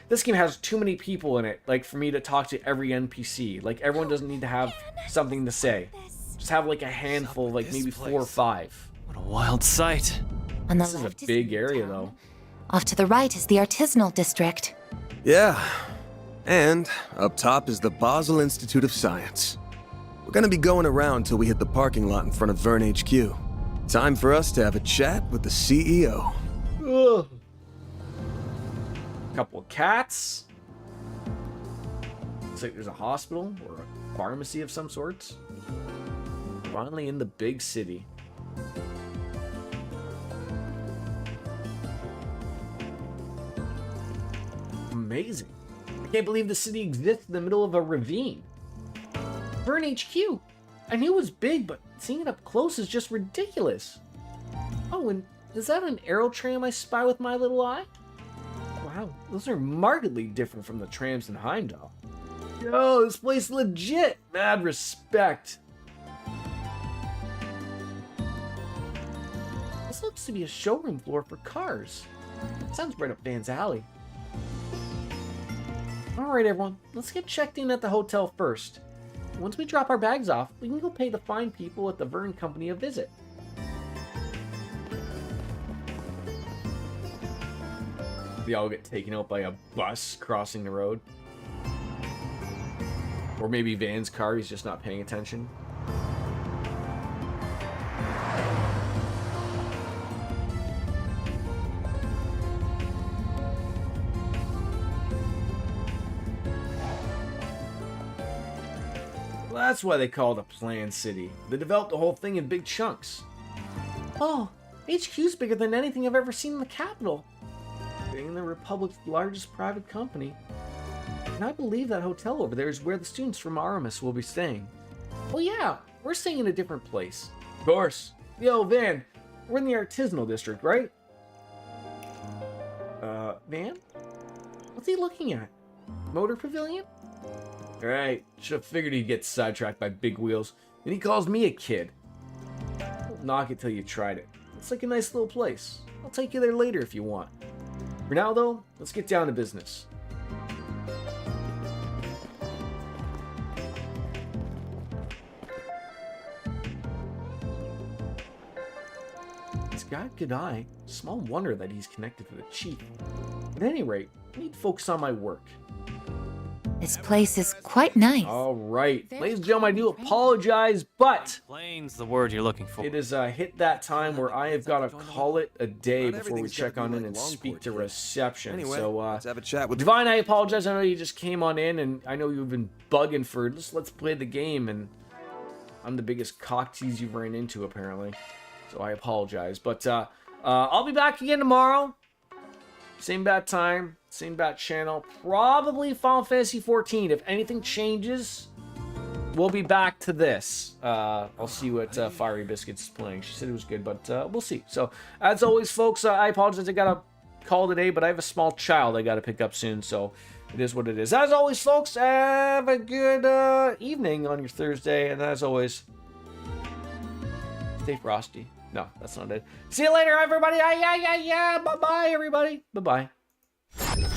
this game has too many people in it, like, for me to talk to every NPC. Like, everyone doesn't need to have something to say. Just have like a handful, like maybe 4 or 5. What a wild sight. On the This is left a big area though. Off to the right is the artisanal district. Yeah. And up top is the Basel Institute of Science. We're gonna be going around till we hit the parking lot in front of Vern HQ. Time for us to have a chat with the CEO. Ugh. Couple of cats. Looks like there's a hospital or a pharmacy of some sorts. Finally in the big city. Amazing. I can't believe the city exists in the middle of a ravine. Vern HQ. I knew it was big, but seeing it up close is just ridiculous. Oh, and is that an aero tram I spy with my little eye? Wow, those are markedly different from the trams in Heimdall. Yo, this place legit. Mad respect. This looks to be a showroom floor for cars. Sounds right up Van's alley. Alright everyone, let's get checked in at the hotel first. Once we drop our bags off, we can go pay the fine people at the Vern Company a visit. They all get taken out by a bus crossing the road. Or maybe Van's car, he's just not paying attention. Well, that's why they call it a planned city. They developed the whole thing in big chunks. Oh, HQ's bigger than anything I've ever seen in the capital. Being the Republic's largest private company. And I believe that hotel over there is where the students from Aramis will be staying. Well, yeah, we're staying in a different place. Of course. Yo, Van, we're in the artisanal district, right? Van? What's he looking at? Motor Pavilion? Alright, should have figured he'd get sidetracked by big wheels. And he calls me a kid. Don't knock it till you tried it. It's like a nice little place. I'll take you there later if you want. For now, though, let's get down to business. He's got a good eye. Small wonder that he's connected to the chief. At any rate, I need to focus on my work. This place is quite nice. All right. Ladies and gentlemen, I do apologize, but Plane's the word you're looking for. it has hit that time where I have got to call it a day before we check on in and speak to reception. Anyway, So, let's have a chat with Divine, I apologize. I know you just came on in, and I know you've been bugging for let's play the game, and I'm the biggest cock tease you've ran into, apparently. So I apologize. But I'll be back again tomorrow. Same bat time, same bat channel. Probably Final Fantasy 14. If anything changes, we'll be back to this. I'll see what Fiery Biscuits is playing. She said it was good, but we'll see. So, as always, folks, I apologize. I got to call today, but I have a small child I got to pick up soon, so it is what it is. As always, folks, have a good evening on your Thursday, and as always, stay frosty. No, that's not it. See you later, everybody. Yeah. Bye-bye, everybody. Bye-bye.